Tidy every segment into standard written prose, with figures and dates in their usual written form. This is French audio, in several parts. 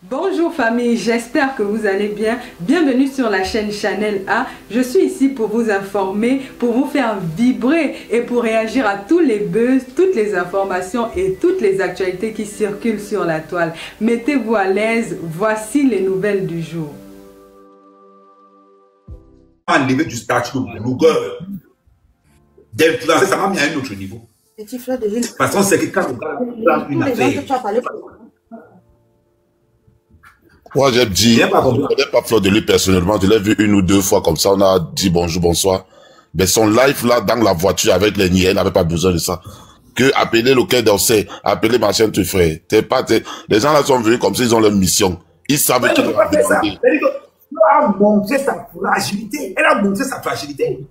Bonjour famille, j'espère que vous allez bien. Bienvenue sur la chaîne Channel A. Je suis ici pour vous informer, pour vous faire vibrer et pour réagir à tous les buzz, toutes les informations et toutes les actualités qui circulent sur la toile. Mettez-vous à l'aise, voici les nouvelles du jour. Enlever du statut de blogueur, d'influencer, ça m'a mis à un autre niveau. Petit frère de l'île. Parce qu'on sait que quand on a une affaire, moi, j'ai dit, je ne connais pas Fleur de Lys personnellement, je l'ai vu une ou deux fois comme ça, on a dit bonjour, bonsoir. Mais son live là, dans la voiture avec les niais, elle n'avait pas besoin de ça. Que appeler le Quai d'Orsay, appeler machin tu frère. Les gens là sont venus comme s'ils ont leur mission. Ils savent qu'ils vont faire ça. Elle a montré sa fragilité. Elle a montré sa fragilité.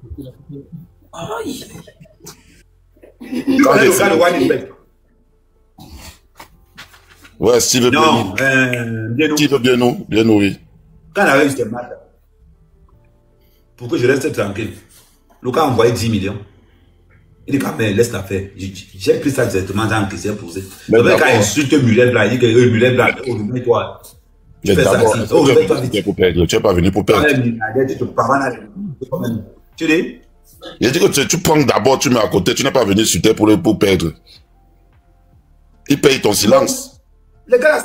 Ouais, Steve non, bien oui. Quand elle avait eu ce match, pour que je reste tranquille, Lucas a envoyé 10 millions. Il dit quand même, laisse la faire. J'ai pris ça directement dans la question posée. Le mec a insulté Mulet Blanc, il dit que Mulet Blanc, toi. Tu n'es pas venu pour perdre. Tu dis? Il dit que tu prends d'abord, tu mets à côté, tu n'es pas venu sur terre pour perdre. Il paye ton silence. Les gars,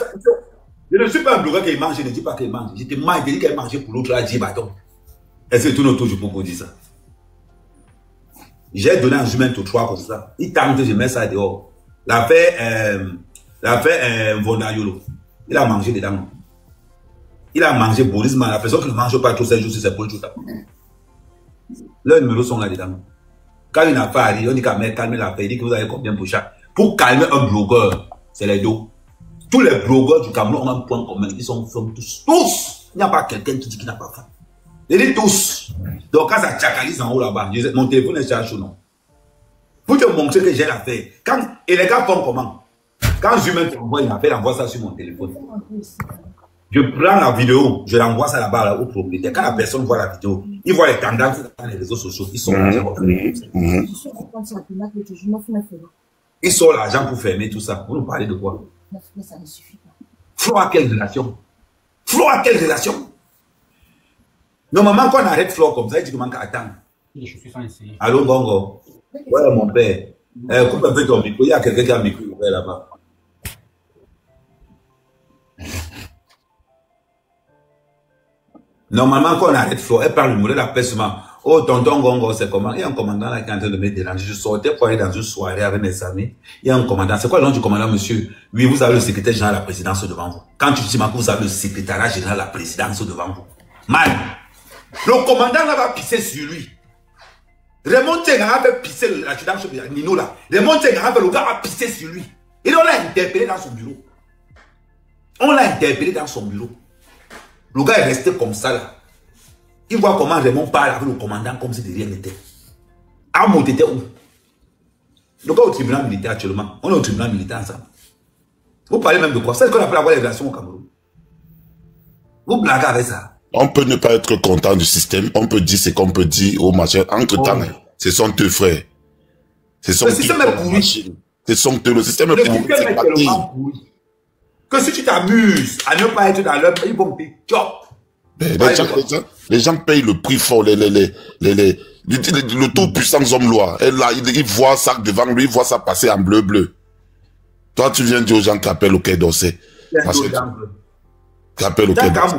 je ne suis pas un blogueur qui mange, je ne dis pas qu'il mange. Je te mange, je dis qu'il mange pour l'autre, là, 10 bâtons. Est-ce que tout autour, je peux vous dire ça? J'ai donné un humain tout 3 comme ça. Il tente que je mets ça dehors. L'affaire Vonayolo, il a mangé dedans. Il a mangé Borisman, la personne qui ne mange pas tous ces jours sur ses poules tout à l'heure. Leurs numéros sont là-dedans. Quand il n'a pas arrivé, on dit qu'à calmer l'affaire, il dit que vous avez combien pour chaque. Pour calmer un blogueur, c'est les deux. Tous les blogueurs du Cameroun ont un point commun. Ils sont femmes tous. Tous! Il n'y a pas quelqu'un qui dit qu'il n'a pas femme. Il dit tous. Donc quand ça tchakalise en haut là-bas, mon téléphone est chargé ou non. Pour te montrer que j'ai l'affaire. Et les gars font comment? Quand je m'envoie une affaire, j'envoie ça sur mon téléphone. Je prends la vidéo, je l'envoie ça là-bas là, au propriétaire. Quand la personne voit la vidéo, il voit les tendances dans les réseaux sociaux. Ils sont ils sont l'argent pour fermer tout ça. Vous nous parlez de quoi? Mais ça ne suffit pas. Flo à quelle relation? Flo à quelle relation? Normalement, quand on arrête Flo comme ça, il dit qu'il manque à attendre. Allô, Gongo? Ouais, mon père. Coupe un peu ton micro. Il y a quelqu'un qui a un micro ouvert là-bas. Normalement, quand on arrête Flo, elle parle le mot de la paix seulement. Oh, tonton Gongo, c'est comment? Il y a un commandant là qui est en train de me déranger. Je sortais pour aller dans une soirée avec mes amis. Il y a un commandant. C'est quoi le nom du commandant, monsieur? Oui, vous avez le secrétaire général de la présidence devant vous. Quand tu dis que vous avez le secrétariat général de la présidence devant vous. Man, le commandant là va pisser sur lui. Raymond Tengara va pisser l'adjudant sur Nino là. Raymond Tengara, le gars va pisser sur lui. Et on l'a interpellé dans son bureau. On l'a interpellé dans son bureau. Le gars est resté comme ça là. Il voit comment Raymond parle avec le commandant comme si de rien n'était. Amo était où? Le gars au tribunal militaire actuellement. On est au tribunal militaire ensemble. Vous parlez même de quoi? C'est ce qu'on appelle avoir les relations au Cameroun. Vous blaguez avec ça. On peut ne pas être content du système. On peut dire ce qu'on peut dire au machin. Entre-temps, ce sont deux frères. Le système est pourri. Le système est pourri. Tellement pourri. Que si tu t'amuses à ne pas être dans leur pays, ils vont te chop. Les gens payent le prix fort, le tout puissant homme loi. Il voit ça devant lui, il voit ça passer en bleu. Toi, tu viens dire aux gens qui appellent au Quai d'Orsay. Qui appellent au Quai d'Orsay.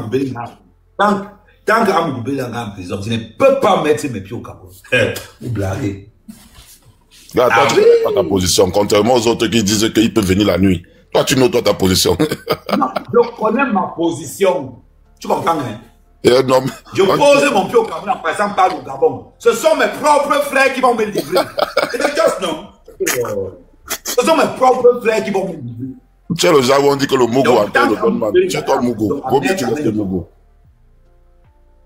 Tant qu'Amoubé est en prison, je ne peux pas mettre mes pieds au Cameroun. Vous blaguez. Toi, tu connais pas ta position, contrairement aux autres qui disent qu'ils peuvent venir la nuit. Toi, tu notes ta position. Non, je connais ma position. Tu comprends, hein? Non, je pose mon pied au Cameroun en passant par le Gabon. Ce sont mes propres frères qui vont me livrer. Ce sont mes propres frères qui vont me livrer. Tu sais, le jargon dit que le Mougou appelle le Donman. Tu es toi le Mougou. Vaut mieux que tu restes le Mougou.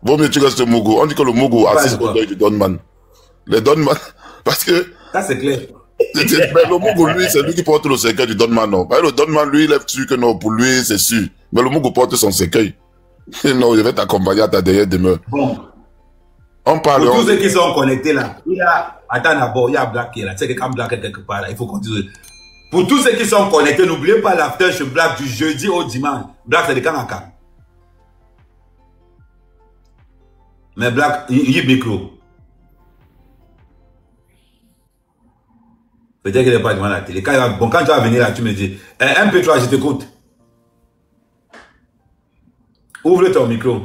Vaut mieux que tu restes le Mougou. On dit que le Mougou assiste au deuil du Donman. Le Donman, parce que... Ça, c'est clair. Mais le Mougou, lui, c'est lui qui porte le cercueil du Donman, non. Le Donman, lui, il est sûr que non, pour lui, c'est sûr. Mais le Mougou porte son cercueil. Non, je vais t'accompagner à ta derrière demeure. Bon. On parle. Pour tous ceux qui sont connectés là, il y a. Attends d'abord, il y a Black qui est là. Tu sais que quand Black est quelque part là, il faut qu'on dise. Pour tous ceux qui sont connectés, n'oubliez pas l'after chez Black du jeudi au dimanche. Black, c'est de quand à quand. Mais Black, il y a micro. Peut-être qu'il n'est pas devant la télé. Bon, quand tu vas venir là, tu me dis, MP3, je t'écoute. Ouvre ton micro.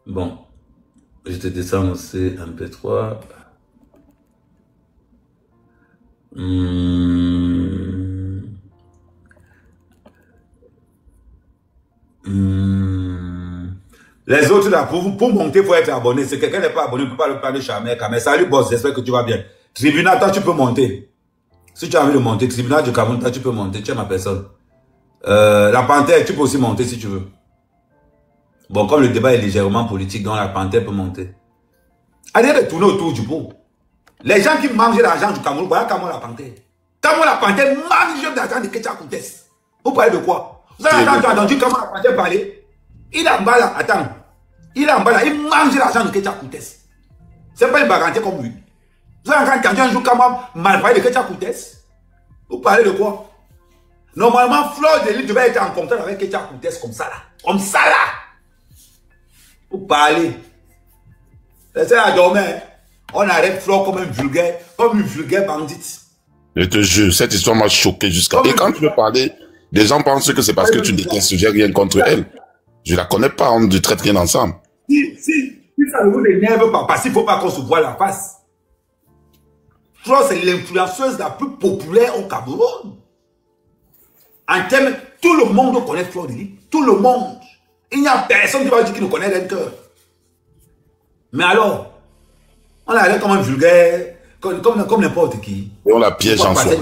Bon. Je te descends aussi MP3. Les autres là, pour monter, il faut être abonné. Si quelqu'un n'est pas abonné, il ne peut pas le parler jamais. Mais salut boss, j'espère que tu vas bien. Tribunal, toi tu peux monter. Si tu as envie de monter, tribunal du Cameroun, toi tu peux monter, tu es ma personne. La Panthère, tu peux aussi monter si tu veux. Bon, comme le débat est légèrement politique, donc la Panthère peut monter. Allez de tourner autour du pot. Les gens qui mangent l'argent du Cameroun, voilà comment la Panthère. Comment la Panthère mange l'argent de Ketia Koutes. Vous parlez de quoi? Vous avez entendu comment la Panthère parlait? Il a en bas là, attends. Il est en bas là, il mange l'argent de Ketia Koutes. C'est pas une bagantier comme lui. Vous avez entendu un jour comment mal parler de Ketia Koutes? Vous parlez de quoi? Normalement, Fleur de Lys devait être en contact avec Ketia Koutes comme ça là. Comme ça là. Vous parlez. Laissez-la dormir. On arrête Fleur comme une vulgaire bandite. Je te jure, cette histoire m'a choqué jusqu'à... Et quand tu veux parler, les gens pensent que c'est parce que tu détestes, j'ai rien contre elle. Je la connais pas, on ne traite rien ensemble. Si ça ne vous énerve pas, parce qu'il ne faut pas qu'on se voit la face. Fleur, c'est l'influenceuse la plus populaire au Cameroun. En termes, tout le monde connaît Fleur de Lys. Tout le monde. Il n'y a personne qui va dire qu'il ne connaît rien cœur. Mais alors, on l'arrête comme un vulgaire, comme n'importe qui. Et on la piège en soi.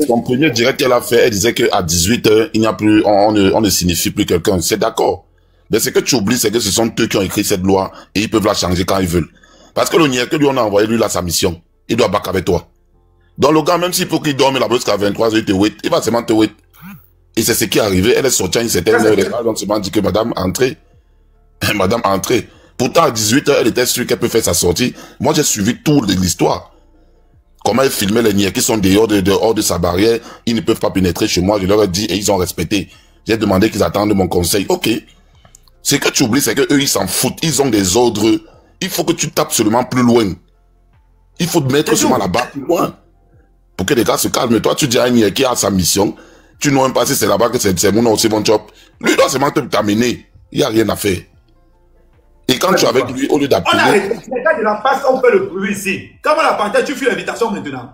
Son premier direct qu'elle a fait, elle disait qu'à 18 h, il n'y a plus, on ne signifie plus quelqu'un. C'est d'accord. Mais ce que tu oublies, c'est que ce sont eux qui ont écrit cette loi et ils peuvent la changer quand ils veulent. Parce que le niais que lui, on a envoyé, lui, là, sa mission. Il doit back avec toi. Donc le gars, même s'il faut qu'il dorme là jusqu'à 23 h, il te wait. Il va seulement te wait. Et c'est ce qui est arrivé. Elle est sortie à une certaine heure. Les gars ont seulement dit que madame, entrez. Madame, entrez. Pourtant, à 18 h, elle était sûre qu'elle peut faire sa sortie. Moi, j'ai suivi toute l'histoire. Comment elle filmait les niais qui sont dehors de sa barrière. Ils ne peuvent pas pénétrer chez moi. Je leur ai dit et ils ont respecté. J'ai demandé qu'ils attendent mon conseil. Ok. Ce que tu oublies, c'est que eux, ils s'en foutent. Ils ont des ordres. Il faut que tu tapes seulement plus loin. Il faut te mettre seulement là-bas plus loin. Pour que les gars se calment. Toi, tu dis à un niais qui a sa mission. Tu n'as même pas si c'est là-bas que c'est mon aussi bon job. Lui, il doit seulement t'amener. Il n'y a rien à faire. Et quand tu es avec lui, au lieu d'appuyer... On arrête. Les gars de la face, on fait le bruit ici. Comment la Panthère, tu fuis l'invitation maintenant?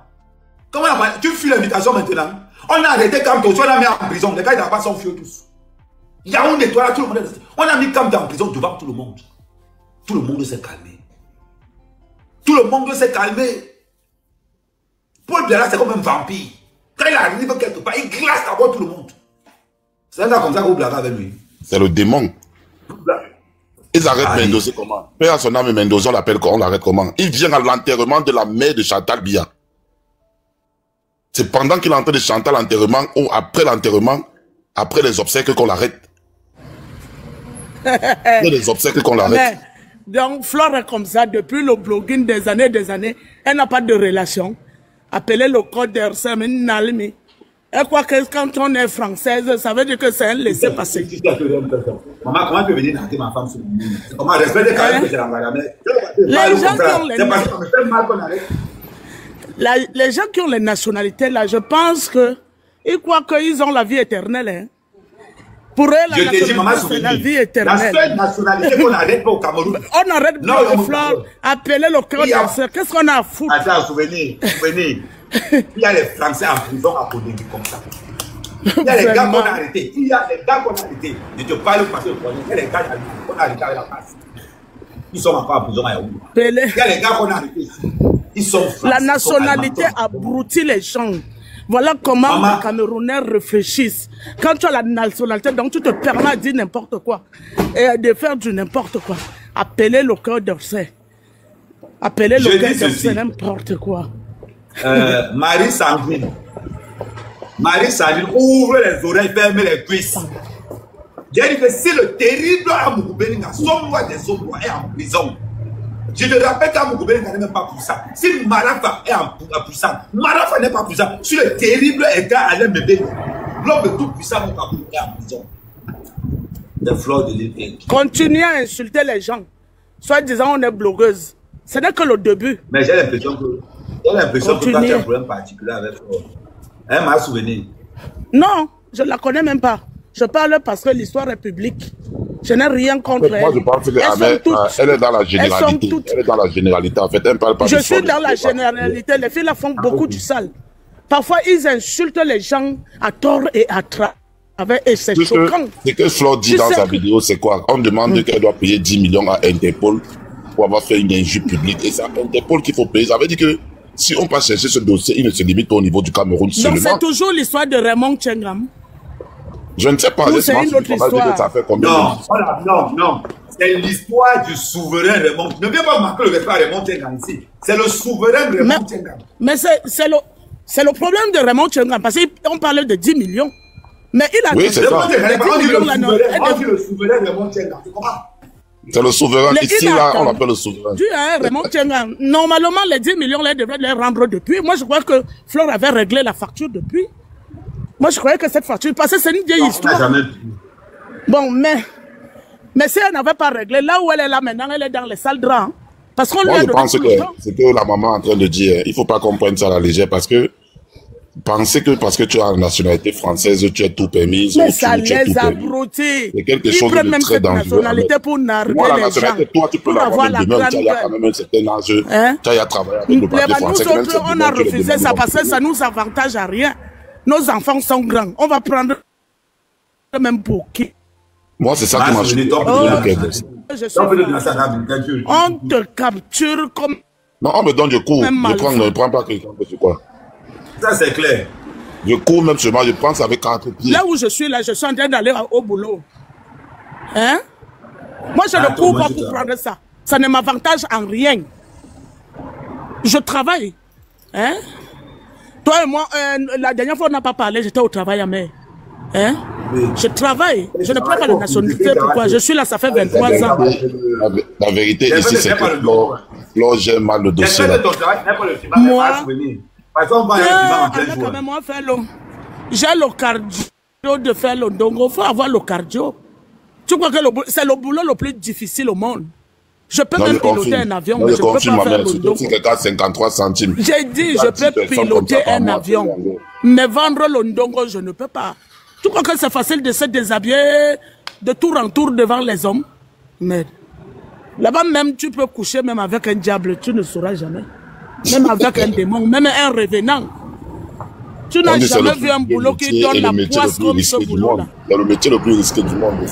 Comment la Panthère, tu fuis l'invitation maintenant? On a arrêté Kamto, on a mis en prison. Les gars de la face, on fuit tous. Il y a un étoile, tout le monde est resté. On a mis Kamto en prison devant tout le monde. Tout le monde s'est calmé. Tout le monde s'est calmé. Paul Biala, c'est comme un vampire. Quand il arrive quelque part, il glace d'abord tout le monde. C'est un gars comme ça que vous blaguez avec lui. C'est le démon. Ils arrêtent Mendoza comment? Père à son âme Mendoza, on l'appelle comment? On l'arrête comment? Il vient à l'enterrement de la mère de Chantal Biya. C'est pendant qu'il est en train de chanter l'enterrement ou après l'enterrement, après les obsèques qu'on l'arrête. Après les obsèques qu'on l'arrête. Donc, Flore est comme ça depuis le blogging des années, elle n'a pas de relation. Appelez le code d'Ersen, mais Nalmi. Et quoi que quand on est française, ça veut dire que c'est un laissez-passer. Maman, comment tu peux venir narguer ma femme sur le monde? Comment respecter quand même que c'est la les gens qui ont les nationalités, là, je pense que ils croient qu'ils ont la vie éternelle. Hein. Pour eux, la vie éternelle. La seule nationalité qu'on arrête pas au Cameroun. On arrête pas le Flore, appeler le cœur d'Ersen. Qu'est-ce qu'on a à foutre? Attends, souvenir. Il y a les Français en prison à Kodégi comme ça. Il y a les gars qu'on a arrêtés. Il y a les gars qu'on a arrêtés. Je te parle parce que il y a les gars qu'on a arrêtés avec la face. Ils sont encore en prison à Yaoundé. Il y a les gars qu'on a arrêtés ici. Ils sont français. La nationalité abrutit les gens. Voilà comment les Camerounais réfléchissent. Quand tu as la nationalité, donc tu te permets de dire n'importe quoi. Et de faire du n'importe quoi. Appelez le cœur d'Orsay. Appelez le cœur d'Orsay n'importe quoi. Marie-Sandrine, ouvre les oreilles, ferme les cuisses. J'ai dit que si le terrible Amourou Beninga, Sombois des Sombois est en prison, Je te rappelle qu'à Moukobé n'est même pas puissant. Si Marafa est puissant, Marafa n'est pas puissant. Sur le terrible Edgar Alain Bébé, l'homme tout puissant au Cameroun est en prison. Des fleurs de l'île. Continuez à insulter les gens. Soit disant on est blogueuse. Ce n'est que le début. Mais j'ai l'impression que tu as un problème particulier avec Flore. Elle m'a souvenir. Non, je ne la connais même pas. Je parle parce que l'histoire est publique. Je n'ai rien contre elle. Moi, je pense qu'elle est dans la généralité. Elle est dans la généralité. En fait, elle parle pas. Je suis dans la généralité. Les filles là font beaucoup du sale. Parfois, ils insultent les gens à tort et à travers. Et c'est choquant. Ce que Flore dit dans sa vidéo, c'est quoi? On demande qu'elle doit payer 10 millions à Interpol pour avoir fait une injure publique. Et c'est à Interpol qu'il faut payer. Ça veut dire que si on passe chercher ce dossier, il ne se limite pas au niveau du Cameroun seulement. Donc c'est toujours l'histoire de Raymond Tchengam. Je ne sais pas. C'est une autre histoire. Ça fait combien non. C'est l'histoire du souverain Raymond. Ne viens pas marquer le respect à Raymond Tchengam ici. C'est le souverain Raymond Tchengam. Mais c'est le problème de Raymond Tchengam. Parce qu'on parlait de 10 millions. Mais il a... Oui, c'est ça. On dit le souverain Raymond Tchengam. Tu comprends? C'est le souverain. Ici, là, on l'appelle le souverain. Raymond Tchengam. Normalement, les 10 millions, là, devraient les rendre depuis. Moi, je crois que Flore avait réglé la facture depuis. Moi, je croyais que cette facture, parce que c'est une vieille histoire. Bon, mais si elle n'avait pas réglé, là où elle est là maintenant, elle est dans les salles de rang. Parce qu'on lui a donné. Moi, je pense que c'est que la maman est en train de dire, il ne faut pas qu'on prenne ça à la légère, parce que penser que parce que tu as la nationalité française, tu es tout permis. Mais ça les abrutit. C'est quelque chose de très dangereux. Nationalité pour narguer les gens. Toi, tu peux l'avoir de demain, tu as quand même un certain âge. Tu as travaillé avec le papier français. Nous autres, on a refusé ça parce que ça nous avantage à rien. Nos enfants sont grands. On va prendre le même pour qui? Moi, c'est ça qui m'a choqué. On te capture comme... Non, on me donne du coup. Je ne prends pas quelqu'un que c'est quoi. Ça, c'est clair. Je cours même seulement, je pense avec 4 pieds. Là où je suis en train d'aller au boulot. Hein? Moi, je ne cours pas pour prendre ça. Ça ne m'avantage en rien. Je travaille. Hein? Toi et moi, la dernière fois, on n'a pas parlé, j'étais au travail à mer. Hein? Oui. Je travaille. Je ne prends pas la nationalité. Pourquoi? Je suis là, ça fait 23 ans. La vérité ici, c'est que Flore, j'ai mal le dossier. Moi, j'ai le cardio de faire le dongo. Il faut avoir le cardio. Tu crois que c'est le boulot le plus difficile au monde? Je peux même piloter un avion, mais je ne peux pas faire le dongo. J'ai dit, je peux piloter un avion, mais vendre le dongo, je ne peux pas. Tu crois que c'est facile de se déshabiller de tour en tour devant les hommes? Mais là-bas même, tu peux coucher même avec un diable, tu ne sauras jamais. Même avec un démon, même un revenant. Tu n'as jamais vu un boulot qui donne la poisse comme ce boulot-là. C'est le métier le plus risqué du monde.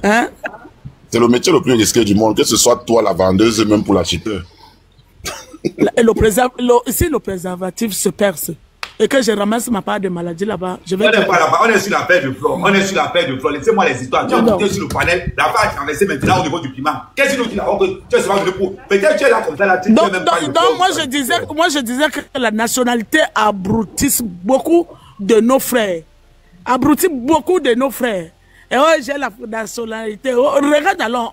Hein? C'est le métier le plus risqué du monde, que ce soit toi la vendeuse, même pour l'acheteur. Si le préservatif se perce et que je ramasse ma part de maladie là-bas, je vais... On n'est pas là-bas, on est sur la paix de Flore. On est sur la paix de Flore. Laissez-moi les histoires. Tu as monté sur le panel, la part a traversé maintenant au niveau du piment. Qu'est-ce que tu dis là? Tu es sur le pot. Peut-être tu es là comme ça, là, tu donc, même pas. Donc, moi je disais que la nationalité abrutisse beaucoup de nos frères. Abrutit beaucoup de nos frères. Et oh, j'ai la nationalité. Oh, regarde alors,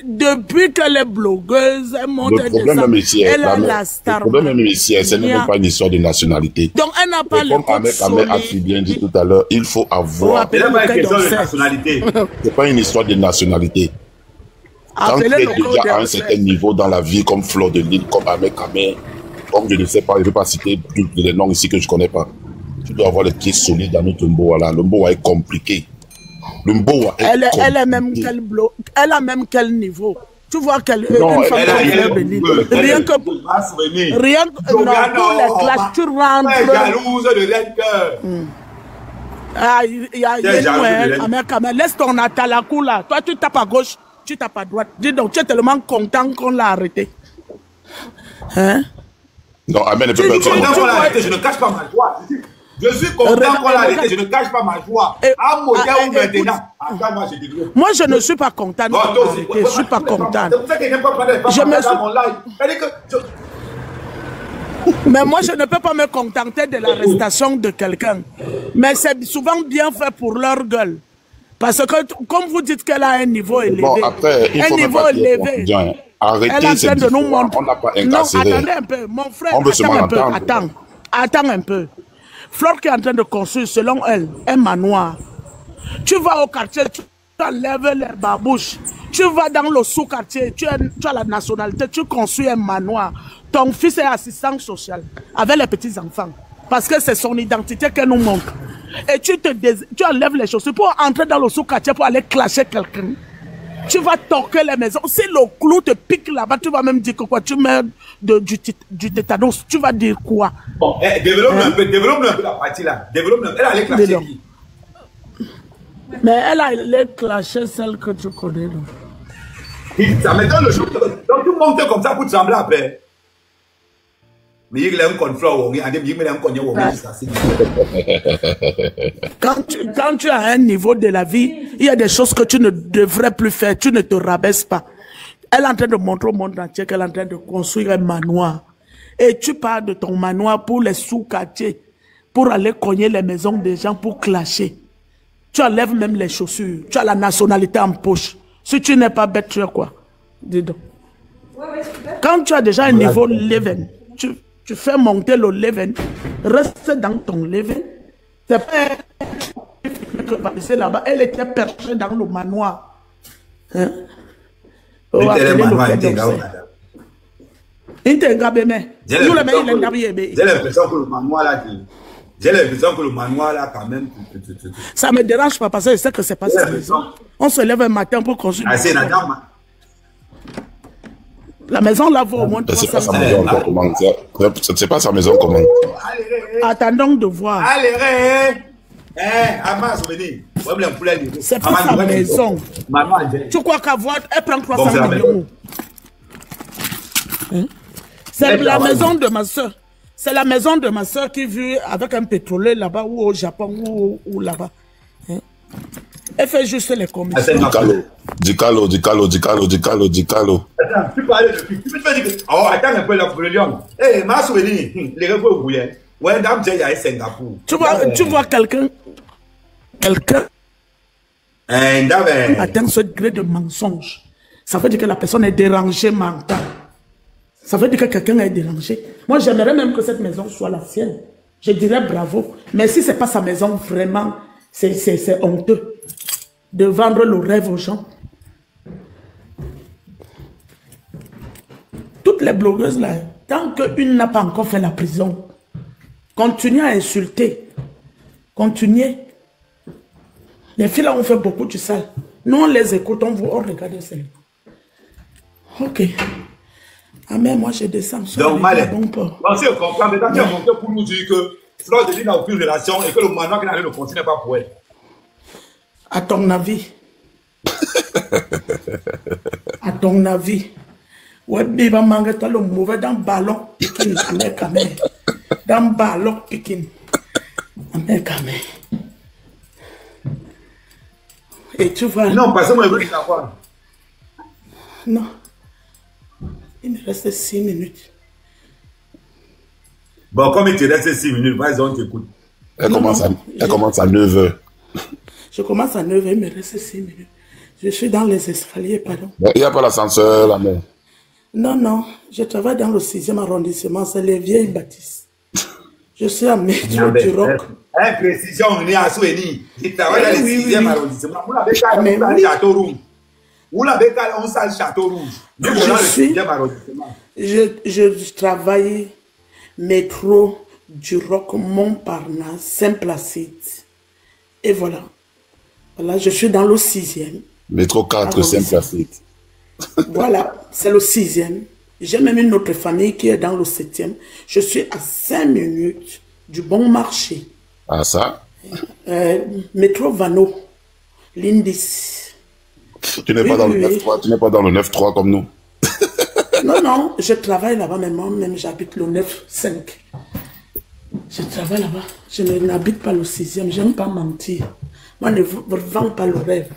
depuis que les blogueuses montent elle a la star. Le problème même ici, ce n'est même pas une histoire de nationalité. Donc elle n'a pas le comme Ahmed a si bien dit tout à l'heure, il faut avoir... Ce n'est pas une question de nationalité. C'est pas une histoire de nationalité. Quand tu es déjà à un certain niveau dans la vie, comme Flore de Lille, comme Ahmed Kamel, comme je ne sais pas, je ne vais pas citer tous les noms ici que je ne connais pas. Tu dois avoir les pieds solides dans notre Mboa là. Le Mboa est compliqué. Le Mboa est compliqué. Elle a même quel niveau? Tu vois qu'elle est une femme de Lille. Rien que pour... Rien que... Non, pour les classes, tu rentres... Elle est jalouse de rien que... Ah, il y a une Ahmed Kamel. Laisse ton atalakou là. Toi, tu tapes à gauche, tu tapes à droite. Dis donc, tu es tellement content qu'on l'a arrêté. Hein? Non, Ahmed ne peut pas être... Je ne cache pas ma joie. Je suis content qu'on l'a arrêté, je ne cache pas ma joie. À Modia ou maintenant. Attends, moi, j'ai développé. Moi, je ne suis pas content. Je ne suis pas content. C'est pour ça que je n'aime pas prendre dans mon live. Mais moi, je ne peux pas me contenter de l'arrestation de quelqu'un. Mais c'est souvent bien fait pour leur gueule. Parce que, comme vous dites qu'elle a un niveau élevé. Bon, après, il faut Arrêtez, elle est en train de nous montrer. On n'a pas Non, incarcéré. attendez un peu. Mon frère, On veut se attends un peu. Flore qui est en train de construire, selon elle, un manoir. Tu vas au quartier, tu enlèves les babouches. Tu vas dans le sous-quartier, tu as la nationalité, tu construis un manoir. Ton fils est assistant social avec les petits-enfants. Parce que c'est son identité qu'elle nous montre. Et tu enlèves les chaussures pour entrer dans le sous-quartier pour aller clasher quelqu'un. Tu vas torquer les maisons. Si le clou te pique là-bas, tu vas même dire que quoi? Tu meurs du tétanos. Tu vas dire quoi? Bon, développe un peu la partie là. Développe un peu. Elle allait clasher qui? Mais elle allait clasher celle que tu connais. Ça me donne le jour. Donc tu montes comme ça pour te sembler après. Mais il y a un conflit. Quand tu as un niveau de la vie, il y a des choses que tu ne devrais plus faire. Tu ne te rabaisses pas. Elle est en train de montrer au monde entier qu'elle est en train de construire un manoir. Et tu pars de ton manoir pour les sous-quartiers, pour aller cogner les maisons des gens, pour clasher. Tu enlèves même les chaussures. Tu as la nationalité en poche. Si tu n'es pas bête, tu es quoi? Dis donc. Quand tu as déjà un niveau level, tu fais monter le level, reste dans ton level. C'est pas là-bas. Elle était perchée dans le manoir. Hein? J'ai l'impression que le manoir là, quand même. Ça ne me dérange pas parce que je sais que c'est pas sa maison. On se lève un matin pour construire. La maison là vaut au moins 300 000. C'est pas sa maison comment? Attendons de voir. C'est pas sa maison. Tu crois qu'avoir, elle prend 300 millions. C'est la maison de ma soeur. C'est la maison de ma soeur qui vit avec un pétrolier là-bas ou au Japon ou là-bas. Elle fait juste les commissions. Dicalo. Attends, tu parlais depuis. Tu peux te dire que. Oh, attends un peu le lion. Eh, ma souvenir, les refus au bouillet. Ouais, dame, j'ai à Singapour. Tu vois quelqu'un. Atteint ce degré de mensonge. Ça veut dire que la personne est dérangée mentale. Ça veut dire que quelqu'un est dérangé. Moi, j'aimerais même que cette maison soit la sienne. Je dirais bravo. Mais si ce n'est pas sa maison, vraiment, c'est honteux de vendre le rêve aux gens. Toutes les blogueuses là, tant qu'une n'a pas encore fait la prison, continuez à insulter. Continuez. Les filles là ont fait beaucoup de sale. Nous on les écoute, on regarde celle. Ok. Ah mais moi je descends. Donc Malé, on comprend, mais tu as monté pour nous dire que Flore de Lys n'a aucune relation et que le manoir qui n'a rien de continuer n'est pas pour elle. À ton avis. À ton avis. Ouais, biba mangeta le mauvais dans ballon pikin avec amé. Dans ballon pikin. Avec amé. Et tu vois. Non, parce que moi je veux savoir. Non. Il me reste 6 minutes. Bon, comme il te reste 6 minutes, vas-y, on t'écoute. Elle commence à 9 h. Je commence à 9 h, il me reste 6 minutes. Je suis dans les escaliers, pardon. Il n'y a pas l'ascenseur, la mère. Non, je travaille dans le 6e arrondissement, c'est les vieilles bâtisses. Je suis à métro du Roc. Précision, on est à Soueni. Je travaille dans le 6e arrondissement. Vous l'avez calé, on Château Rouge. Vous l'avez calé, on salle Château Rouge. Je travaille métro du Roc, Montparnasse, Saint-Placide. Et voilà. Voilà, je suis dans le 6e. Métro 4, Saint-Placide. Voilà, c'est le 6e. J'ai même une autre famille qui est dans le 7e. Je suis à 5 minutes du Bon Marché. Ah ça? Métro Vano, l'Indis. Tu n'es pas dans le 9-3, tu n'es pas dans le 9-3 comme nous. Non, je travaille là-bas même j'habite le 9-5. Je travaille là-bas. Je n'habite pas le 6e, j'aime pas mentir. Moi, ne vends pas le rêve.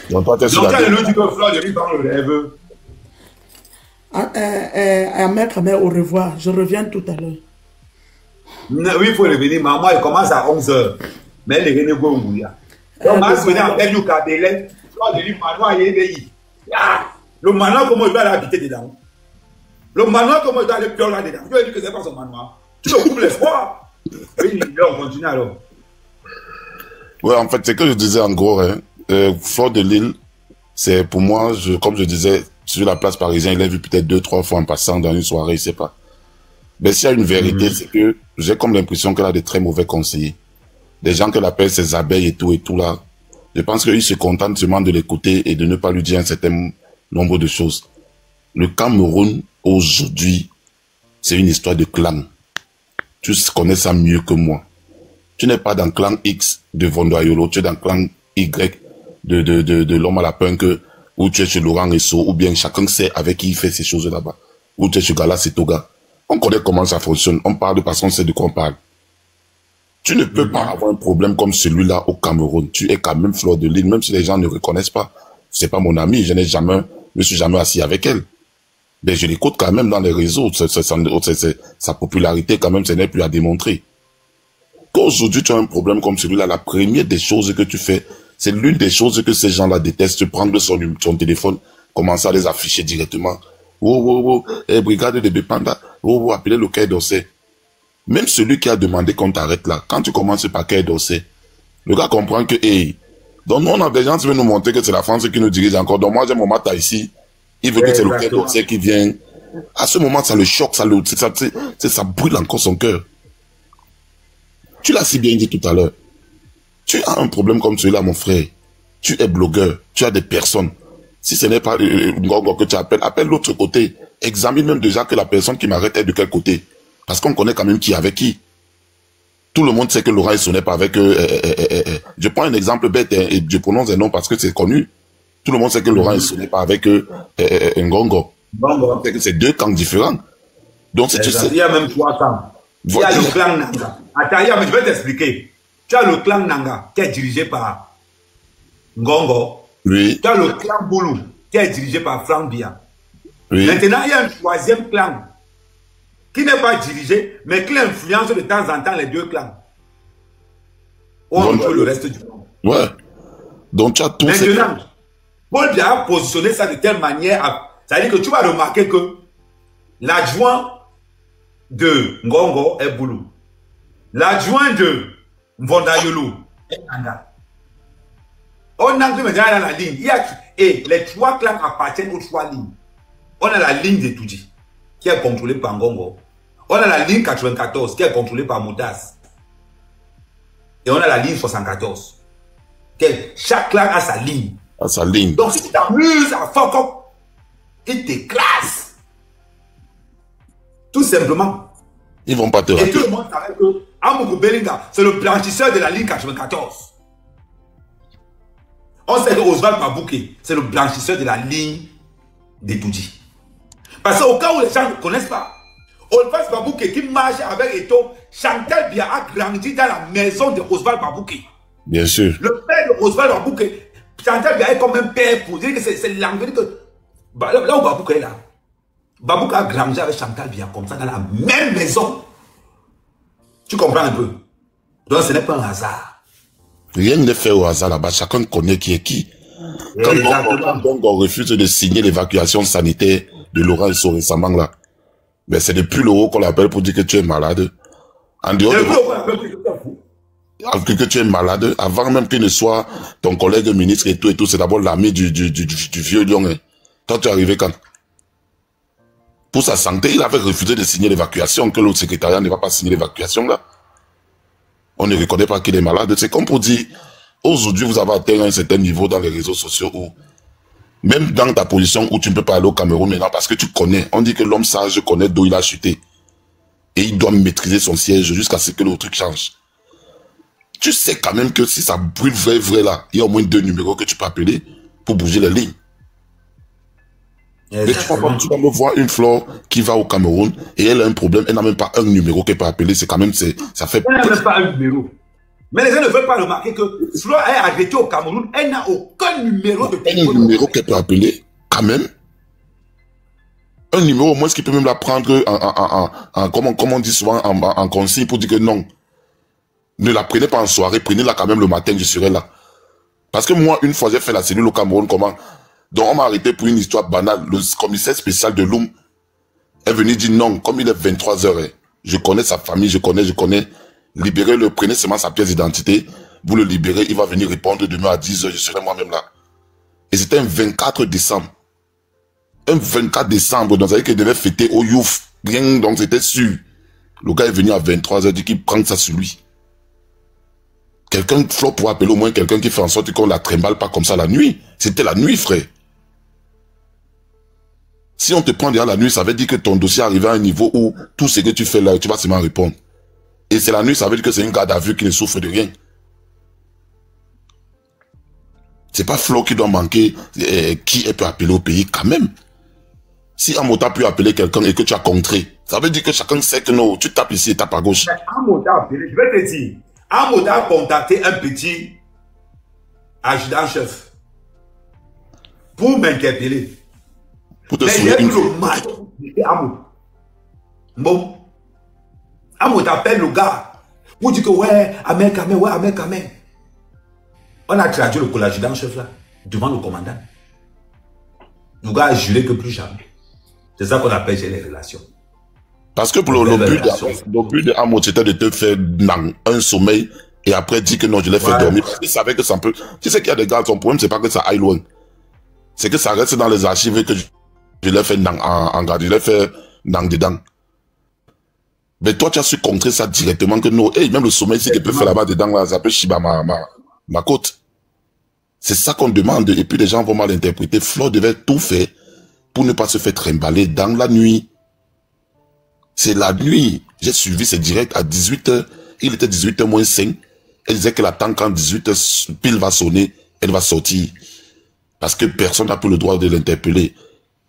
Donc, quand le dit que Flore de Lys vend le rêve. Mère, au revoir. Je reviens tout à l'heure. Oui, il faut revenir. Maman, il commence à 11 h. Mais les René Goumbouya. Donc, ma souvenir en fait, Lucas Bellet, Flore de Lys, Manoir, Yébeyi. Le manoir, comment il doit aller habiter dedans? Le manoir, comment il doit aller pioler là-dedans? Tu vas dire que c'est pas son manoir. Tu le coupes l'espoir. Oui, on continue alors. Ouais, en fait, c'est que je disais en gros, hein, Fleur de Lille, c'est pour moi, comme je disais, sur la place parisienne, il l'a vu peut-être 2-3 fois en passant dans une soirée, je sais pas. Mais s'il y a une vérité, c'est que j'ai comme l'impression qu'elle a de très mauvais conseillers. Des gens qu'elle appelle ses abeilles et tout là. Je pense qu'ils se contentent seulement de l'écouter et de ne pas lui dire un certain nombre de choses. Le Cameroun, aujourd'hui, c'est une histoire de clan. Tu connais ça mieux que moi. Tu n'es pas dans le clan X de Vondoayolo, tu es dans le clan Y de l'homme à la punk, ou tu es chez Laurent Esso, ou bien chacun sait avec qui il fait ces choses là-bas. Ou tu es chez Gala Setoga. On connaît comment ça fonctionne. On parle parce qu'on sait de quoi on parle. Tu ne peux pas avoir un problème comme celui-là au Cameroun. Tu es quand même Fleur de Lille, même si les gens ne reconnaissent pas. C'est pas mon amie, je me suis jamais assis avec elle. Mais je l'écoute quand même dans les réseaux. Sa popularité quand même, ce n'est plus à démontrer. Qu'aujourd'hui tu as un problème comme celui-là, la première des choses que tu fais, c'est l'une des choses que ces gens-là détestent, prendre son téléphone, commencer à les afficher directement. Brigade de Bépanda, appelez le Quai d'Orsay. Même celui qui a demandé qu'on t'arrête là, quand tu commences par Quai d'Orsay, le gars comprend que, donc nous on a des gens qui veulent nous montrer que c'est la France qui nous dirige encore. Donc moi j'ai mon matin ici, il veut que c'est le Quai d'Orsay qui vient. À ce moment, ça le choque, ça brûle encore son cœur. Tu l'as si bien dit tout à l'heure. Tu as un problème comme celui-là, mon frère. Tu es blogueur, tu as des personnes. Si ce n'est pas Ngongo que tu appelles, appelle l'autre côté. Examine même déjà que la personne qui m'arrête est de quel côté. Parce qu'on connaît quand même qui est avec qui. Tout le monde sait que Laurent Esso n'est pas avec... je prends un exemple bête et je prononce un nom parce que c'est connu. Tout le monde sait que Laurent Esso n'est pas avec Ngongo. C'est deux camps différents. Donc si tu sais... Il y a même 3 camps. Il y a le clan Nanga. Attends, mais je vais t'expliquer. Tu as le clan Nanga qui est dirigé par Ngongo. Oui. Tu as le clan Boulou qui est dirigé par Franck Bia. Oui. Maintenant, il y a un 3e clan qui n'est pas dirigé, mais qui influence de temps en temps les 2 clans. On contrôle le reste du monde. Ouais. Donc tu as tout. Maintenant, Paul Bia a positionné ça de telle manière, c'est-à-dire que tu vas remarquer que l'adjoint de Ngongo est Boulou. L'adjoint de Mvondayolo est Nanga. On a maintenant dans la ligne. Et les 3 clans appartiennent aux 3 lignes. On a la ligne de Toudji, qui est contrôlée par Ngongo. On a la ligne 94, qui est contrôlée par Moutas. Et on a la ligne 74. Chaque clan a sa ligne. À sa ligne. Donc si tu t'amuses à fuck up, il t'écrase. Tout simplement. Ils vont pas te rater. Et tout le monde savait que Amougou Belinga, c'est le blanchisseur de la ligne 94. On sait que Oswald Babouké, c'est le blanchisseur de la ligne des Toudji. Parce qu'au cas où les gens ne connaissent pas, Oswald Babouké qui marche avec Eto, Chantal Bia a grandi dans la maison de Oswald Babouké. Bien sûr. Le père de Oswald Babouké, Chantal Bia est comme un père pour dire que c'est l'anglais que... Là où Babouké est là, Babouké a grandi avec Chantal Bia comme ça dans la même maison. Tu comprends un peu? Donc ce n'est pas un hasard. Rien n'est fait au hasard là-bas. Chacun connaît qui est qui. Quand on refuse de signer l'évacuation sanitaire de Laurent Esso récemment là, ben c'est depuis le haut qu'on l'appelle pour dire que tu es malade. En dehors de que tu es malade, avant même qu'il ne soit ton collègue ministre et tout, c'est d'abord l'ami du vieux lion. Hein. Quand tu es arrivé quand? Pour sa santé, il avait refusé de signer l'évacuation, que l'autre secrétariat ne va pas signer l'évacuation là. On ne reconnaît pas qu'il est malade. C'est comme pour dire, aujourd'hui vous avez atteint un certain niveau dans les réseaux sociaux où, même dans ta position où tu ne peux pas aller au Cameroun maintenant parce que tu connais, on dit que l'homme sage connaît d'où il a chuté. Et il doit maîtriser son siège jusqu'à ce que le truc change. Tu sais quand même que si ça brûle vrai là, il y a au moins 2 numéros que tu peux appeler pour bouger les lignes. Mais tu vas me voir une Flore qui va au Cameroun et elle a un problème, elle n'a même pas un numéro qu'elle peut appeler, c'est quand même, ça fait... Elle n'a même pas un numéro. Mais les gens ne veulent pas remarquer que Flore est arrêtée au Cameroun, elle n'a aucun numéro de téléphone. Un numéro qu'elle peut appeler, quand même. Un numéro au moins qui peut même la prendre comme on dit souvent, en consigne pour dire que non. Ne la prenez pas en soirée, prenez-la quand même le matin, je serai là. Parce que moi, une fois, j'ai fait la cellule au Cameroun, comment? Donc on m'a arrêté pour une histoire banale. Le commissaire spécial de Loum est venu dire non, comme il est 23 h, je connais sa famille, je connais, libérez-le, prenez seulement sa pièce d'identité, vous le libérez, il va venir répondre demain à 10 h, je serai moi-même là. Et c'était un 24 décembre. Un 24 décembre, donc ça veut dire qu'il devait fêter au Youf, rien, donc c'était sûr. Le gars est venu à 23 h, dit qu'il prend ça sur lui. Quelqu'un, Flo, pour appeler au moins quelqu'un qui fait en sorte qu'on la trimballe pas comme ça la nuit. C'était la nuit, frère. Si on te prend derrière la nuit, ça veut dire que ton dossier est arrivé à un niveau où tout ce que tu fais là, tu vas seulement répondre. Et c'est la nuit, ça veut dire que c'est une garde à vue qui ne souffre de rien. C'est pas Flo qui doit manquer qui peut appeler au pays quand même. Si Amota a pu appeler quelqu'un et que tu as contré, ça veut dire que chacun sait que non, tu tapes ici et tapes à gauche. Amota a appelé, je vais te dire, Amota a contacté un petit adjudant-chef pour m'interpeller. Pour te soulever une fois. Bon. Amo t'appelle le gars. Vous dites que ouais, amen, amen, ouais, amen, amen. On a traduit le l'adjudant chef là, devant le commandant. Le gars a juré que plus jamais. C'est ça qu'on appelle les relations. Parce que pour le but de Amo, c'était de te faire un sommeil et après dire que non, je l'ai fait dormir. Parce qu'il savait que ça peut. Tu sais qu'il y a des gars, son problème, c'est pas que ça aille loin. C'est que ça reste dans les archives que je l'ai fait en garde, je l'ai fait dedans. Mais toi, tu as su contrer ça directement que non, hey, même le sommeil, c'est qu'il peut faire là-bas dedans, là, ça peut chiba ma côte. C'est ça qu'on demande, et puis les gens vont mal interpréter. Flo devait tout faire pour ne pas se faire trimballer dans la nuit. C'est la nuit. J'ai suivi ces directs à 18 h. Il était 18 h moins 5. Elle disait qu'elle attend quand 18 h pile va sonner, elle va sortir. Parce que personne n'a plus le droit de l'interpeller.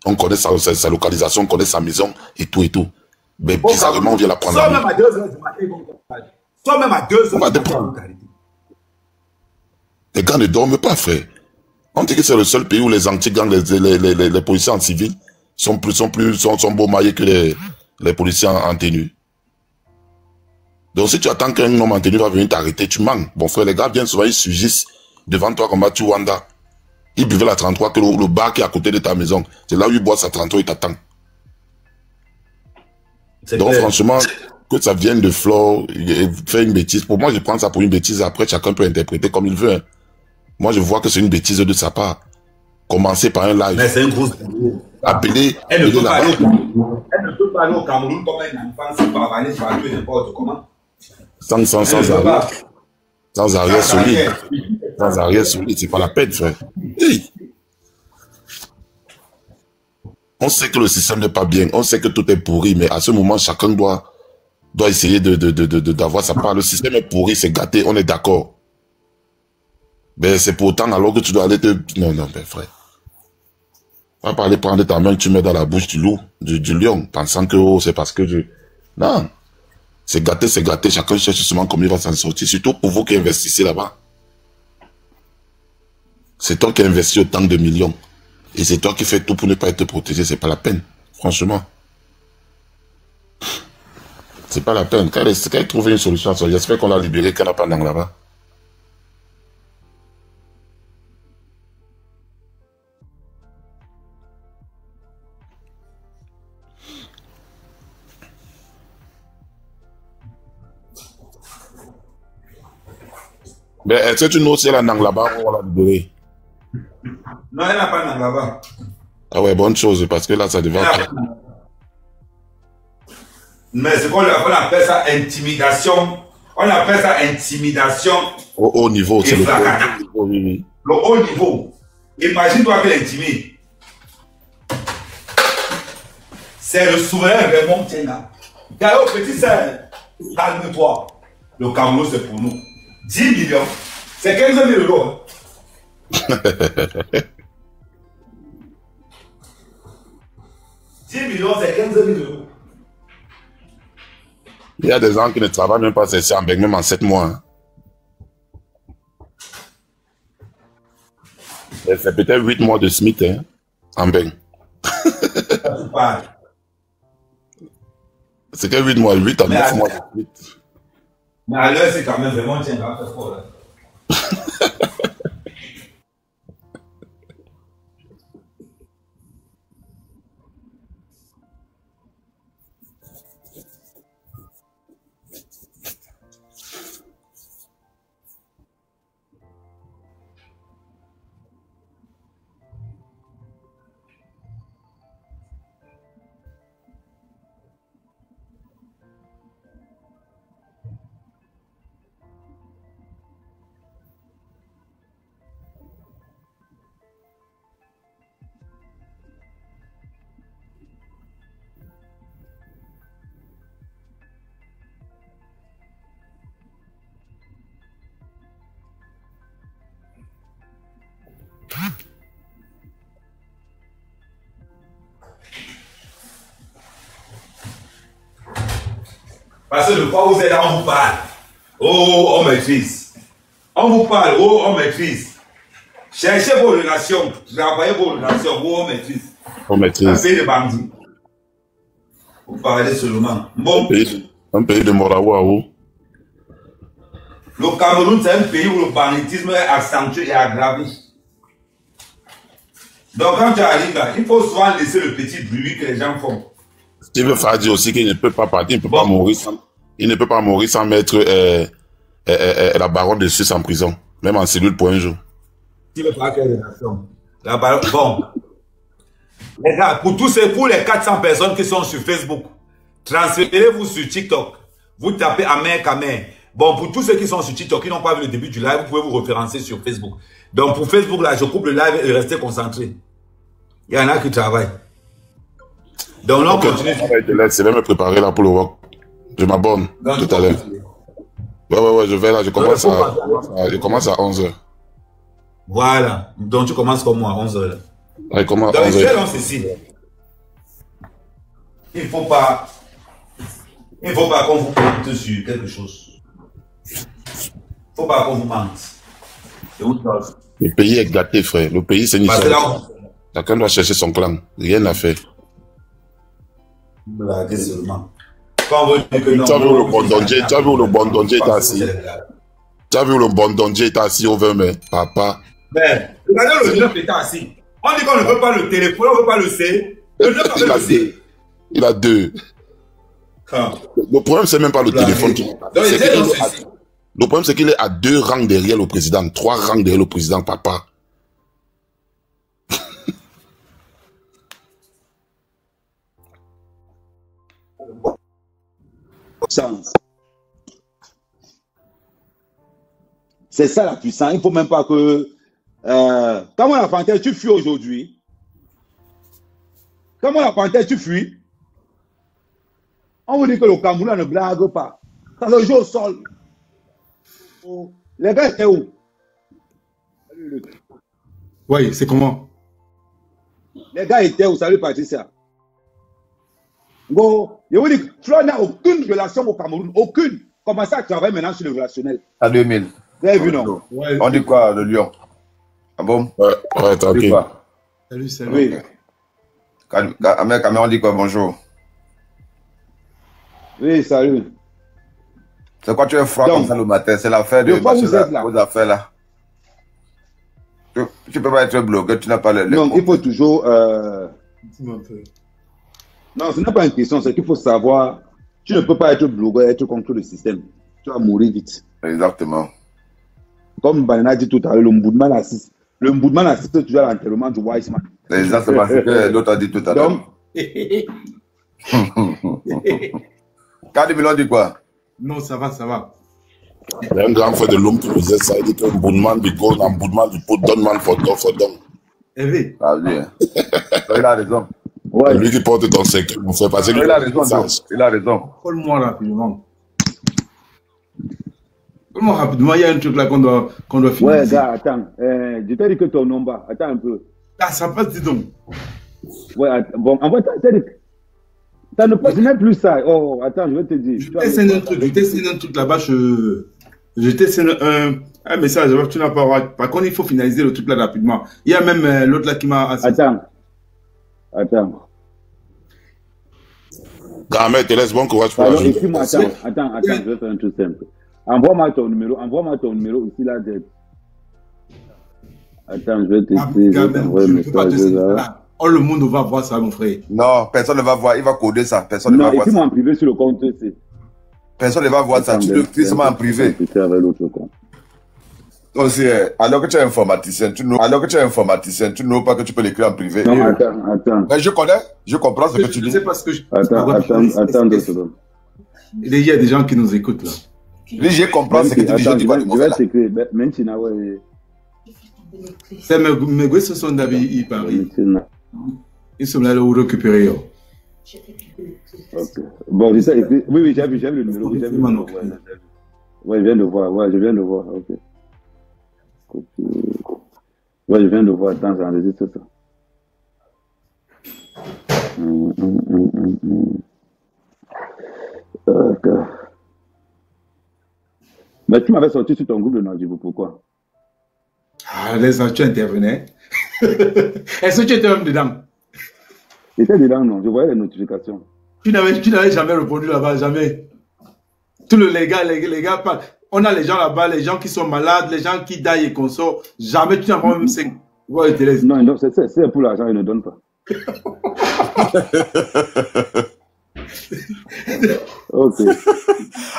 On connaît sa localisation, on connaît sa maison et tout et tout. Mais bizarrement, on vient la prendre. Soit même à 2 h du matin, ils vont t'arrêter. Soit même à 2 h du matin, ils vont t'arrêter. Les gars ne dorment pas, frère. On dit que c'est le seul pays où les anti-gangs, les policiers en civil sont beau maillés que les policiers en tenue. Donc si tu attends qu'un homme en tenue va venir t'arrêter, tu manques. Bon frère, les gars viennent souvent, ils surgissent devant toi comme tu Wanda. Ils buvaient la 33, que le bar qui est à côté de ta maison. C'est là où ils boivent sa 33, ils t'attendent. Donc franchement, que ça vienne de Flo, faire une bêtise. Pour moi, je prends ça pour une bêtise. Après, chacun peut interpréter comme il veut. Hein. Moi, je vois que c'est une bêtise de sa part. Commencer par un live. Mais c'est une grosse... Appeler... Elle ne peut pas aller au Cameroun comme un enfant sans parler partout n'importe comment. Sans arrière solide. Sans arrière solide, c'est pas la peine, frère. Hey. On sait que le système n'est pas bien, on sait que tout est pourri, mais à ce moment, chacun doit essayer d'avoir sa part. Le système est pourri, c'est gâté, on est d'accord. Mais c'est pourtant alors que tu dois aller te... Non, mais frère. On va pas aller prendre ta main, tu mets dans la bouche du loup, du lion, pensant que oh, c'est parce que je... Non. C'est gâté, chacun cherche seulement comment il va s'en sortir, surtout pour vous qui investissez là-bas. C'est toi qui investis autant de millions. Et c'est toi qui fais tout pour ne pas être protégé, c'est pas la peine, franchement. C'est pas la peine. Quand elle trouve une solution à ça, j'espère qu'on l'a libéré, qu'elle n'a pas langue là-bas. Mais est-ce que tu nous sais la langue là-bas ou on l'a libéré? Non, elle n'a pas de langue là-bas. Ah ouais, bonne chose, parce que là, ça devait... Mais c'est qu'on appelle ça intimidation. On appelle ça intimidation. Au haut niveau, c'est le haut niveau. Oui. Le haut niveau. Imagine-toi que l'intimide. C'est le souverain Raymond Tienga. Gallo, petit sœur, calme-toi. Le Cameroun, c'est pour nous. 10 millions, c'est 15 000 euros. 10 millions, c'est 15 000 euros. Il y a des gens qui ne travaillent même pas, c'est ça, même en 7 mois. Hein. C'est peut-être 8 mois de Smith, hein, en Beng. C'est que 8 mois, 8 à 9 mois de Smith. Mais à l'heure, c'est quand même vraiment tiens, là, fort, là. Parce que le fois où vous êtes là, on vous parle. Oh, mes fils. On vous parle, oh, mes fils. Cherchez vos relations, travaillez vos relations, oh, mes fils. On maîtrise. Un pays de bandits. Vous parlez seulement. Bon. Un pays de Morawaou. Le Cameroun, c'est un pays où le banditisme est accentué et aggravé. Donc quand tu arrives là, il faut souvent laisser le petit bruit que les gens font. Il veut faire dire aussi qu'il ne peut pas partir, il ne peut pas mourir sans mettre la baronne de Suisse en prison, même en cellule pour un jour. Il veut pas quelle relation. La baronne, bon. Les gars, pour les 400 personnes qui sont sur Facebook, transférez-vous sur TikTok. Vous tapez Amer Kamer. Bon, pour tous ceux qui sont sur TikTok, qui n'ont pas vu le début du live, vous pouvez vous référencer sur Facebook. Donc pour Facebook, là, je coupe le live et restez concentrés. Il y en a qui travaillent. Donc là, on continue. Je vais me préparer là pour le walk. Je m'abonne tout à l'heure. Ouais, je vais là, je commence à 11h. Voilà. Donc tu commences comme moi à 11h. Ouais, comment donc, je vais dans ceci. Il ne faut pas qu'on vous compte sur quelque chose. Il ne faut pas qu'on vous mente. Le pays est gâté, frère. Le pays, c'est une histoire. Chacun doit chercher son clan. Rien à faire. Blaguez seulement. Quand vous dites que non. Tu as vu le bon danger, tu as vu le bon danger est assis. Tu as vu le bon danger est assis au 20 mai, papa. Mais, regardez le 9 est assis. On dit qu'on ne veut pas le téléphone, on ne veut pas le C. Le 9 avec le C. Il a deux. Le problème, c'est même pas le téléphone qui le problème, c'est qu'il est à 2 rangs derrière le président, 3 rangs derrière le président, papa. C'est ça la puissance. Il ne faut même pas que... Comment la panthère, tu fuis aujourd'hui? Comment la panthère, tu fuis? On vous dit que le Cameroun ne blague pas. Ça se joue au sol. Les gars étaient où? Oui, c'est comment? Les gars étaient où? Salut Patricia. Bon, je vous dis, Flo n'a aucune relation au Cameroun. Aucune. Commencez à travailler maintenant sur le relationnel. À 2000. Vous avez vu, non? Ouais. On dit quoi, le lion? Ah bon? Ouais, tranquille. Salut. Oui. Amer Kamer, on dit quoi, bonjour? Oui, salut. C'est quoi tu es froid comme ça le matin? C'est l'affaire de vos affaires là. Tu peux pas être blogueur, tu n'as pas les non, il faut toujours... Non, ce n'est pas une question, c'est qu'il faut savoir... Tu ne peux pas être blogueur et être contre le système. Tu vas mourir vite. Exactement. Comme Banana dit tout à l'heure, le Mboudman assiste. Le Mboudman assiste toujours à l'enterrement du Wiseman. C'est exactement ce que l'autre a dit tout à l'heure. Donc... Cardi Milon dit quoi? Non, ça va. Il y a un grand frère de l'homme qui nous disait ça. Il dit qu'un boudman du gold, un boudman du pot, donne man for dom. Eh oui. Ah oui. Il a raison. Ouais. Lui qui porte ton secret, mon frère, parce que il a raison. Il a raison. Parle-moi rapidement. Comment rapidement? Il y a un truc là qu'on doit finir. Ouais, gars, attends. Je t'ai dit que ton nom bas. Attends un peu. Ah, ça passe, dis donc. Ouais, bon, en fait, ça ne passe même plus ça. Oh, attends, je vais te dire. Je t'ai un truc là-bas. Je t'ai un message. Tu n'as pas. Par contre, il faut finaliser le truc là rapidement. Il y a même l'autre là qui m'a. Attends. Gamet, te laisse bon courage pour la journée. Attends, je vais faire un truc simple. Envoie-moi ton numéro ici là. Attends, je vais t'écrire. Oh, le monde va voir ça, mon frère. Non, personne ne va voir. Il va coder ça. Personne ne va voir ça. Non, en privé sur le compte. Personne ne va voir ça. Tu le fais seulement en privé. Aussi, alors que tu es informaticien, tu n'oses pas que tu peux l'écrire en privé. Non, attends. Mais je connais, je comprends ce que tu dis. Je sais pas ce que je... Attends 2 secondes. Il y a des gens qui nous écoutent là. Oui, je comprends ce que tu dis. Je vais t'écrire. Maintenant, ouais. C'est mes gosses se sont d'habits Paris. Ils sont là où récupérer. Ok. Bon, j'ai écrit. Oui, j'ai vu le numéro. Ouais, je viens de voir. Ok. Ouais, je viens de voir. Attends, j'enregistre ça. Ok. Mais tu m'avais sorti sur ton groupe de Nadjibou, pourquoi? Ah, tu intervenais. Est-ce que tu étais même dedans? J'étais dedans, non. Je voyais les notifications. Tu n'avais jamais répondu là-bas, jamais. Tous les gars, on a les gens là-bas, les gens qui sont malades, les gens qui daillent et qu'on sort. Jamais tu n'as pas même 5. Ouais, non, c'est pour l'argent, ils ne donnent pas. Ok.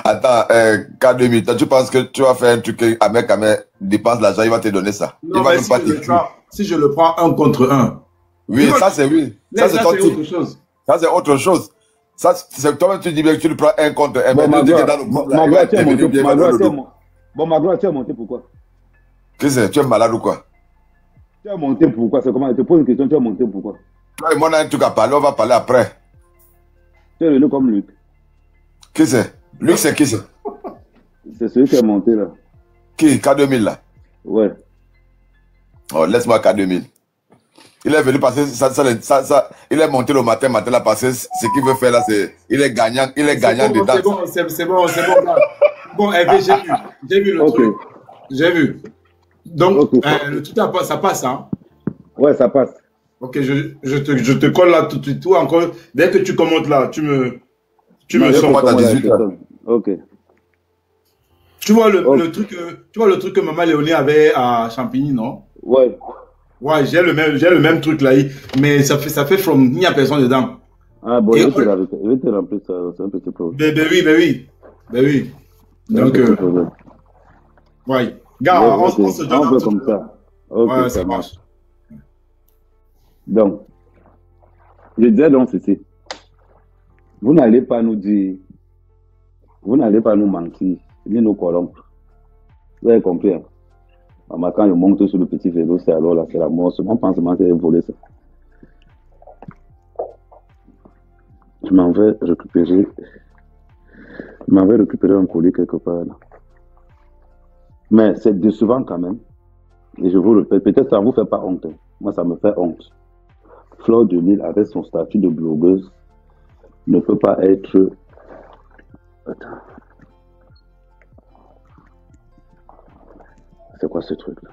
Attends, K2000, toi, tu penses que tu vas faire un truc avec dépense l'argent, il va te donner ça. Non, mais si je le prends 1 contre 1. Oui, ça c'est oui. Ça c'est autre chose. Ça c'est autre chose. Ça, c'est toi-même, tu dis bien que tu le prends 1 contre 1. Bon, Magloire, tu es monté pourquoi? Qu'est-ce que tu es malade ou quoi? Tu es monté pourquoi? C'est comment? Je te pose une question, tu es monté pourquoi? Toi et moi, on a un truc à parler, on va parler après. Tu es venu comme Luc. Qui c'est? Luc, c'est qui c'est? C'est celui qui est monté là. Qui? K2000 là? Ouais. Oh, laisse-moi K2000. Il est venu passer, il est monté le matin là, parce que ce qu'il veut faire là, c'est, il est gagnant dedans. C'est bon. Bon, j'ai vu le truc. J'ai vu. Donc, le truc, ça passe, hein? Ouais, ça passe. Ok, je te colle là tout de suite. Toi encore, dès que tu commentes là, tu me sors à 18h. Ok. Tu vois le truc que Maman Léonie avait à Champigny, non? Ouais. Ouais, j'ai le même truc là, mais ça fait from, il n'y a personne dedans. Ah bon, je vais te remplir ça, c'est un petit problème. Ben oui. Donc, ouais. Gars, on se donne un peu comme ça. Ok, ouais, ça marche. Donc, je disais donc ceci. Vous n'allez pas nous dire, vous n'allez pas nous mentir, ni nous corrompre. Vous avez compris, hein? Quand je monte sur le petit vélo, c'est alors là, c'est la mort. Mon pensement, c'est de voler ça. Je m'en vais récupérer un colis quelque part là. Mais c'est décevant quand même. Et je vous le répète, peut-être ça ne vous fait pas honte. Moi, ça me fait honte. Fleur de Lille, avec son statut de blogueuse, ne peut pas être... Attends. C'est quoi ce truc-là?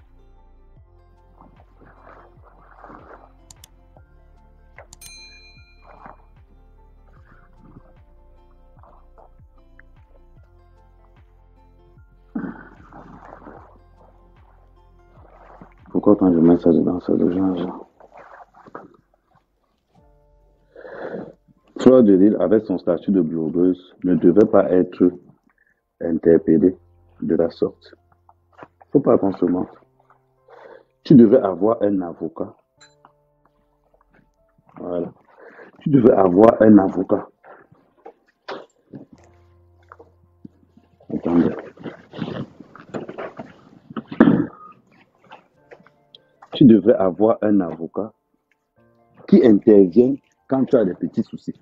Pourquoi quand je mets ça dedans, ça devient... Fleur de Lille, avec son statut de blogueuse, ne devait pas être interpellée de la sorte. Faut pas qu'on se mente. Tu devais avoir un avocat. Voilà. Tu devais avoir un avocat. Attendez. Tu devais avoir un avocat qui intervient quand tu as des petits soucis.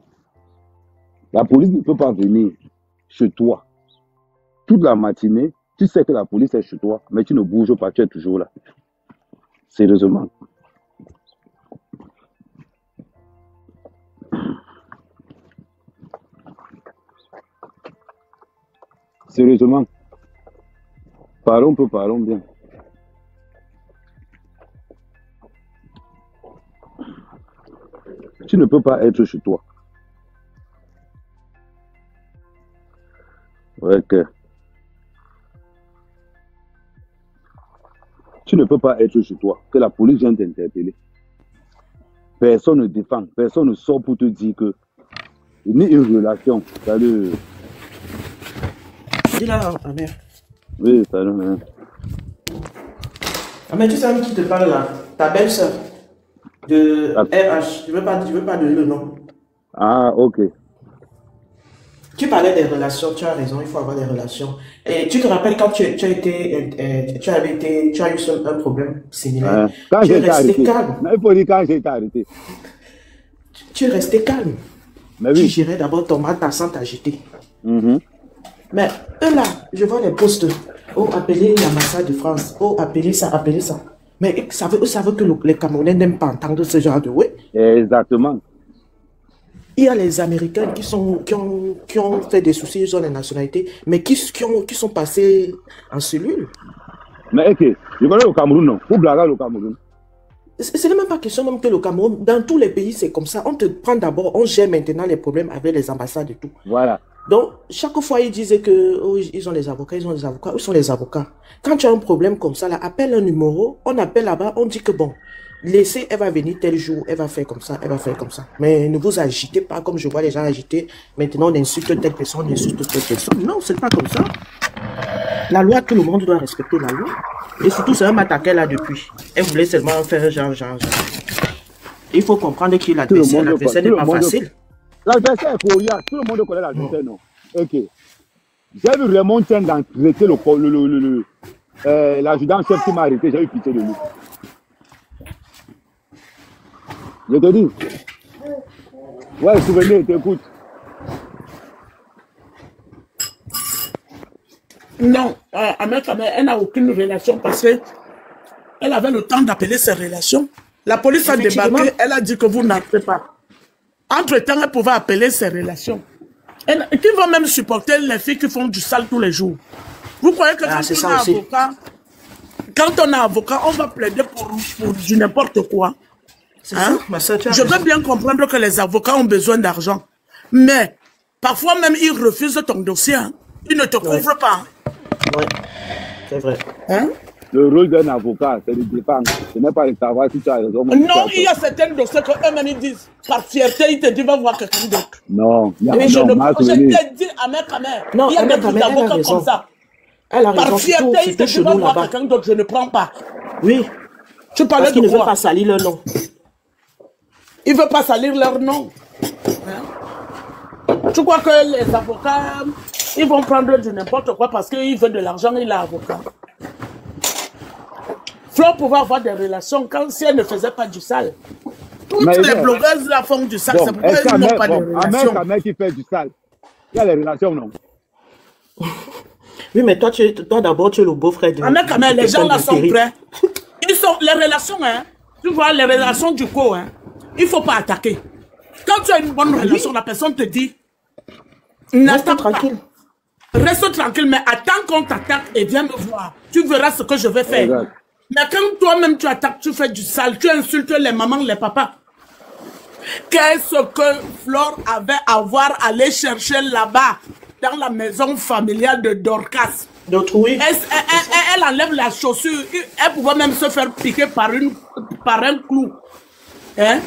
La police ne peut pas venir chez toi toute la matinée. Tu sais que la police est chez toi, mais tu ne bouges pas, tu es toujours là. Sérieusement. Sérieusement. Parlons bien. Tu ne peux pas être chez toi. Ouais, que... Tu ne peux pas être chez toi, que la police vient t'interpeller. Personne ne défend, personne ne sort pour te dire que ni une relation. Salut. Dis là, ma mère. Oui, salut, mère. Ah, mais tu sais même qui te parle là? Ta belle-sœur de RH. Je veux pas donner le nom. Ah, ok. Tu parlais des relations, tu as raison, il faut avoir des relations. Et tu te rappelles quand tu as eu un problème similaire. Quand tu es resté calme. Il faut dire quand j'ai été arrêté. Tu es resté calme. Mais oui. Tu gérais d'abord ton mal sans t'agiter. Mais eux là, je vois les postes. Oh, appeler l'ambassade de France. Oh, appeler ça. Mais ça veut que les Camerounais n'aiment pas entendre ce genre de oui. Exactement. Il y a les Américains qui ont fait des soucis, ils ont les nationalités, mais qui sont passés en cellule. Mais ok, je connais le Cameroun, non? Pour blaguer le Cameroun. Ce n'est même pas question même que le Cameroun, dans tous les pays, c'est comme ça. On te prend d'abord, on gère maintenant les problèmes avec les ambassades et tout. Voilà. Donc, chaque fois, ils disaient que oh, ils ont les avocats, ils ont les avocats. Où sont les avocats? Quand tu as un problème comme ça, là, appelle un numéro, on appelle là-bas, on dit que bon, laissez, elle va venir tel jour, elle va faire comme ça, elle va faire comme ça. Mais ne vous agitez pas comme je vois les gens agiter. Maintenant, on insulte telle personne, on insulte telle personne. Non, c'est pas comme ça. La loi, tout le monde doit respecter la loi. Et surtout, c'est un m'attaquait là depuis. Elle voulait seulement faire genre. Il faut comprendre que l'adversaire n'est pas facile. L'adversaire est coriace. Tout le monde connaît l'adversaire, non? Ok. J'ai vu Raymond Chen dans traiter l'adjudant-chef qui m'a arrêté. J'ai eu pitié de lui. Je te dis. Ouais, souvenir, t'écoute. Non, elle n'a aucune relation parce qu'elle avait le temps d'appeler ses relations. La police a débarqué, elle a dit que vous n'entrez pas. Entre-temps, elle pouvait appeler ses relations. Qui vont même supporter les filles qui font du sale tous les jours? Vous croyez que quand on a avocat, on va plaider pour du n'importe quoi? Hein? Je veux bien comprendre que les avocats ont besoin d'argent. Mais parfois même, ils refusent ton dossier. Hein? Ils ne te couvrent pas. Oui, c'est vrai. Hein? Le rôle d'un avocat, c'est de défendre. Ce n'est pas de savoir si tu as raison. Non, il y a certains dossiers qu'eux-mêmes ils disent, par fierté, ils te disent, va voir quelqu'un d'autre. Non, mais je te dis à mère, non, il y a des avocats comme ça. Elle a raison. Par fierté, ils te disent, va voir quelqu'un d'autre, je ne prends pas. Oui. Tu parlais de quoi? Parce qu'ils ne veulent pas salir leur nom. Ils ne veulent pas salir leur nom. Hein? Tu crois que les avocats, ils vont prendre du n'importe quoi parce qu'ils veulent de l'argent, il est avocat. Flore pouvait avoir des relations quand si elle ne faisait pas du sale. Toutes les blogueuses là font du sale, c'est pourquoi ils n'ont pas de relations. Un mec qui fait du sale, il y a les relations, non? Oui, mais toi d'abord, tu es le beau-frère de... les gens là sont prêts. Les relations, hein, tu vois, les relations du co, hein, il ne faut pas attaquer. Quand tu as une bonne relation, la personne te dit, reste tranquille. Reste tranquille, mais attends qu'on t'attaque et viens me voir. Tu verras ce que je vais faire. Exact. Mais quand toi-même tu attaques, tu fais du sale, tu insultes les mamans, les papas. Qu'est-ce que Flore avait à voir aller chercher là-bas, dans la maison familiale de Dorcas? Oui. Elle enlève la chaussure, elle pouvait même se faire piquer par un clou. Hein?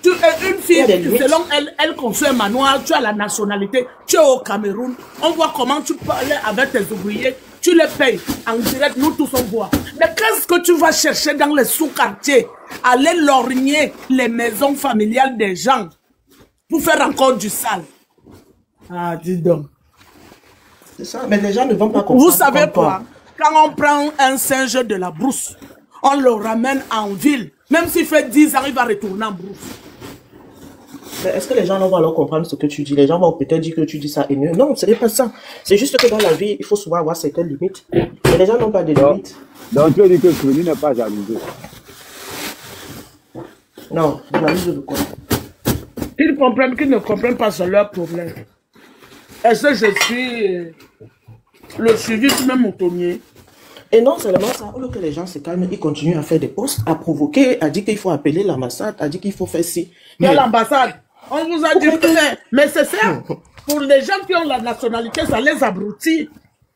Tu es une fille, selon elle construit un manoir, tu as la nationalité, tu es au Cameroun. On voit comment tu parles avec tes ouvriers, tu les payes en direct, nous tous on voit. Mais qu'est-ce que tu vas chercher dans les sous-quartiers? Aller lorgner les maisons familiales des gens pour faire encore du sale. Ah, dis donc. C'est ça, mais les gens ne vont pas comprendre. Vous savez quoi? Quand on prend un singe de la brousse, on le ramène en ville. Même s'il fait 10 ans, il va retourner en brousse. Est-ce que les gens vont alors comprendre ce que tu dis? Les gens vont peut-être dire que tu dis ça haineux. Non, ce n'est pas ça. C'est juste que dans la vie, il faut souvent avoir certaines limites. Et les gens n'ont pas de limites. Donc tu veux dire que Souvenir n'est pas jalousé? Non, jalousé de quoi? Ils comprennent qu'ils ne comprennent pas sur leur problème. Est-ce que je suis le suivi même moutonnier? Et non seulement ça, au lieu que les gens se calment, ils continuent à faire des posts, à provoquer, à dire qu'il faut appeler l'ambassade, à dire qu'il faut faire ci. Mais l'ambassade, on vous a dit que mais c'est ça. Pour les gens qui ont la nationalité, ça les abrutit.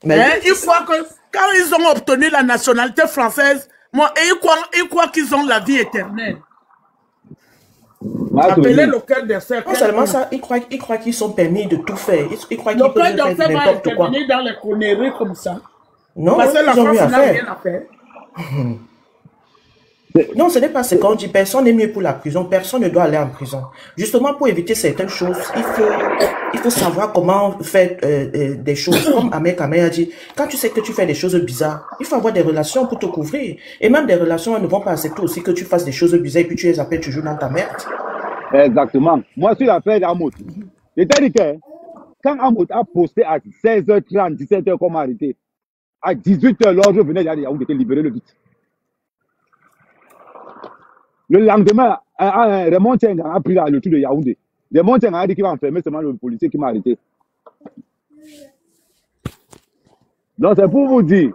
Mais hein, ils croient que quand ils ont obtenu la nationalité française, ils croient qu'ils ont la vie éternelle. Appeler le cœur des cercles. Non seulement ça, ils croient qu'ils sont permis de tout faire. Ils croient qu'ils peuvent faire n'importe quoi. Le cœur va intervenir dans les conneries comme ça. Non, parce que la France n'a rien à faire. Non, ce n'est pas ce qu'on dit. Personne n'est mieux pour la prison. Personne ne doit aller en prison. Justement, pour éviter certaines choses, il faut savoir comment faire des choses. Comme Ahmed Kamel a dit, quand tu sais que tu fais des choses bizarres, il faut avoir des relations pour te couvrir. Et même des relations, elles ne vont pas accepter aussi que tu fasses des choses bizarres et puis tu les appelles toujours dans ta merde. Exactement. Moi, sur l'affaire d'Amout, je t'ai dit que quand Amout a posté à 16h30, 17h comme arrêté, à 18h, l'ordre venait de Yaoundé, était libéré le vite. Le lendemain, Raymond Chen a pris le tour de Yaoundé. Raymond Tcheng a dit qu'il va enfermer seulement le policier qui m'a arrêté. Donc c'est pour vous dire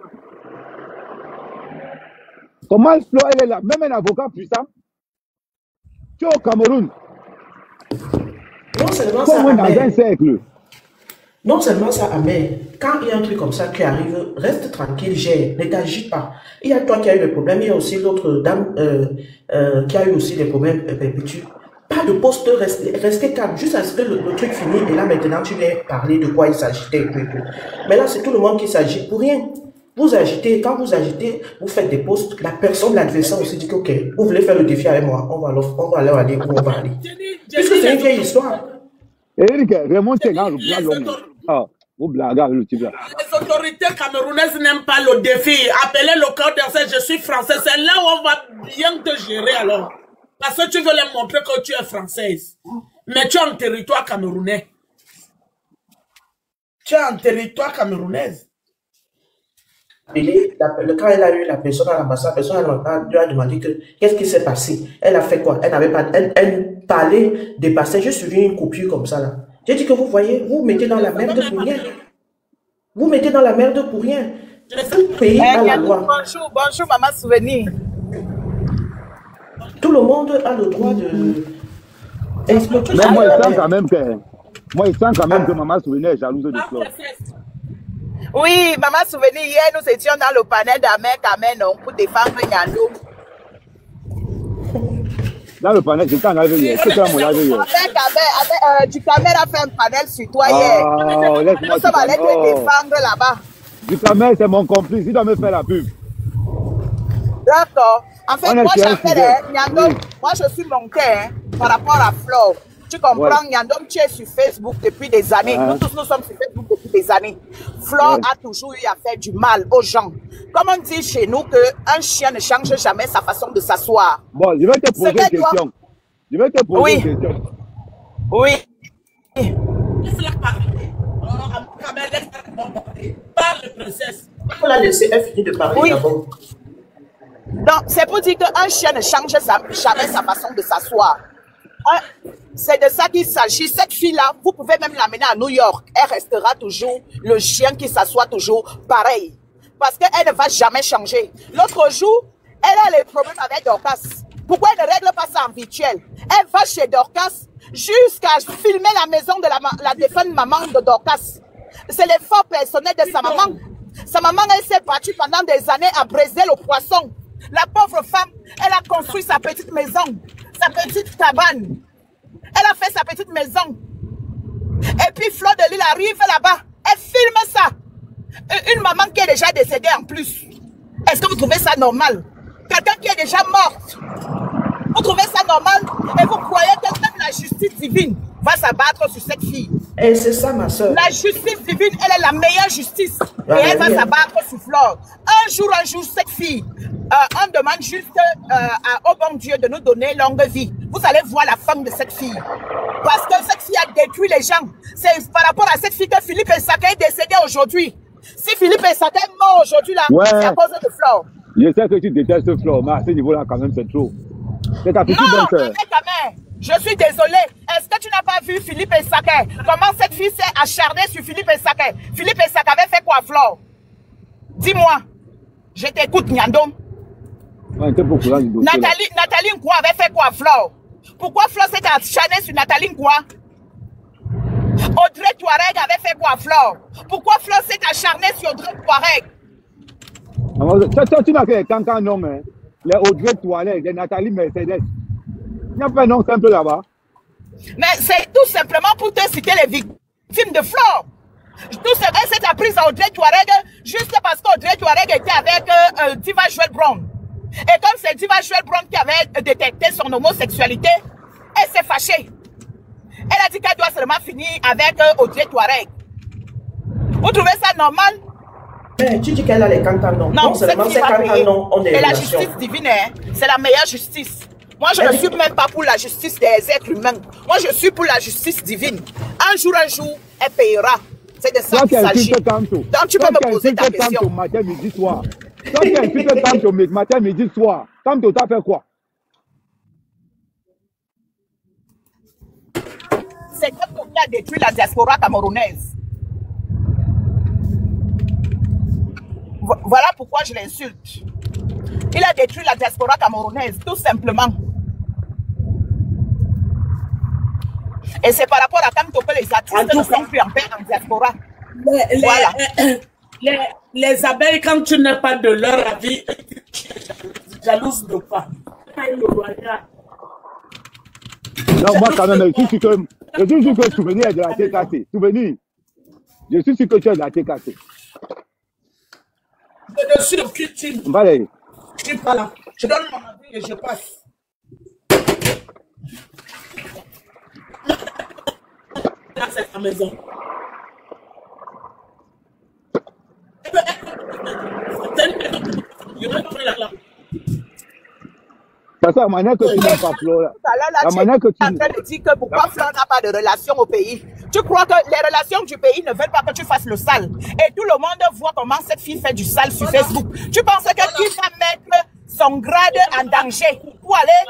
comment Flo, elle est là. Même un avocat puissant, tu es au Cameroun. Non seulement Comme ça, dans un cercle. Non seulement ça, mais quand il y a un truc comme ça qui arrive, reste tranquille, gère, ne t'agite pas. Il y a toi qui as eu le problème, il y a aussi l'autre dame qui a eu aussi des problèmes perpétuels. Pas de poste, restez calme, juste à ce que le truc finit, et là maintenant tu viens parler de quoi il s'agitait et tout et tout. Mais là c'est tout le monde qui s'agite pour rien. Vous agitez, quand vous agitez, vous faites des posts, la personne, l'adversaire aussi dit que ok, vous voulez faire le défi avec moi, on va alors aller où on va aller. Puisque c'est une vieille histoire. Eric, Raymond Tcheng a l'homme. Ah, vous blaguez avec le type là. Les autorités camerounaises n'aiment pas le défi. Appelez le corps d'enseigne, je suis français. C'est là où on va bien te gérer alors. Parce que tu veux leur montrer que tu es française. Mais tu es en territoire camerounais. Tu es en territoire camerounaise. Quand elle a eu la personne à l'ambassade, la personne lui a demandé qu'est-ce qui s'est passé. Elle a fait quoi? Elle n'avait pas. Elle parlait des passés. J'ai suivi une coupure comme ça là. J'ai dit que vous voyez, vous mettez dans la merde pour rien. Vous mettez dans la merde pour rien. Tout pays a la loi. Bonjour, bonjour, maman souvenir. Tout le monde a le droit de. Mais moi, il sent quand même que maman souvenir est jalouse de Flo. Oui, maman souvenir, hier nous étions dans le panel d'Amen Kamen pour défendre Nyando. Dans le panel, j'étais en live hier. C'était à mon live hier. Du Camer a fait un panel sur toi hier. Nous sommes allés te défendre là-bas. Du Camer, c'est mon complice. Il doit me faire la pub. D'accord. En fait, moi, Nyando, moi, je suis monté par rapport à Flo. Tu comprends, Nyandom, tu es sur Facebook depuis des années. Nous tous, nous sommes sur Facebook depuis des années. Flo a toujours eu à faire du mal aux gens. Comme on dit chez nous qu'un chien ne change jamais sa façon de s'asseoir. Bon, je vais te poser une question. Je vais te poser une question. Oui. Laisse-la parler. Parle, princesse. Il faut la laisser, elle finit de parler d'abord. Donc, c'est pour dire qu'un chien ne change jamais sa façon de s'asseoir. C'est de ça qu'il s'agit. Cette fille-là, vous pouvez même l'amener à New York. Elle restera toujours le chien qui s'assoit toujours pareil. Parce qu'elle ne va jamais changer. L'autre jour, elle a les problèmes avec Dorcas. Pourquoi elle ne règle pas ça en virtuel? Elle va chez Dorcas jusqu'à filmer la maison de la défunte maman de Dorcas. C'est l'effort personnel de sa maman. Sa maman, elle s'est battue pendant des années à briser le poisson. La pauvre femme, elle a construit sa petite maison, sa petite cabane. Elle a fait sa petite maison. Et puis Fleur de Lille arrive là-bas. Elle filme ça. Une maman qui est déjà décédée en plus. Est-ce que vous trouvez ça normal? Quelqu'un qui est déjà morte. Vous trouvez ça normal? Et vous croyez que même la justice divine va s'abattre sur cette fille? Et c'est ça, ma soeur. La justice divine, elle est la meilleure justice. Et elle va s'abattre sur Flore. Un jour, cette fille, on demande juste au bon Dieu de nous donner longue vie. Vous allez voir la femme de cette fille. Parce que cette fille a détruit les gens. C'est par rapport à cette fille que Philippe Nsaka est décédé aujourd'hui. Si Philippe Nsaka est mort aujourd'hui, là, c'est à cause de Flore. Je sais que tu détestes Flore, mais à ce niveau-là, quand même, c'est trop. C'est ta petite bonne sœur. Je suis désolée. Est-ce que tu n'as pas vu Philippe Nsaka? Comment cette fille s'est acharnée sur Philippe Nsaka? Philippe Nsaka avait fait quoi à Flore? Dis-moi. Je t'écoute, Nyandom. Nathalie Nkwa avait fait quoi à Flore? Pourquoi Flore s'est acharnée sur Nathalie Nkwa? Audrey Touareg avait fait quoi à Flore? Pourquoi Flore s'est acharnée sur Audrey Touareg? Tu n'as que les cancans noms, hein. Les Audrey Touareg, les Nathalie Mercedes. Il n'y a pas un nom simple là-bas. Mais c'est tout simplement pour te citer les victimes de Flore. Tout simplement, c'est la prise à Audrey Touareg juste parce qu'Audrey Touareg était avec Diva Joel Brown. Et comme c'est Diva Joel Brown qui avait détecté son homosexualité, elle s'est fâchée. Elle a dit qu'elle doit seulement finir avec Audrey Touareg. Vous trouvez ça normal? Mais tu dis qu'elle a les cantons. Non, seulement ces cantons ont des relations. Et la justice divine, c'est la meilleure justice. Moi, je ne suis même pas pour la justice des êtres humains. Moi, je suis pour la justice divine. Un jour, elle payera. C'est de ça qu'il s'agit. Donc, tu peux me poser ta question. Matin, midi, soir. Toi qui insultes Tanto matin, midi, soir. Tanto, t'as fait quoi? qui a détruit la diaspora camerounaise. Voilà pourquoi je l'insulte. Il a détruit la diaspora camerounaise, tout simplement. Et c'est par rapport à Kamto que les artistes ne sont plus en paix en diaspora. Voilà. Les abeilles, quand tu n'es pas de leur avis, tu es jalouse de quoi? Non, moi quand même, je suis sûr que Souvenir est de la TKC. Souvenir, je suis sûr que tu es de la TKC. Je suis victime. Allez. Je suis pas là. Je donne mon avis et je passe. Là, c'est ta maison. Parce que la manière que tu n'as pas Flora, la manière que tu... es en train de dire que pourquoi Flora n'a pas de relation au pays. Tu crois que les relations du pays ne veulent pas que tu fasses le sale. Et tout le monde voit comment cette fille fait du sale sur Facebook. Tu penses que qui va mettre son grade en danger pour aller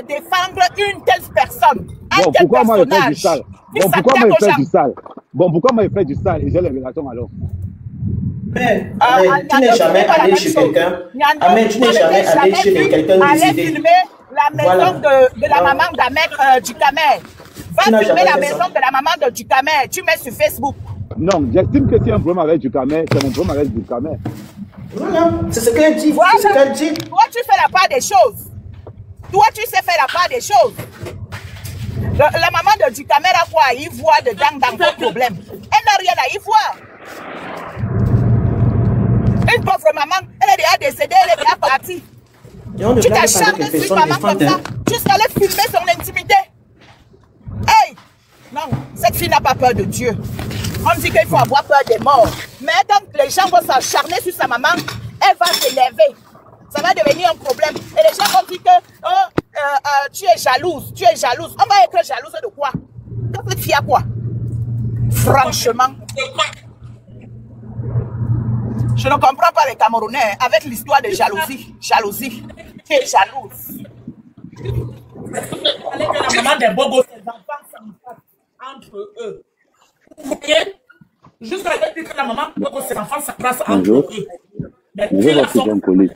défendre une telle personne? Bon, pourquoi moi je fais du sale? Bon, pourquoi moi je fais du sale? Bon, pourquoi moi je fais du sale et j'ai les relations alors? Mais tu n'es jamais allé chez quelqu'un. Amen, tu n'es jamais allé chez quelqu'un allez filmer la maison de la maman d'Ahmed Dukamer. Va filmer la maison de la maman de Dukamer. Tu mets sur Facebook. Non, j'estime que s'il y a un problème avec Dukamer, c'est mon problème avec Dukamer. Voilà, c'est ce qu'elle dit. Voilà. C'est ce qu'elle dit. Toi, tu fais la part des choses. Toi, tu sais faire la part des choses. La maman de Dukamer a quoi à y voir dedans dans ton problème? Elle n'a rien à y voir. Une pauvre maman, elle est déjà décédée, elle est déjà partie. Tu t'acharnes sur maman comme ça, jusqu'à aller filmer son intimité. Hey! Non, cette fille n'a pas peur de Dieu. On dit qu'il faut avoir peur des morts. Mais quand les gens vont s'acharner sur sa maman, elle va s'élever. Ça va devenir un problème. Et les gens vont dire que tu es jalouse, tu es jalouse. On va être jalouse de quoi? Cette fille a quoi? Franchement. Je ne comprends pas les Camerounais avec l'histoire de jalousie. Jalousie. Tu es jalouse. La maman des bobos, ses enfants s'embrassent entre eux. Vous voyez? Jusqu'à dire que la maman des bobos, ses enfants s'embrassent entre eux. Bonjour, c'est Jean Collet.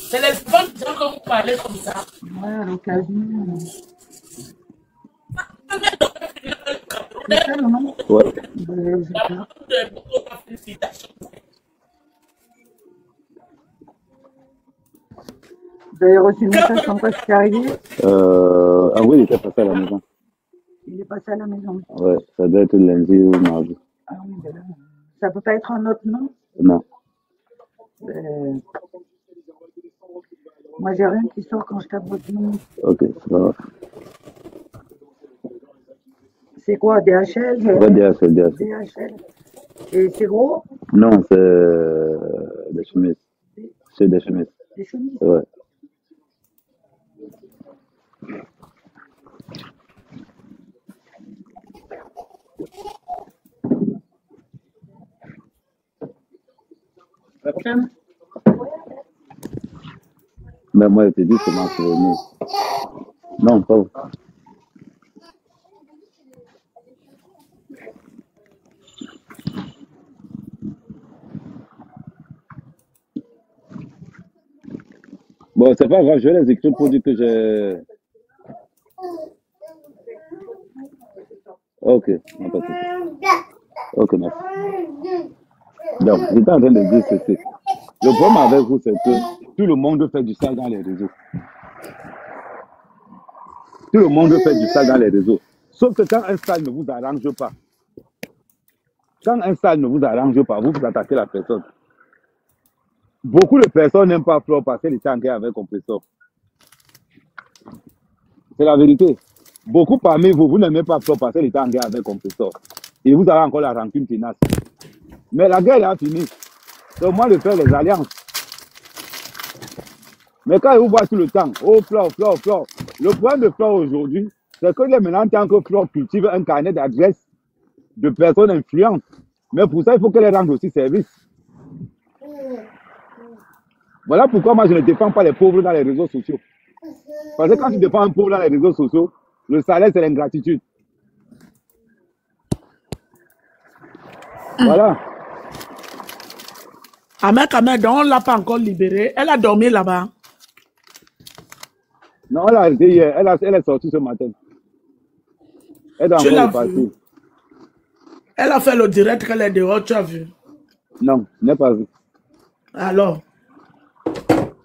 C'est les bonnes gens que vous parlez comme ça. Ouais, à l'occasion. Ouais. Vous avez reçu le message comme quoi c'est arrivé? Ah oui, il était passé à la maison. Il est passé à la maison. Ouais, ça doit être lundi ou mardi. Ah oui, ben là, ça peut pas être un autre nom? Non. Moi, j'ai rien qui sort quand je tape votre nom. Ok, c'est pas grave. C'est quoi, DHL? Ouais, DHL. DHL. Et c'est gros? Non, c'est des chemises. C'est des chemises. Des chemises? Ouais. La prochaine? Mais moi, je te dis, c'est ma souvenir. Non, pas vous. Bon, c'est pas grave, je vais les écrire pour dire que j'ai... Ok, non, pas de souci. Ok, merci. Donc, j'étais en train de dire ceci. Le problème avec vous, c'est que tout le monde fait du sale dans les réseaux. Tout le monde fait du sale dans les réseaux. Sauf que quand un sale ne vous arrange pas, vous vous attaquez la personne. Beaucoup de personnes n'aiment pas Flore parce qu'elle était en guerre avec Compressor. C'est la vérité. Beaucoup parmi vous, vous n'aimez pas Flore parce qu'elle était en guerre avec Compressor. Et vous avez encore la rancune tenace. Mais la guerre a fini. C'est au moins de faire les alliances. Mais quand vous voyez tout le temps, oh Flore. Le problème de Flore aujourd'hui, c'est que maintenant, en tant que Flore cultive un carnet d'adresses de personnes influentes. Mais pour ça, il faut qu'elle rende aussi service. Voilà pourquoi moi je ne défends pas les pauvres dans les réseaux sociaux. Parce que quand tu défends un pauvre dans les réseaux sociaux, Le salaire, c'est l'ingratitude. Voilà. Ahmed, on ne l'a pas encore libérée. Elle a dormi là-bas. Non, elle a arrêté hier. Elle est sortie ce matin. Elle doit encore repartir. Elle a fait le direct qu'elle est dehors, tu as vu? Non, je n'ai pas vu. Alors?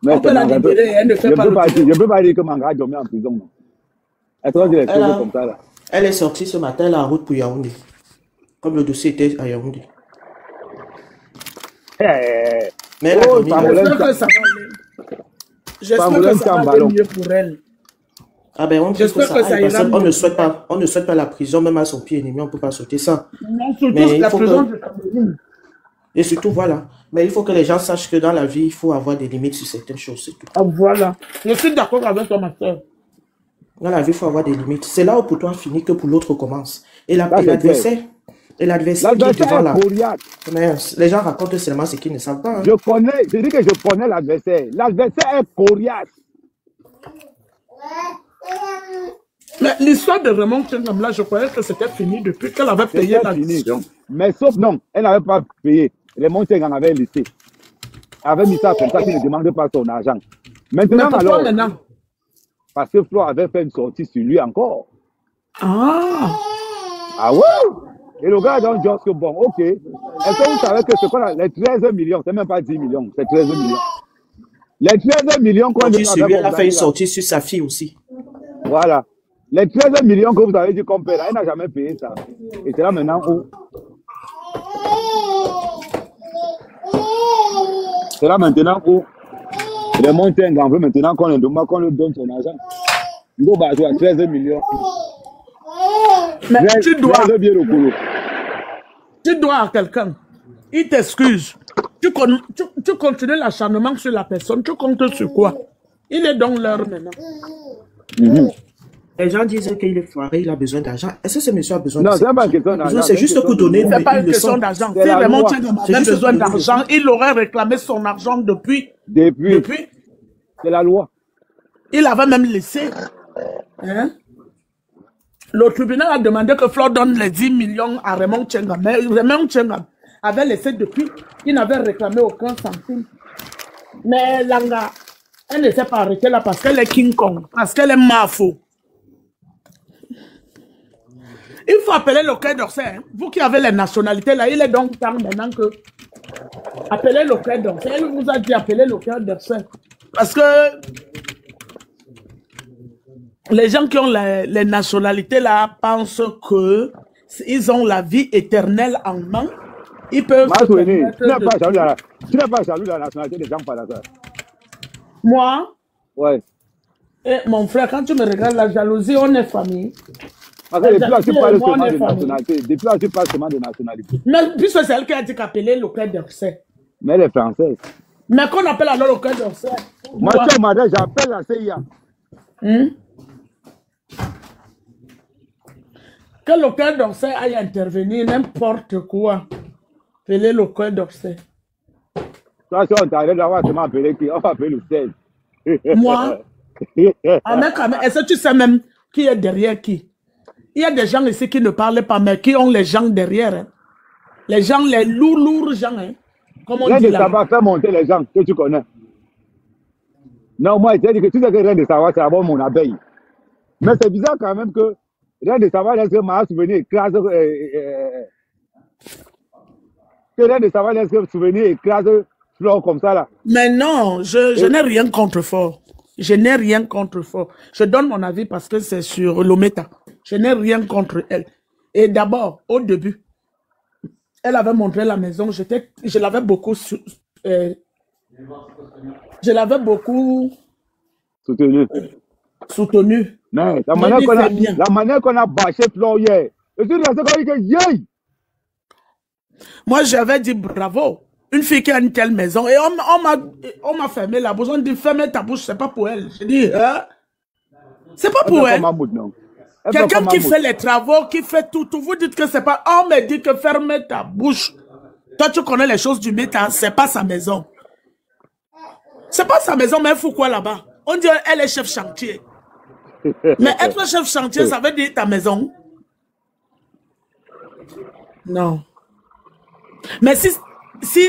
Mais on peut la libérer, elle ne fait pas le direct. Je ne peux pas dire que Manga a dormi en prison. Non. Elle est comme ça, là. Elle est sortie ce matin, elle est en route pour Yaoundé. Comme le dossier était à Yaoundé. Mais elle a dormi. J'espère que ça va aller. J'espère que ça va aller mieux pour elle. Ah ben, on j'espère que ça ira. On ne souhaite pas la prison, même à son pied ennemi, on ne peut pas sauter ça. Non, surtout la prison de Cameroun. Et surtout, voilà. Mais il faut que les gens sachent que dans la vie, il faut avoir des limites sur certaines choses, c'est tout. Ah, voilà. Je suis d'accord avec toi, ma soeur. Dans la vie, il faut avoir des limites. C'est là où pour toi finit que pour l'autre commence. Et l'adversaire qui est devant là. Les gens racontent seulement ce qu'ils ne savent pas. Hein. Je dis que je connais l'adversaire. L'adversaire est coriace. Mais l'histoire de Raymond Tchengam, là, je croyais que c'était fini depuis qu'elle avait payé la fini, mais sauf non, elle n'avait pas payé. Raymond Tchengam avait laissé. Elle avait mis ça comme ça qu'il ne demandait pas son argent. Maintenant, mais alors, maintenant? Parce que Flo avait fait une sortie sur lui encore. Ah ouais. Et le gars donc dit que bon, ok. Est-ce que vous savez que c'est quoi les 13 millions, c'est même pas 10 millions, c'est 13 millions. Les 13 millions qu'on dit sur lui, elle a fait une sortie sur sa fille aussi. Voilà. Les 13 millions que vous avez dit qu'on paie là, elle n'a jamais payé ça. Et c'est là maintenant où... C'est là maintenant où... Les montagnes en veut maintenant qu'on lui donne son argent. Il doit battre à 13 millions. Mais tu dois à quelqu'un. Il t'excuse. Tu continues l'acharnement sur la personne. Tu comptes sur quoi? Il est dans l'heure maintenant. Les gens disent qu'il est foiré, il a besoin d'argent. Est-ce que ce monsieur a besoin d'argent? Non, c'est pas une question d'argent. C'est juste pour donner une leçon. C'est pas une question d'argent. Si vraiment Tchengam avait besoin d'argent, il aurait réclamé son argent depuis. C'est la loi. Il avait même laissé. Hein? Le tribunal a demandé que Flo donne les 10 millions à Raymond Tchengam. Mais Raymond Tchengam avait laissé depuis. Il n'avait réclamé aucun centime. Mais Langa, elle ne s'est pas arrêtée là parce qu'elle est King Kong. Parce qu'elle est Mafo. Il faut appeler le Quai d'Orsay. Hein. Vous qui avez les nationalités là, il est donc temps maintenant que... Appelez le Quai d'Orsay. Elle vous a dit appeler le Quai d'Orsay. Parce que... Les gens qui ont les nationalités là pensent que ils ont la vie éternelle en main. Ils peuvent... Tu n'es pas jaloux de la nationalité des gens par hasard. Moi? Ouais. Et mon frère, quand tu me regardes, la jalousie, on est famille. Parce que depuis là, tu parles seulement de nationalité. Depuis là, tu parles seulement de nationalité. Mais puisque c'est elle qui a dit qu'appeler le Quai d'Orsay. Mais elle est française. Mais qu'on appelle alors le Quai d'Orsay. Moi, j'appelle la CIA. Que le Quai d'Orsay aille intervenir, n'importe quoi. Appeler le Quai d'Orsay. Toi, si on t'arrête là, on va seulement appeler qui? On va appeler le 16. Moi? Est-ce que tu sais même qui est derrière qui? Il y a des gens ici qui ne parlent pas, mais qui ont les gens derrière. Hein. Les gens, les lourds gens. Hein. Comme on dit là. Ça va faire monter les gens que tu connais. Non, moi, je dis que tu sais que rien de savoir, c'est avoir mon abeille. Mais c'est bizarre quand même que rien de savoir, est-ce que ma souvenir écrase... que rien de savoir, est-ce que souvenir écrase flore comme ça là. Mais non, je n'ai rien contre Fort. Je n'ai rien contre Fort. Je donne mon avis parce que c'est sur l'Ometa. Je n'ai rien contre elle. Et d'abord, au début, elle avait montré la maison. Je l'avais beaucoup... je l'avais beaucoup... Soutenu. Mais la manière qu'on a bâché Flo hier. Et tu dis que yay! Moi, j'avais dit bravo. Une fille qui a une telle maison. Et on m'a fermé la bouche. On dit fermez ta bouche, c'est pas pour elle. Je dis, hein? C'est pas pour elle. Quelqu'un qui fait les travaux, qui fait tout, vous dites que c'est pas... On me dit que fermez ta bouche. Toi, tu connais les choses du méta, c'est pas sa maison. C'est pas sa maison, mais il faut quoi là-bas? On dit elle est chef chantier. Mais être chef chantier, ça veut dire ta maison. Non. Mais si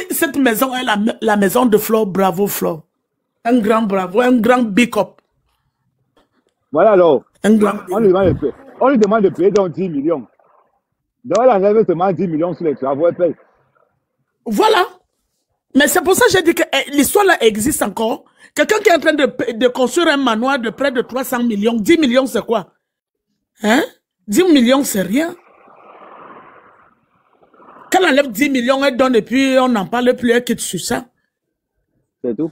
cette maison est la maison de Flo, bravo Flo. Un grand bravo, un grand big up. Voilà alors. Un grand on lui demande de payer donc 10 millions. Donc elle enlève seulement 10 millions sur les travaux, elle paye. Voilà. Mais c'est pour ça que j'ai dit que l'histoire là existe encore. Quelqu'un qui est en train de construire un manoir de près de 300 millions. 10 millions c'est quoi? Hein? 10 millions c'est rien. Quand elle enlève 10 millions, elle donne et puis on n'en parle plus, elle quitte sur ça. C'est tout.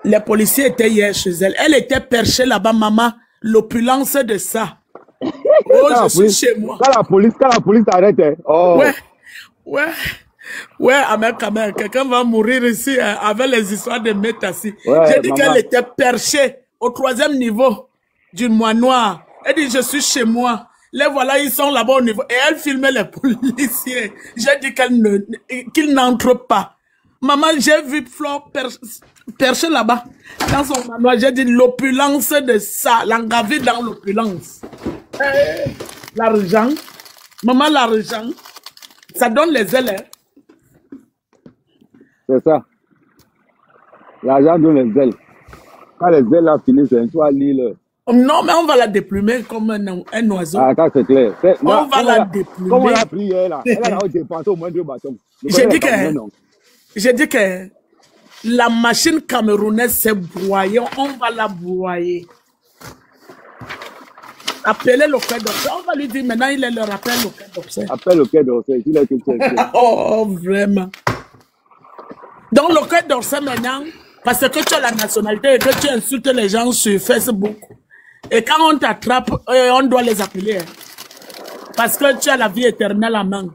Les policiers étaient hier chez elle. Elle était perchée là-bas, maman. L'opulence de ça. Oh, je suis chez moi. Quand la police t'arrête, hein. Oh. Ouais, quand même, quelqu'un va mourir ici hein, avec les histoires de Métassi. Ouais, j'ai dit qu'elle était perchée au 3e niveau du manoir. Elle dit, je suis chez moi. Les voilà, ils sont là-bas au niveau. Et elle filmait les policiers. J'ai dit qu'ils n'entrent pas. Maman, j'ai vu Flore perché là-bas, dans son manoir. J'ai dit l'opulence de ça, l'engavé dans l'opulence. L'argent, maman, l'argent, ça donne les ailes. C'est ça. L'argent donne les ailes. Quand les ailes là finissent, c'est un toit l'île. Non, mais on va la déplumer comme un oiseau. Ah, ça c'est clair. On va la déplumer. Comme on a pris hier là. Elle a dépensé au moins 2 bâtons. J'ai dit que la machine camerounaise s'est broyée. On va la broyer. Appelez le Quai d'Orsay. On va lui dire maintenant, il est le rappel au Quai d'Orsay. Appelle le Quai d'Orsay. Oh, vraiment. Donc, le Quai d'Orsay maintenant, parce que tu as la nationalité et que tu insultes les gens sur Facebook. Et quand on t'attrape, on doit les appeler. Parce que tu as la vie éternelle en main.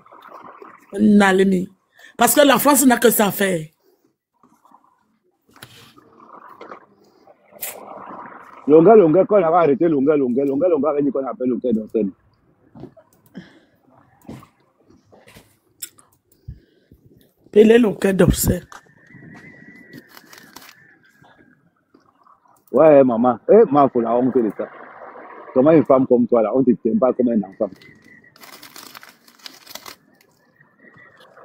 Nalemi. Parce que la France n'a que ça à faire. Longa, quand on a arrêté Longa, a dit qu'on appelle le Quai d'Orsay. Appelez le Quai d'Orsay. Ouais, maman. Ma faut la honte de ça. Comment une femme comme toi, là, on ne t'aime pas comme un enfant.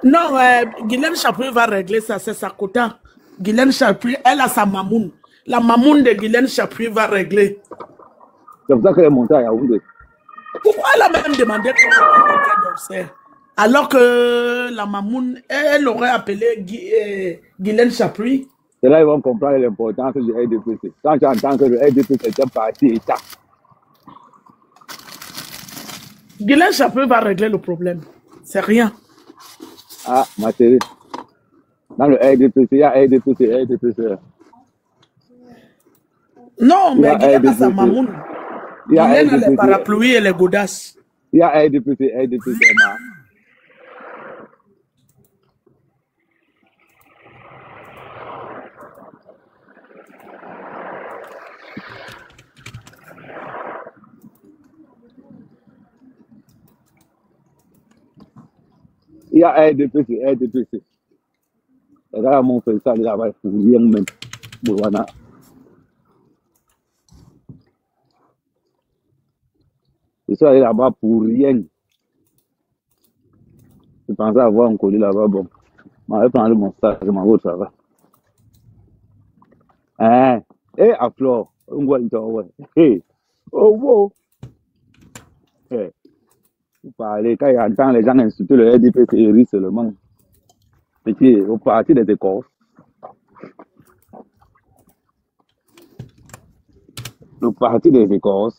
Non, Guylaine Chapuis va régler ça, c'est sa quota. Guylaine Chapuis, elle a sa mamoune. La mamoune de Guylaine Chapuis va régler. C'est pour ça qu'elle est montée à Yaoundé. Pourquoi elle a même demandé qu'on appelle le Quai d'Orsay? Alors que la mamoune, elle aurait appelé Guylaine Chapuis. C'est là qu'ils vont comprendre l'importance du RDPC. Quand tu entends que le RDPC est un parti État. Guylaine Chapuis va régler le problème. C'est rien. Ah, ma chérie. Dans le RDPC, il y a RDPC. Non, mais Guylaine a sa mamoune. Guylaine a les parapluies et les godasses. Il y a RDPC, ma. Il y a RDPC. Regarde mon fait ça là-bas pour rien même. Voilà. Je suis allé là-bas pour rien. Je pensais avoir un colis là-bas. Bon, je vais prendre mon sac, je m'en vais au travail. Hein? Eh, à Flore, on voit une tour. Hey, oh, wow. Hey. Vous parlez, quand il entend les gens insulter le RDP, c'est rit seulement. Petit, au parti des écoles. Le parti des écoles.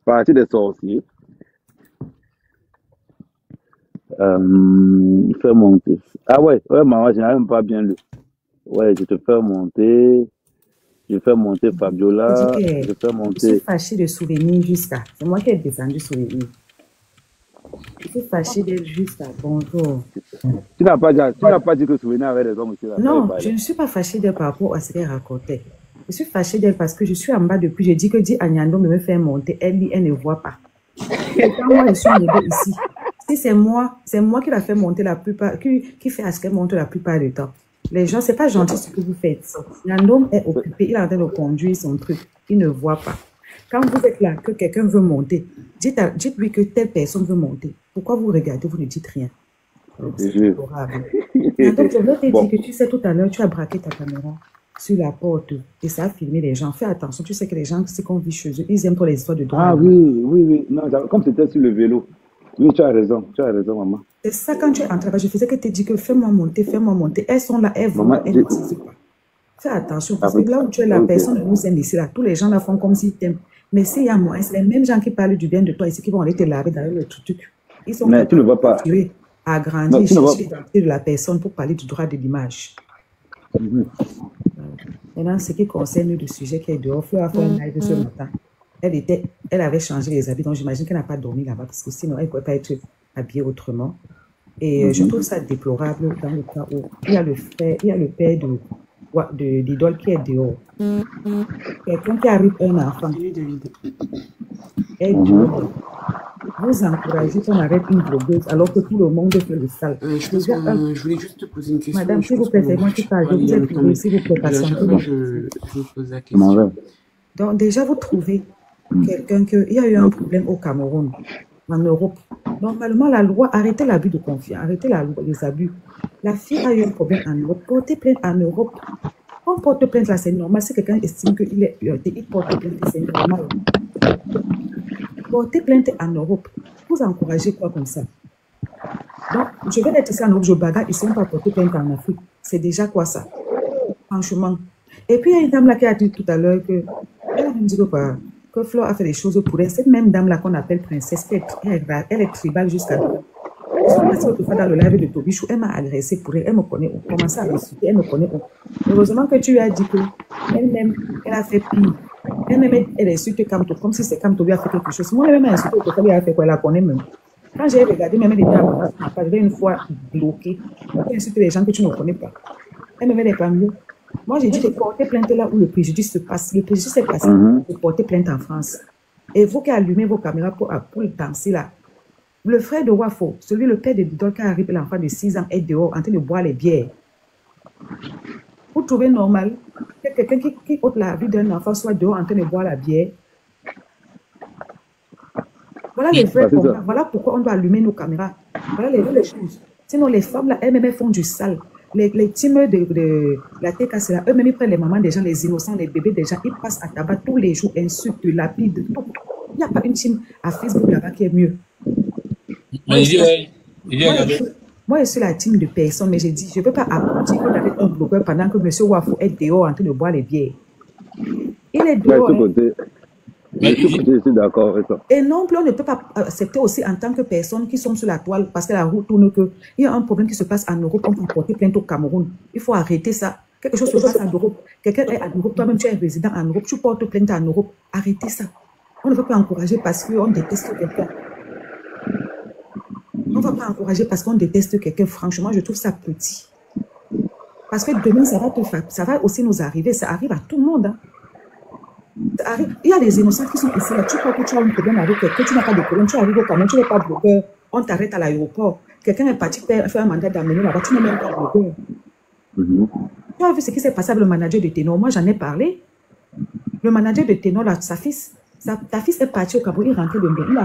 Parti des sorciers. Faire monter. Ah ouais, maman, je n'arrive pas bien lu. Ouais, je te fais monter. Je fais monter Fabiola. Je fais monter. Je suis fâché de souvenirs jusqu'à. C'est moi qui ai descendu souvenir. Je suis fâché d'être juste à bonjour. Tu n'as pas dit que souvenir avait des hommes aussi là. Non, je ne suis pas fâché d'elle par rapport à ce qu'elle racontait. Je suis fâché d'elle parce que je suis en bas depuis. Je dis que dit Agnando me fait monter. Elle dit, elle ne voit pas. Et quand moi je suis arrivée ici, si c'est moi qui la fait monter la plupart, qui fait à ce qu'elle monte la plupart du temps. Les gens, c'est pas gentil ce que vous faites. L'homme est occupé, il est en train de conduire son truc. Il ne voit pas. Quand vous êtes là, que quelqu'un veut monter, dites-lui que telle personne veut monter. Pourquoi vous regardez, vous ne dites rien? C'est adorable. Donc, je veux te dire que tu sais, tout à l'heure, tu as braqué ta caméra sur la porte et ça a filmé les gens. Fais attention, tu sais que les gens, c'est qu'on vit chez eux, ils aiment pour les histoires de droit. Ah oui. Non, comme c'était sur le vélo. Oui, tu as raison, maman. C'est ça, quand tu es en travail, je faisais que tu dis que fais-moi monter. Elles sont là, elles vont, elles ne disent pas. Fais attention, parce que là où tu es la personne nous aime ici, là, tous les gens là font comme s'ils t'aiment. Mais s'il y a moins, c'est les mêmes gens qui parlent du bien de toi ici qui vont aller te laver derrière le truc. Ils sont mais tu ne vois pas. À grandir, chercher l'identité de la personne pour parler du droit de l'image. Maintenant, ce qui concerne le sujet qui est dehors, Fleur a fait un live ce matin. Elle avait changé les habits, donc j'imagine qu'elle n'a pas dormi là-bas parce que sinon elle ne pouvait pas être habillée autrement. Et je trouve ça déplorable dans le cas où il y a le père de l'idole qui est dehors. Quelqu'un qui arrive un enfant. Et vous encouragez qu'on arrête une blogueuse alors que tout le monde fait le sale. Je voulais juste te poser une question. Madame, s'il vous plaît, c'est moi qui parle. Je vous ai trouvé, s'il vous plaît, patientez. Je pose la question. Donc déjà, vous trouvez quelqu'un qu'il y a eu un problème au Cameroun, en Europe. Normalement, la loi, arrêtez l'abus de confiance, arrêtez les abus. La fille a eu un problème en Europe, portez plainte en Europe. On porte plainte là, c'est normal. Si quelqu'un estime qu'il est heurté, il porte plainte, c'est normal. Portez plainte en Europe. Vous encouragez quoi comme ça? Donc, je vais être ici en Europe, je bagarre, ils ne sont pas portés plainte en Afrique. C'est déjà quoi ça? Franchement. Et puis, il y a une dame là qui a dit tout à l'heure que Fleur a fait des choses pour elle. Cette même dame là qu'on appelle princesse, elle est tribale jusqu'à demain. Je suis passée autrefois dans le live de Tobichou, elle m'a agressé pour elle, elle me connaît, on commençait à m'insulter, elle me connaît. Heureusement que tu lui as dit que elle-même, elle a fait pire. Elle-même, elle insulte Kamto, comme si c'est Kamto lui a fait quelque chose. Moi, elle m'a insulté autrefois, elle a fait quoi, elle la connaît même. Quand j'ai regardé, même elle était à ma page, je l'ai une fois bloquée. Elle insulte les gens que tu ne connais pas. Elle me met pas mieux. Moi, j'ai dit de porter plainte là où le préjudice se passe. Le préjudice s'est passé de porter plainte en France. Et vous qui allumez vos caméras pour danser là, le frère de Wafo, le père de Didol qui arrive, l'enfant de 6 ans, est dehors en train de boire les bières. Vous trouvez normal que quelqu'un qui ôte la vie d'un enfant soit dehors en train de boire la bière? Voilà les vrais problèmes. Voilà pourquoi on doit allumer nos caméras. Voilà les vraies choses. Sinon, les femmes là, elles-mêmes font du sale. Les teams de la TK, c'est là, eux-mêmes ils prennent les mamans des gens, les innocents, les bébés des gens, ils passent à tabac tous les jours, insultent, lapides, tout. Il n'y a pas une team à Facebook là-bas qui est mieux. Moi, je suis la team de personnes, mais j'ai dit, je ne peux pas apprendre qu'on avait un blogueur pendant que M. Wafo est dehors en train de boire les bières. Il est dehors. Je suis d'accord avec toi. Et non plus, on ne peut pas accepter aussi en tant que personne qui sont sur la toile parce que la roue tourne qu'il y a un problème qui se passe en Europe, on peut porter plainte au Cameroun. Il faut arrêter ça. Quelque chose se passe en Europe. Quelqu'un est en Europe, toi-même tu es résident en Europe, tu portes plainte en Europe. Arrêtez ça. On ne peut pas encourager parce qu'on déteste quelqu'un. On ne va pas encourager parce qu'on déteste quelqu'un. Franchement, je trouve ça petit. Parce que demain, ça va aussi nous arriver. Ça arrive à tout le monde. Hein. Il y a des innocents qui sont ici. Là. Tu crois que tu as un problème avec quelqu'un, tu n'as pas de problème, tu arrives au Cameroun, tu n'es pas blogueur, on t'arrête à l'aéroport. Quelqu'un est parti faire un mandat d'amener là-bas, tu n'es même pas blogueur. Tu as vu ce qui s'est passé avec le manager de Ténor? Moi, j'en ai parlé. Le manager de Ténor, là, ta fille est partie au Cameroun, il est rentré de il a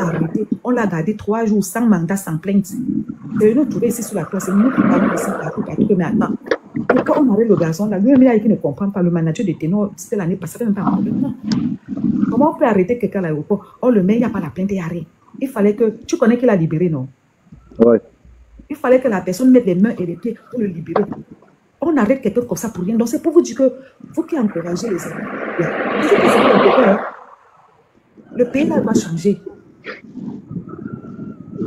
arrêté. On l'a gardé 3 jours sans mandat, sans plainte. Et nous trouver ici sur la classe, nous qui parlons ici partout, mais attends. Pourquoi on arrête le garçon là? Lui-même, il ne comprend pas. Le manager de Ténor, c'était l'année passée, même pas un problème. Comment on peut arrêter quelqu'un à l'aéroport? On le met, il n'y a pas la plainte, il n'y a rien. Il fallait que. Tu connais qu'il a libéré, non? Ouais. Il fallait que la personne mette les mains et les pieds pour le libérer. On arrête quelqu'un comme ça pour rien. Donc, c'est pour vous dire que vous qui encouragez les enfants, le pays là doit changer.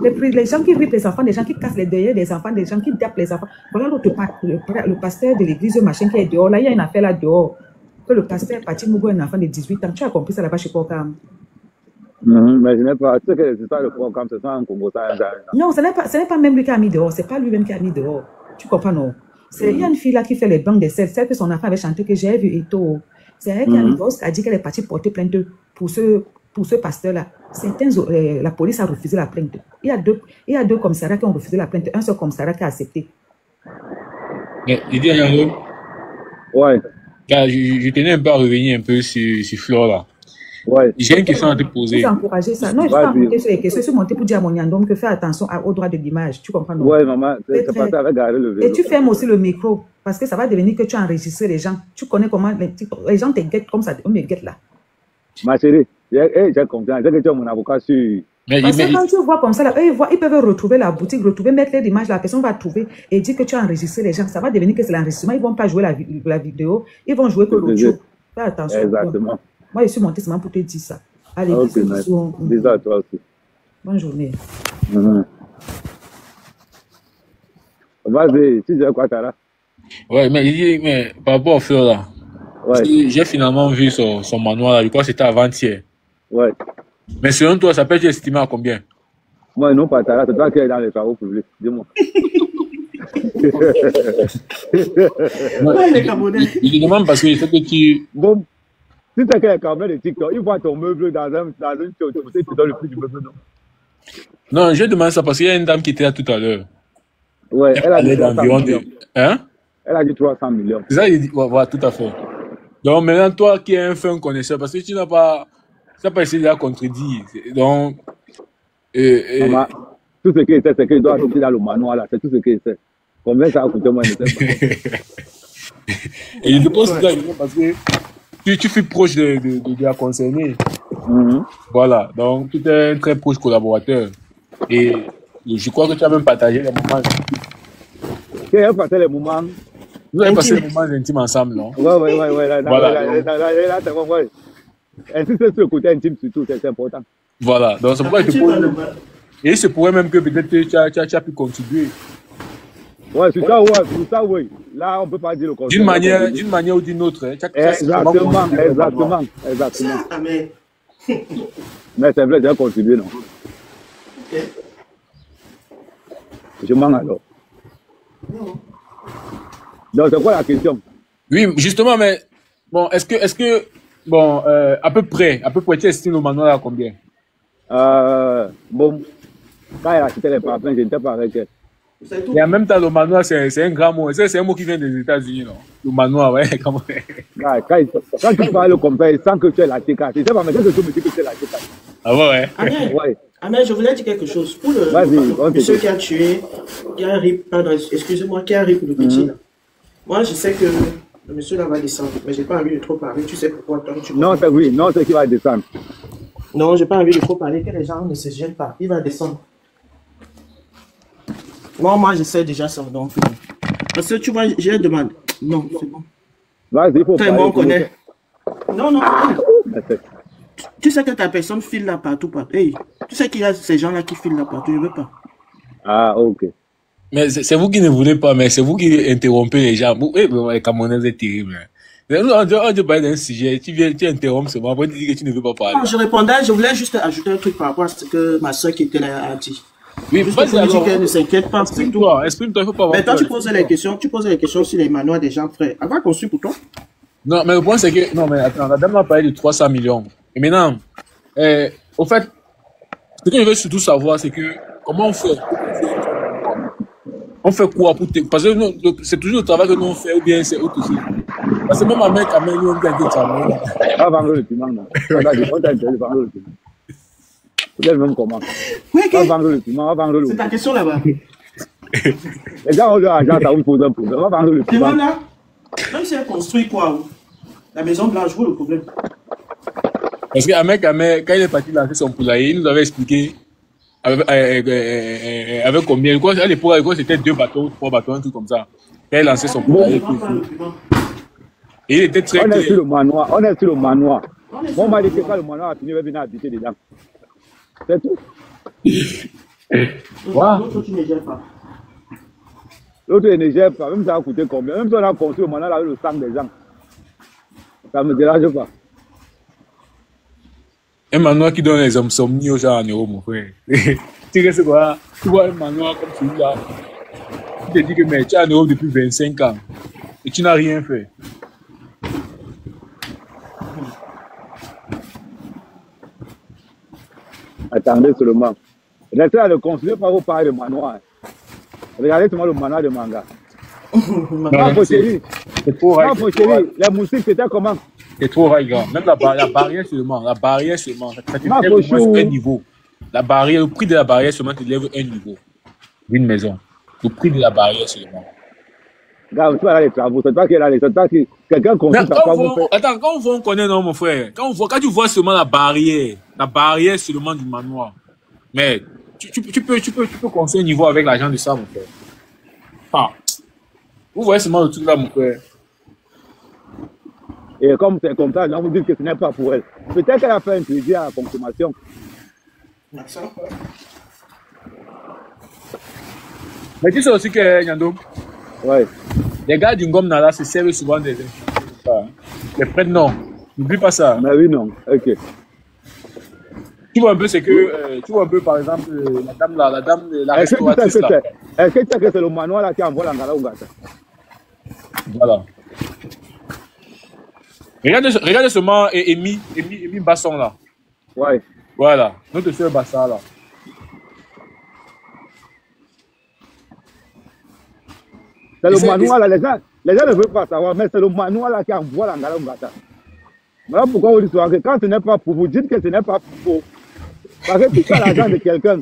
Les gens qui ripent les enfants, des gens qui cassent les deuils des enfants, des gens qui tapent les enfants. Voilà le pasteur de l'église machin qui est dehors. Là, il y a une affaire là dehors. Que le pasteur est parti mourir un enfant de 18 ans. Tu as compris ça là-bas chez Kokam? Mais je n'ai pas. Tu sais que c'est pas le programme, c'est ça un Congo. Non, ce n'est pas même lui qui a mis dehors. C'est pas lui-même qui a mis dehors. Tu comprends, non? Il y a une fille là qui fait les bancs des selles. Celle que son enfant avait chanté que j'ai vu et tout. C'est elle qui a mis dehors. Elle a dit qu'elle est partie porter plainte pour ce pasteur-là. La police a refusé la plainte. Il y a deux commissariats qui ont refusé la plainte. Un seul commissariat qui a accepté. Mais, Didier Yango, Ouais, je tenais un peu à revenir un peu sur Flore là. ouais. J'ai une question à te Vous poser. encouragez ça. Non, je ne vais pas Vas-y. monter sur les questions. Je suis monté pour dire à mon Yandom que fais attention au droit de l'image. Tu comprends, non? Ouais, maman, C'est c'est pas très... ça, avec garder le Et vélo. tu fermes aussi le micro parce que ça va devenir que tu enregistres les gens. Tu connais comment les gens te guettent comme ça. On me guette là. Ma chérie, j'ai confiance. J'ai que tu es mon avocat sur... Parce que quand tu vois comme ça, là, eux, ils peuvent retrouver la boutique, retrouver, mettre les images, la personne va trouver et dire que tu as enregistré les gens. Ça va devenir que c'est l'enregistrement. Ils ne vont pas jouer la vidéo, ils vont jouer que l'audio. Fais attention. Exactement. Moi, je suis monté seulement pour te dire ça. Allez, Ok, merci. Bisous à toi aussi. bonne journée. Vas-y, tu dis quoi, Tara? Ouais, mais par rapport au Flore là, Ouais. j'ai finalement vu son manuel là, je crois que c'était avant-hier. Ouais. Mais selon toi, ça peut être estimé à combien? Moi, non, pas Tara, c'est toi qui es dans les travaux publics. Dis-moi. Ouais, les Camerounais. Je te demande parce que je sais que tu... Bon, si c'est qu'un caméra de TikTok, il voit ton meuble dans une société, tu donnes le prix du meuble, non? Non, je demande ça parce qu'il y a une dame qui était là tout à l'heure. Ouais, elle a dit Elle 300 d'environ millions. Hein? Elle a dit 300 millions. C'est ça, il dit, voilà, tout à fait. Donc maintenant, toi qui es un fin connaisseur, parce que tu n'as pas essayé de la contredire. Donc, Maman, tout ce qu'il sait, c'est qu'il doit adopter dans le manoir là. C'est tout ce qu'il sait. Combien ça a coûté, moi, je ne sais pas. et je te pose ça parce que tu fais proche de la concernée. Voilà, donc tu es un très proche collaborateur. Et je crois que tu as même partagé les moments. Tu as passé les moments. Vous avez passé les moments intimes ensemble, non? Ouais. Voilà. Là, c'est bon, ouais. Insister sur le côté intime surtout, c'est important. Voilà, donc c'est pourquoi je te pose. Et il se pourrait même que peut-être tu as pu contribuer. Ouais, sur ça, oui. Là, on ne peut pas dire le contraire. D'une manière ou d'une autre. Hein. Exactement. Amen. Mais c'est vrai, j'ai contribué, non? Ok. Je mens alors. Donc, c'est quoi la question? Oui, justement, mais bon, est-ce que bon, à peu près, tu estimes le manuel à combien? Bon, quand elle a acheté les parfums, je n'étais pas avec elle. Et en même temps, le manoir, c'est un grand mot. C'est un mot qui vient des États-Unis, non? Le manoir, ouais, comment? Quand tu parles comme ça, il sent que tu es la T4. Je sais pas, mais quelque chose me dit que tu es la T4. Ah ouais? Amen, je voulais dire quelque chose. Pour le monsieur qui a tué, qui a un rip, pardon, excusez-moi, qui a un rip le petit, là. Moi, je sais que le monsieur là va descendre, mais j'ai pas envie de trop parler. Tu sais pourquoi, toi, tu Non, c'est qu'il va descendre. Non, j'ai pas envie de trop parler, que les gens ne se gênent pas. Il va descendre. Moi, je sais déjà ça, donc. Parce que tu vois, j'ai demandé. Non, c'est bon. Vas-y, il faut parler. Moi, on connaît. Non. Tu sais que ta personne file là partout. Hey, tu sais qu'il y a ces gens-là qui filent là partout, je veux pas. Ah, ok. Mais c'est vous qui ne voulez pas, mais c'est vous qui interrompez les gens. Les Camerounais, c'est terrible. On te parle d'un sujet, tu interromps seulement, après tu dis que tu ne veux pas parler. Non, je répondais, je voulais juste ajouter un truc par rapport à ce que ma soeur qui était là a dit. Oui, vas-y alors. Ne s'inquiète pas. Exprime-toi, il faut pas avoir. Mais toi, tu posais les questions sur les manoirs des gens frères. Elle va construire pour toi. Non, mais le point c'est que, non, mais attends, la dame m'a parlé de 300 millions. Et maintenant, au fait, ce que je veux surtout savoir, c'est que, comment on fait? On fait quoi pour te... Parce que c'est toujours le travail que nous on fait, ou bien c'est autre chose. Parce que même un mec, nous, on gagne des travaux. Pas vendre le piment, non. On t'a interdit de vendre le piment. Peut-être même comment. Pas vendre le piment, on va vendre le piment. C'est ta question là-bas. Les gens ont de l'argent, ça vous pose un problème. On va vendre le piment. Là, même si elle construit quoi, la Maison Blanche, où le problème? Parce qu'un mec, quand il est parti lancer son poulailler, il nous avait expliqué avec combien. À l'époque, c'était 2 bateaux, 3 bateaux, un truc comme ça. Quand il lançait son poulailler. Et il était très clair. On est sur le manoir. Moi, on m'a dit que quand le manoir a fini, il va venir habiter dedans. C'est tout. L'autre, tu ne gères pas. L'autre, il ne gère pas. Même ça a coûté combien? Même si on a construit le manoir avec le sang des gens. Ça ne me dérange pas. Un manoir qui donne les insomnies aux gens en euros, mon frère. Tu restes quoi? Tu vois un manoir comme celui-là. Tu te dis que mais, tu es en Europe depuis 25 ans. Et tu n'as rien fait. Attendez seulement. Laissez à le construire par vous parler de manoir. Regardez seulement le manoir de Manga. Non, Mon chéri, c'est trop rail. mon chéri, les moustiques, c'était comment? C'est trop rail, gars. Même la barrière seulement. Ça te lève au moins un niveau. La barrière, le prix de la barrière seulement te lève un niveau d'une maison. Le prix de la barrière seulement. Gars, tu vas là les travaux, c'est toi qui es là, c'est toi qui... Quelqu'un construit ta part, vous faites... Attends, quand on connaît, non, mon frère. Quand tu vois seulement la barrière seulement du manoir. Mais tu peux construire un niveau avec l'argent de ça, mon frère. Ah. Vous voyez seulement le truc là, mon frère. Et comme c'est comme ça, on vous dit que ce n'est pas pour elle. Peut-être qu'elle a fait un plaisir à la consommation. Mais tu sais aussi que, Nyando, ouais. Les gars du Ngom Nala se servent souvent des les prénoms. N'oublie pas ça. Mais oui, non. Ok. Tu vois un peu, c'est que, tu vois un peu, par exemple, la restauratrice là. Est-ce que tu sais que c'est le manoir là qui envoie la Ngala Ungata? Voilà. Regardez seulement Amy Basson là. Ouais. Voilà. Notre soeur Bassa là. C'est le manoir là, les gens ne veulent pas savoir, mais c'est le manoir là qui envoie la Ngala Ungata. Voilà pourquoi vous dites que quand ce n'est pas pour vous, dites que ce n'est pas pour vous. Parce que tu as l'argent de quelqu'un,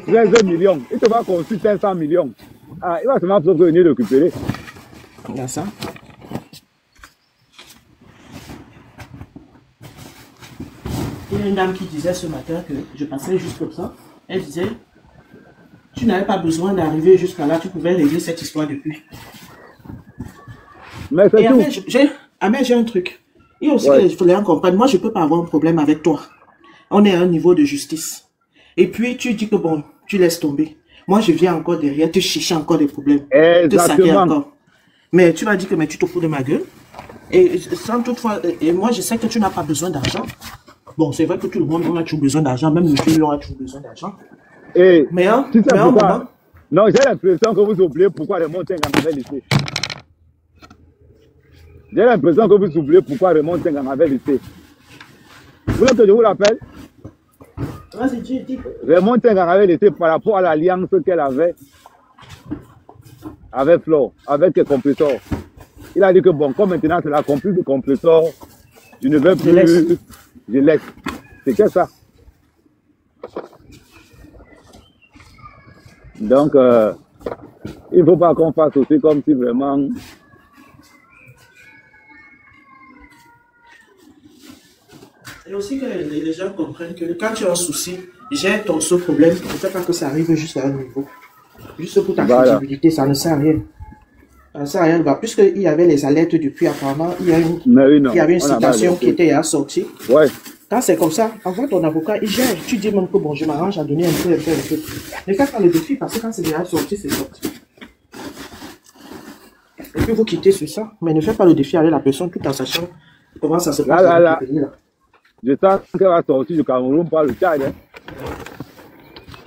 13 millions, il te va construire 500 millions. Ah, il va seulement venir récupérer. Il y a ça. Il y a une dame qui disait ce matin que je passais juste comme ça. Elle disait, tu n'avais pas besoin d'arriver jusqu'à là, tu pouvais régler cette histoire depuis. Mais c'est tout. Mais j'ai un truc. Il y a aussi que il fallait en comprendre. Moi, je ne peux pas avoir un problème avec toi. On est à un niveau de justice. Et puis, tu dis que bon, tu laisses tomber. Moi, je viens encore derrière, te chercher encore des problèmes. Exactement. Encore. Mais tu m'as dit que mais tu te fous de ma gueule. Et sans toutefois, et moi, je sais que tu n'as pas besoin d'argent. Bon, c'est vrai que tout le monde, on a toujours besoin d'argent. Même le vieux, on a toujours besoin d'argent. Mais tu sais pourquoi? Non, j'ai l'impression que vous oubliez pourquoi Raymond Tengang avait laissé. J'ai l'impression que vous oubliez pourquoi Raymond Tengang avait laissé. Vous voulez que je vous rappelle? Raymond Tengang avait laissé par rapport à l'alliance qu'elle avait avec Flore, avec les compresseurs. Il a dit que bon, comme maintenant c'est la complice de compresseur, je ne vais plus, je laisse. C'est que ça. Donc, il ne faut pas qu'on fasse aussi comme si vraiment... Et aussi que les gens comprennent que quand tu as un souci, gère ce problème, ne fais pas que ça arrive jusqu'à un niveau. Juste pour ta crédibilité, ça ne sert à rien. Ça ne sert à rien. Puisqu'il y avait les alertes depuis, apparemment, il y avait une citation qui était assortie. Ouais. Quand c'est comme ça, envoie ton avocat, il gère. Tu dis même que bon, je m'arrange à donner un peu. Ne fais pas le défi parce que quand c'est déjà sorti, c'est sorti. Et puis vous quittez sur ça, mais ne faites pas le défi avec la personne tout en sachant comment ça se passe. Là. Je sens qu'elle va sortir du Cameroun par le Tchad. Hein.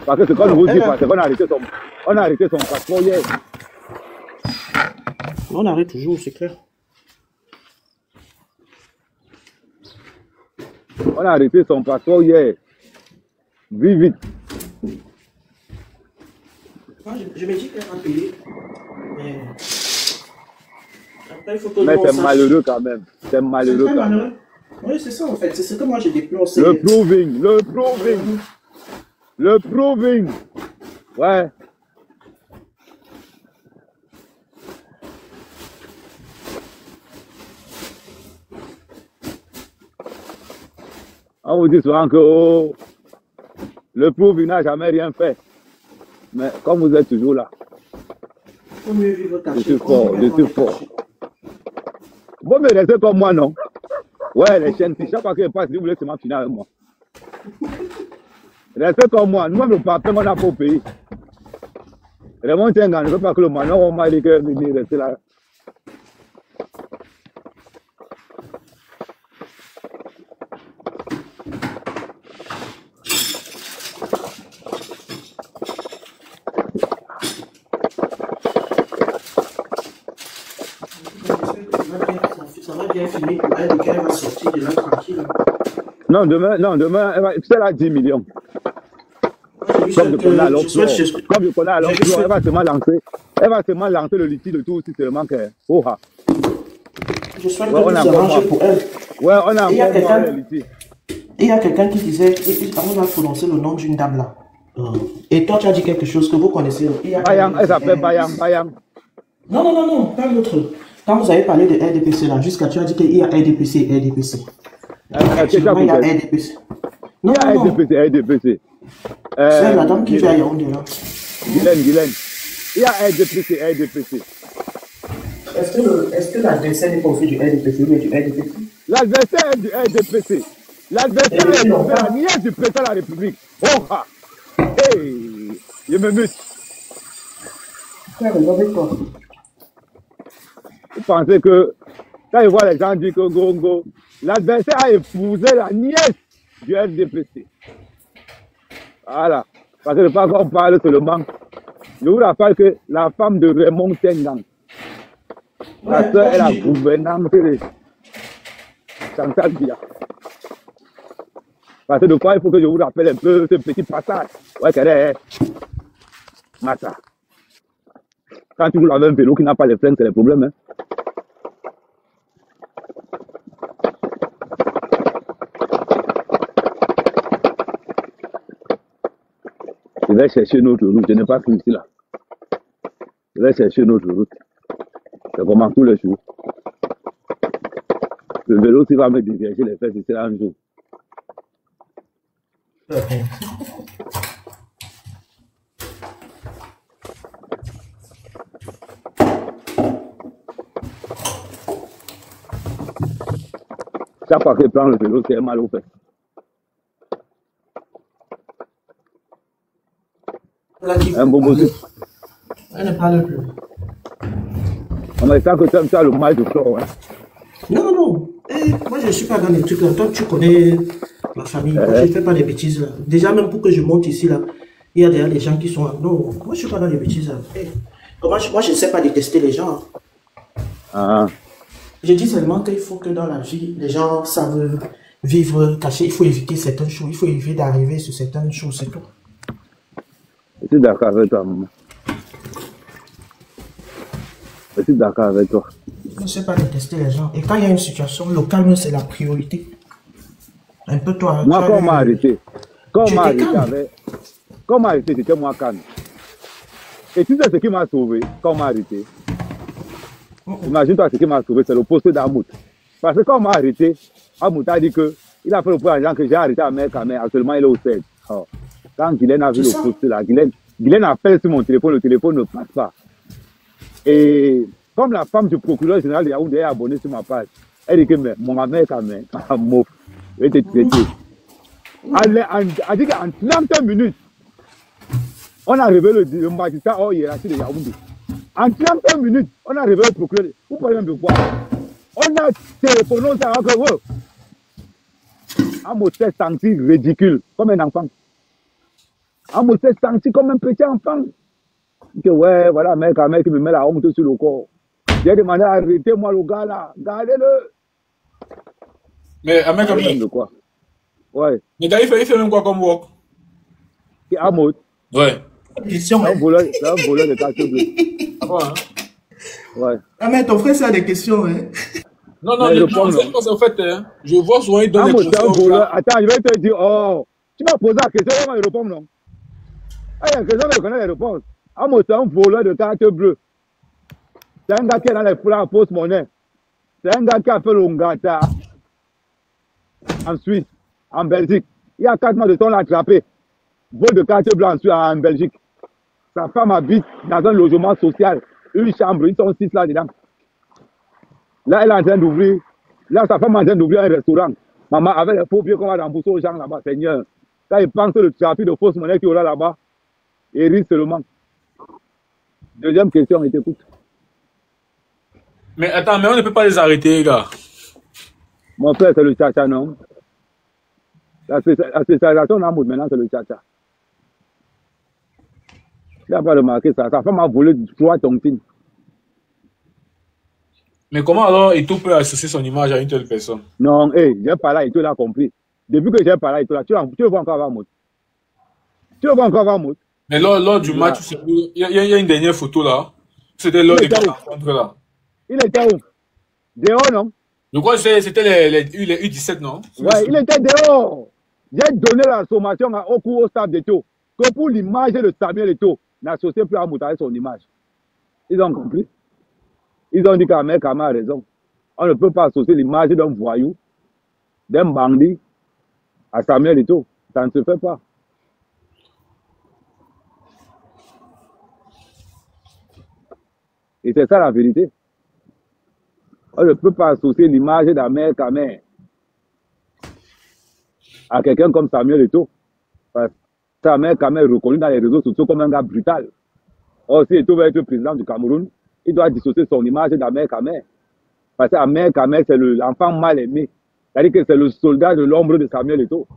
Parce que ce qu'on vous dit, c'est qu'on a arrêté son passeport hier. On arrête toujours, c'est clair. On a arrêté son passeport hier. Vite. Moi, je me dis qu'elle va payer. Mais après, il faut que mais c'est malheureux quand même. C'est malheureux quand même. Oui, c'est ça en fait. C'est ce que moi je déplore. Le proving. Ouais. On vous dit souvent que le proving n'a jamais rien fait. Mais comme vous êtes toujours là, je suis fort. Vous me restez comme moi, non? Ouais, les chaînes, chaque fois que je passe, vous voulez seulement finir avec moi. Restez comme moi, nous-mêmes, le papier, on n'a pas au pays. Raymond Tengang ne veut pas que le manoir, on m'a dit que venir rester là. Non, demain, elle va, elle a 10 millions. Comme comme je connais alors, elle va seulement lancer le litige de tout si seulement que... Oh, ah. Je souhaite que tout s'arrange pour elle. Ouais, on a encore le litige. Il y a quelqu'un qui disait, on a prononcé le nom d'une dame là. Et toi, tu as dit quelque chose que vous connaissez. Bayang, elle s'appelle Bayang. Non, pas l'autre. Quand vous avez parlé de RDPC là, jusqu'à tu as dit qu'il y a RDPC. Il y a RDPC. Non, il y a RDPC. C'est la dame qui vit à Yaoundé là. Guylaine. Il y a RDPC. Est-ce que l'adversaire n'est pas aussi du RDPC ou du RDPC? L'adversaire est du RDPC. L'adversaire est la nièce du président de la République. Oh ah! Hey! Je me mute. Vous pensez que quand ils voient les gens dire que Gongo, l'adversaire a épousé la nièce du RDPC. Voilà. Parce que le pas qu'on parle seulement. Je vous rappelle que la femme de Raymond Tengang, la soeur est la gouvernante de Chantal Biya. Parce que de quoi il faut que je vous rappelle un peu ce petit passage. Ouais, qu'elle est Massa. Quand tu roules avec un vélo qui n'a pas les freins, c'est le problème. Hein? Je vais chercher une autre route. Je n'ai pas pris ici là. Je vais chercher une autre route. Je commence tous les jours. Le vélo, s'il va me dégager les fesses, c'est un jour. Chaque fois qu'il prend le vélo, c'est mal au fait. Un bon monsieur. Elle ne parle plus. On m'a dit que tu as le mal de flore. Hein? Non. Moi, je ne suis pas dans les trucs là. Toi, tu connais ma famille. Moi, je ne fais pas des bêtises là. Déjà, même pour que je monte ici là, il y a derrière des gens qui sont là. Non, moi, je ne suis pas dans les bêtises là. Moi, je ne sais pas détester les gens. Ah. Je dis seulement qu'il faut que dans la vie, les gens savent vivre cachés. Il faut éviter certaines choses. Il faut éviter d'arriver sur certaines choses, c'est tout. Je suis d'accord avec toi, maman. Je suis d'accord avec toi. Je ne sais pas détester les gens. Et quand il y a une situation, le calme, c'est la priorité. Un peu toi. Moi, quand on m'a arrêté, c'était moi calme. Et tu sais ce qui m'a sauvé quand on m'a arrêté? Imagine-toi ce qui m'a sauvé, c'est le poste d'Amout. Parce que quand on m'a arrêté, Amout a dit qu'il a fait le point à gens que j'ai arrêté à Mère Kamé, actuellement il est au 16. Oh. Quand Guylaine a vu le poste là, Guylaine appelle sur mon téléphone, le téléphone ne passe pas. Et comme la femme du procureur général de Yaoundé est abonnée sur ma page, elle dit que mon Mère Kamé, mouf, je vais te traiter. Elle dit qu'en 30 minutes, on a révélé le magistrat hors hiérarchie de Yaoundé. En 30 minutes, on a révélé le procureur. Vous parlez même de quoi? On a téléphoné ça alors que vous. On me s'est senti ridicule, comme un enfant. On me s'est senti comme un petit enfant. Que ouais, voilà, mec qui me met la honte sur le corps. J'ai demandé à arrêter moi le gars là. Gardez-le. Mais un mec comme de quoi? Ouais. Mais gars, il fait même quoi comme work? Qui a mot? Ouais. C'est un voleur de carte bleue. Ah bon, hein? Ouais. Ah mais ton frère, ça a des questions, hein? Non, en fait, hein, je vois souvent il donne des questions. Attends, je vais te dire, oh, tu m'as posé la question, comment il répond, non? Ah, il y a une question, je connais les réponses. Ah, moi, c'est un voleur de carte bleue. C'est un gars qui est dans les foulards en fausse monnaie. C'est un gars qui a fait le Ngata en Suisse, en Belgique. Il y a 4 mois de temps, on l'a attrapé. Vol de carte bleue en Belgique. Sa femme habite dans un logement social, une chambre, ils sont 6 là-dedans. Là, elle est en train d'ouvrir. Là, sa femme est en train d'ouvrir un restaurant. Maman, avec les faux vieux qu'on va rembourser aux gens là-bas, Seigneur. Quand ils pensent que le trafic de fausses monnaies qu'il y aura là-bas, ils risquent seulement. Deuxième question, il t'écoute. Mais attends, mais on ne peut pas les arrêter, gars. Mon frère, c'est le tcha-tcha, non? La spécialisation dans maintenant, c'est le tcha-tcha. Il n'a pas remarqué ça. Sa femme a volé 3 tontines. Mais comment alors Eto'o peut associer son image à une telle personne? Non, j'ai parlé à Eto'o, il a compris. Depuis que j'ai parlé à Eto'o, tu le vois encore avoir mot. Tu le vois encore avoir mot. Mais lors du match, il y a une dernière photo là. C'était lors des rencontres là. Il était où? Dehors, non? Je crois que c'était les U17, non? Ouais, il était dehors. J'ai donné la sommation au cours au staff d'Eto que pour l'image de Samuel Eto'o, n'associez plus à Moutaye son image. Ils ont compris. Ils ont dit qu'Ahmed Kama a raison. On ne peut pas associer l'image d'un voyou, d'un bandit à Samuel Eto'o. Ça ne se fait pas. Et c'est ça la vérité. On ne peut pas associer l'image d'Ahmed Kama à quelqu'un comme Samuel Eto'o. Parce que Ahmed Kama est reconnu dans les réseaux sociaux comme un gars brutal. Or, si Eto'o veut être président du Cameroun, il doit dissocier son image d'Ahmed Kama. Parce que Ahmed Kama, c'est l'enfant mal aimé. C'est-à-dire que c'est le soldat de l'ombre de Samuel Eto'o.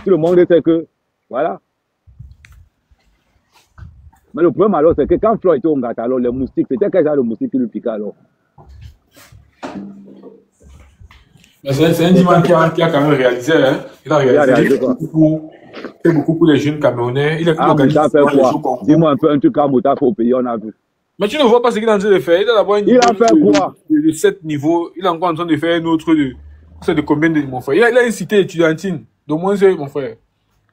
Tout le monde sait que, voilà. Mais le problème alors, c'est que quand Floyd était au Ngata, alors les moustiques, c'était quel genre de moustique qui lui piquait alors? C'est un dimanche qui a quand même réalisé, hein. Il a réalisé beaucoup pour les jeunes Camerounais. Il a organisé quoi? Dis-moi un peu un truc à Mouta au pays, on a vu. Mais tu ne vois pas ce qu'il est en train de faire. Il a d'abord il a fait quoi? De 7 niveaux. Il est encore en train de faire un autre de combien de mon frère? Il a une cité étudiantine. D'au moins, c'est mon frère.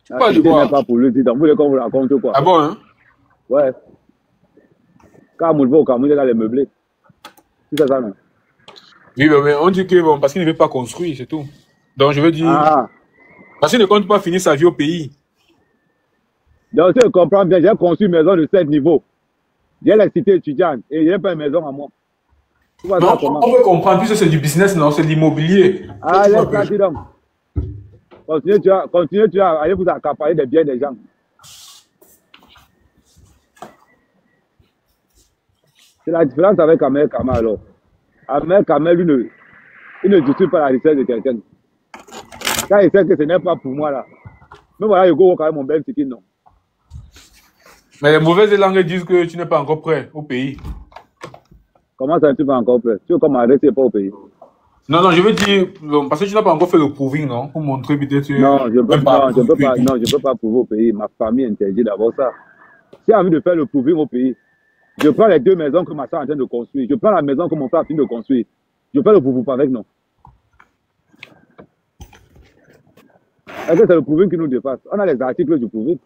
Tu parles de quoi? Pas pour le dire. Vous voulez qu'on vous raconte quoi? Ah bon, hein? Ouais. Quand on va au Cameroun, il est dans les meublés. C'est ça, non? Oui, mais on dit que bon, parce qu'il ne veut pas construire, c'est tout. Donc je veux dire. Parce qu'il ne compte pas finir sa vie au pays. Donc je comprends bien, j'ai construit une maison de 7 niveaux. J'ai la cité étudiante et j'ai pas une maison à moi. Non, on peut comprendre, puisque c'est du business, non, c'est de l'immobilier. Ah, laisse-moi donc. Continuez, tu vas aller vous accaparer des biens des gens. C'est la différence avec Ahmed Kama alors. Ahmed Kama, lui, il ne discute pas la richesse de quelqu'un. Quand il sait que ce n'est pas pour moi là. Mais voilà, il go quand même mon bel ticket, non. Mais les mauvaises langues disent que tu n'es pas encore prêt au pays. Comment ça, tu n'es pas encore prêt? Tu veux qu'on m'arrête pas au pays? Non, je veux dire, parce que tu n'as pas encore fait le proving, non? Pour montrer peut-être. Non, je ne peux pas prouver au pays. Ma famille interdit d'abord ça. Si j'ai envie de faire le proving au pays, je prends les 2 maisons que ma soeur est en train de construire. Je prends la maison que mon frère a fini de construire. Je fais le proving avec, non? Est-ce que c'est le proving qui nous dépasse? On a les articles du proving.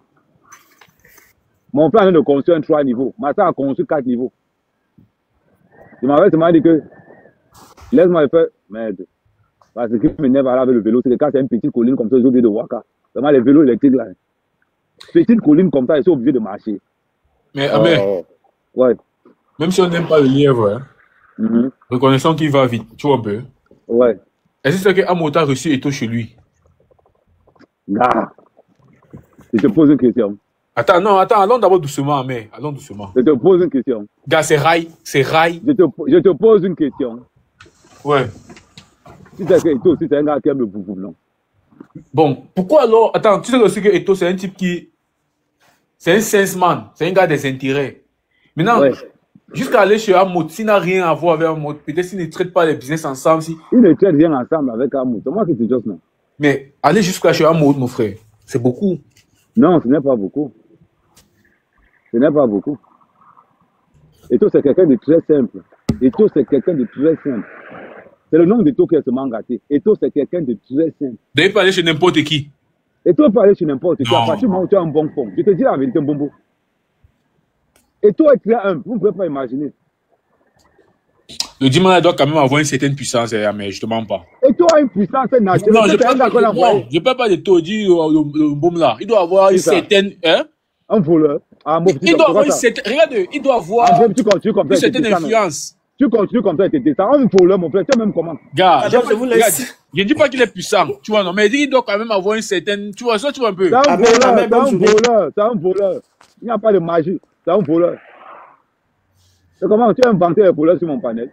Mon frère est en train de construire un 3 niveaux. Ma soeur a construit 4 niveaux. Il m'a dit que laisse-moi le faire. Merde. Parce que ce qui m'énerve avec le vélo, c'est que quand c'est une petite colline comme ça, j'ai oublié de Waka. Vraiment, les vélos électriques là. Petite colline comme ça, ils sont obligés de marcher. Mais ouais. Même si on n'aime pas le lièvre, hein, reconnaissant qu'il va vite, tu vois un peu. Ouais. Est-ce que c'est qu'Amota a reçu Eto'o chez lui? Ah. Je te pose une question. Attends, allons d'abord doucement, mais allons doucement. Je te pose une question. Gars, c'est rail. Je te pose une question. Ouais. Si c'est que Eto'o, si c'est un gars qui aime le boubou, non? Bon, pourquoi alors? Attends, tu sais aussi que Eto'o, c'est un type qui. C'est un salesman, c'est un gars des intérêts. Maintenant, jusqu'à aller chez Amout, s'il n'a rien à voir avec Amout, peut-être s'il ne traite pas les business ensemble. Il ne traite rien ensemble avec Amout. Moi, c'est juste non. Mais aller jusqu'à chez Amout, mon frère, c'est beaucoup. Non, ce n'est pas beaucoup. Ce n'est pas beaucoup. Eto'o, c'est quelqu'un de très simple. Eto'o, c'est quelqu'un de très simple. C'est le nom d'Eto'o qui est seulement gâté. Eto'o, c'est quelqu'un de très simple. Il peut aller chez n'importe qui. Eto'o peut aller chez n'importe qui. À partir du moment où tu as un bon fond, je te dis la vérité, Mbombo. Eto'o est très humble. Vous ne pouvez pas imaginer. Le dimanche doit quand même avoir une certaine puissance, mais je ne te mens pas. Eto'o a une puissance naturelle. Non, je ne peux pas d'Eto'o, dis le boum là. Il doit avoir une certaine. Hein? Un voleur. Il doit avoir une certaine. Regarde, il doit avoir une certaine influence. Tu continues comme ça et t'es ça. Un voleur, mon frère, tu sais même comment. Gars, je ne dis pas qu'il est puissant, tu vois, non, mais il doit quand même avoir une certaine. Tu vois, ça, tu vois un peu. C'est un voleur. Il n'y a pas de magie. C'est un voleur. C'est comment tu as inventé les voleurs sur mon panel?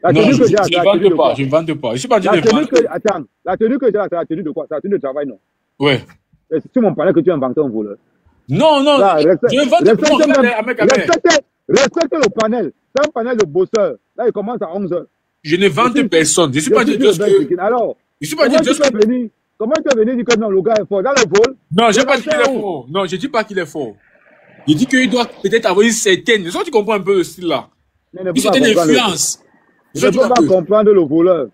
Non, je ne vante pas. Je suis pas dit de vendre. Attends, la tenue que j'ai là, c'est la tenue de quoi? C'est la tenue de travail, non? Ouais. C'est sur mon panel que tu as inventé un voleur. Non, je ne vante pas. Respecte le panel. C'est un panel de bosseurs. Là, il commence à 11h. Je ne vante personne. Je ne suis pas dit que. Alors, je suis pas dit que. Comment tu es venu dire que non, le gars est fort? Dans le vol? Non, je n'ai pas dit qu'il est fort. Non, je ne dis pas qu'il est fort. Il dit qu'il doit peut-être avoir une certaine... Tu comprends un peu le style là. Une certaine influence. Je ne peux pas comprendre le voleur.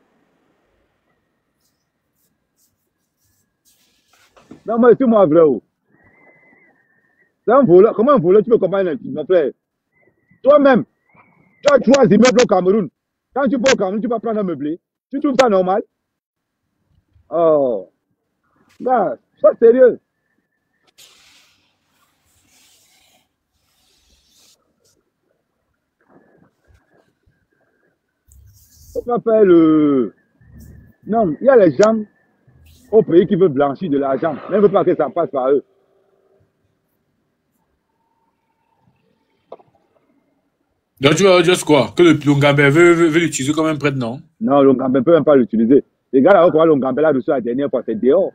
Non, mais dis-moi vrai. C'est un voleur. Comment un voleur, tu peux comprendre mon frère? Toi-même, tu as 3 immeubles au Cameroun. Quand tu vas au Cameroun, tu vas prendre un meublé. Tu trouves ça normal? Oh. Gars, sois sérieux. Faut pas faire le... Non, il y a les gens au pays qui veulent blanchir de l'argent. Mais ils ne veulent pas que ça passe par eux. Donc tu vas dire quoi? Que le Longambé veut l'utiliser comme un prêtre, non? Non, Longambé ne peut même pas l'utiliser. Les gars, là, Longambé l'a reçu la dernière fois, c'est dehors.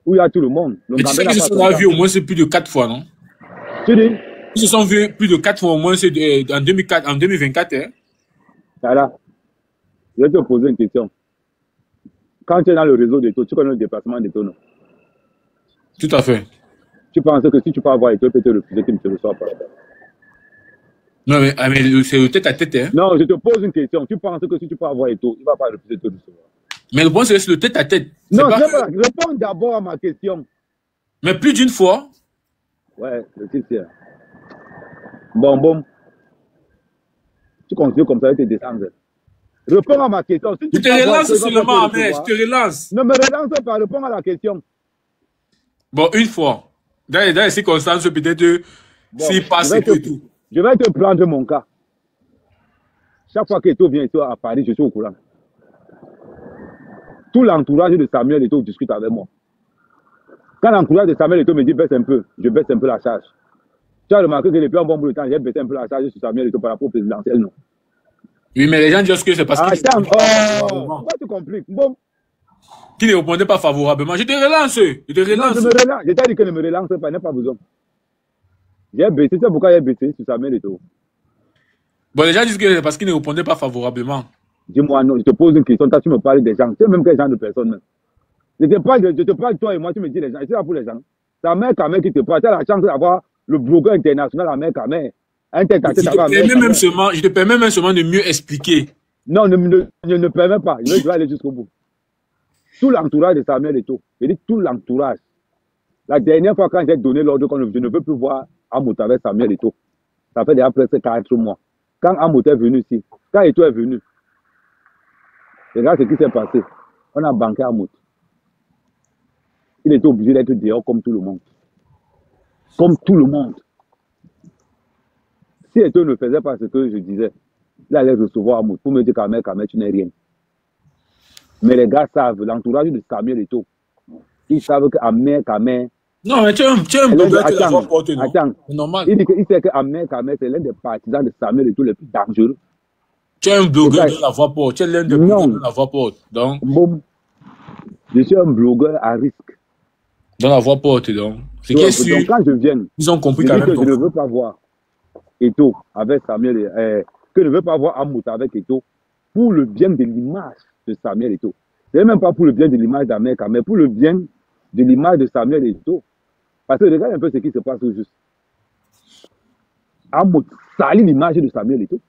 Où il y a tout le monde. Mais tu sais qu'ils se sont vus au moins plus de 4 fois, non? Tu dis? Ils se sont vus plus de 4 fois au moins en 2024. Hein? Voilà. Je vais te poser une question. Quand tu es dans le réseau d'Eto, tu connais le déplacement d'Eto, non? Tout à fait. Tu penses que si tu peux avoir Eto, il peut te refuser qu'il ne te reçoit pas? Non, mais c'est le tête à tête. Hein? Non, je te pose une question. Tu penses que si tu peux avoir Eto, il ne va pas refuser de te recevoir? Mais le point, c'est le tête à tête. Non, réponds d'abord à ma question. Mais plus d'une fois? Ouais, c'est sûr. Bon. Tu continues comme ça, je vais te descendre. Réponds à ma question. Si tu te relances seulement, mais je te relance. Ne me relance pas, réponds à la question. Bon, une fois. Dans les circonstances, peut-être, s'il passe et tout. Je vais te prendre mon cas. Chaque fois qu'Eto vient ici à Paris, je suis au courant. Tout l'entourage de Samuel Eto discute avec moi. Quand l'entourage de Samuel Eto me dit baisse un peu, je baisse un peu la charge. Tu as remarqué que depuis un bon bout de temps, j'ai baissé un peu la charge sur Samuel Eto par rapport au présidentiel, non? Oui, mais les gens disent que c'est parce que... Attends, pourquoi tu compliques? Bon. Qui ne répondait pas favorablement. Je te relance. Non, je me relance. Je t'ai dit que ne me relance pas, il n'y a pas besoin. J'ai baissé, c'est pourquoi j'ai baissé sur Samuel Eto. Bon, les gens disent que c'est parce qu'il ne répondait pas favorablement. Dis-moi, non, je te pose une question. Toi, tu me parles des gens. Tu sais même quel genre de personnes, même. Je te parle de toi et moi, tu me dis les gens. C'est là pour les gens. C'est la mère Kamel qui te parle. Tu as la chance d'avoir le blogueur international, la mère Kamel. Je te permets même seulement de mieux expliquer. Non, ne permets pas. Je vais aller jusqu'au bout. Tout l'entourage de Samuel Eto. Je dis tout l'entourage. La dernière fois, quand j'ai donné l'ordre, je ne veux plus voir Amout avec Samuel Eto. Ça fait déjà presque 4 mois. Quand Amout est venu ici, quand Eto est venu, regarde ce qui s'est passé. On a banqué Amout. Il était obligé d'être dehors comme tout le monde. Comme tout le monde. Si Eto ne faisait pas ce que je disais, il allait recevoir Amout pour me dire Kamel, tu n'es rien. Mais les gars savent, l'entourage de Samuel Eto, ils savent que Kamel. Non, mais tu es un blogueur qui la voix porte, non? Attends, c'est normal. Il sait que Kamel, c'est l'un des partisans de Samuel Eto les plus dangereux. Tu es un blogueur de la voix porte. Tu es l'un des blogueurs de la voix porte. Donc, bon, je suis un blogueur à risque. Dans la voix porte, donc. C'est qui est sûr. Donc, quand je viens, ils ont compris quand même. Je ne veux pas voir Eto avec Samuel, que je ne veux pas voir Amout avec Eto pour le bien de l'image de Samuel Eto. Ce n'est même pas pour le bien de l'image d'Amérique, mais pour le bien de l'image de Samuel Eto. Parce que regarde un peu ce qui se passe au juste. Amout salit l'image de Samuel Eto.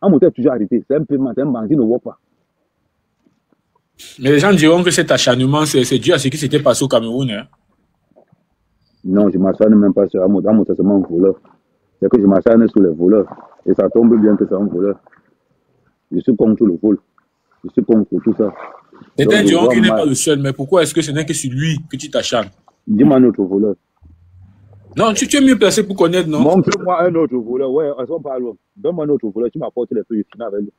Amout est toujours arrêté. C'est un paiement, c'est un bandit, ne voit pas. Mais les gens diront que cet acharnement, c'est dû à ce qui s'était passé au Cameroun. Hein? Non, je ne m'acharne même pas sur Amout. Amout, c'est seulement un voleur. C'est que je m'acharne sur les voleurs. Et ça tombe bien que c'est un voleur. Je suis contre le vol. Je suis contre tout ça. Certains diront qu'il n'est pas le seul, mais pourquoi est-ce que ce n'est que sur lui que tu t'acharnes? Dis-moi un autre voleur. Non, tu es mieux placé pour connaître, non? Montre-moi un autre voleur. Ouais, on parle. Donne-moi un autre voleur. Tu m'apportes les trucs, je finis avec lui.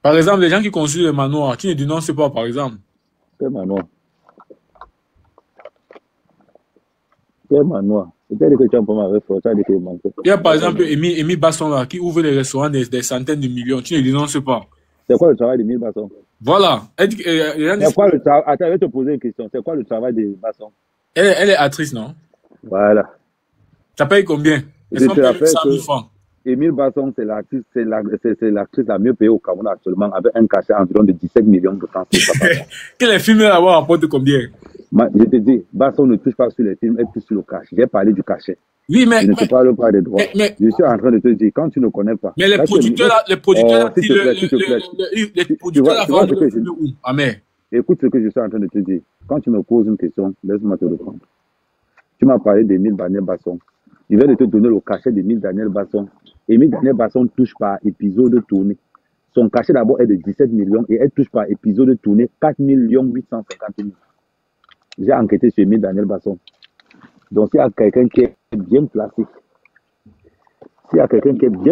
Par exemple, les gens qui construisent les manoirs, tu ne dénonces pas, par exemple. Quel manoir? Quel manoir? C'est-à-dire que tu as un peu avec toi, ça dit qu'il manque. Il y a par exemple Émile Basson là, qui ouvre les restaurants des centaines de millions. Tu ne dénonces pas. C'est quoi le travail d'Émile Basson? Voilà. C'est quoi le travail? Attends, je vais te poser une question. C'est quoi le travail de Basson? Elle est actrice, non? Voilà. Ça paye combien? Je te rappelle que... Émile Basson, c'est l'actrice la mieux payée au Cameroun actuellement, avec un cachet environ de 17 millions de francs. Quel est film là-bas rapporte combien? Je te dis, Basson ne touche pas sur les films, elle touche sur le cachet. J'ai parlé du cachet. Oui, mais... Je ne te parle pas des droits. Je suis en train de te dire, quand tu ne connais pas... Mais les producteurs, les producteurs, écoute ce que je suis en train de te dire. Quand tu me poses une question, laisse-moi te répondre. Tu m'as parlé d'Émile Daniel Basson. Je vais te donner le cachet d'Émile Daniel Basson. Émile Daniel Basson touche par épisode tourné. Son cachet d'abord est de 17 millions et elle touche par épisode tourné 4 850 000. J'ai enquêté sur Émile Daniel Basson. Donc s'il y a quelqu'un qui est bien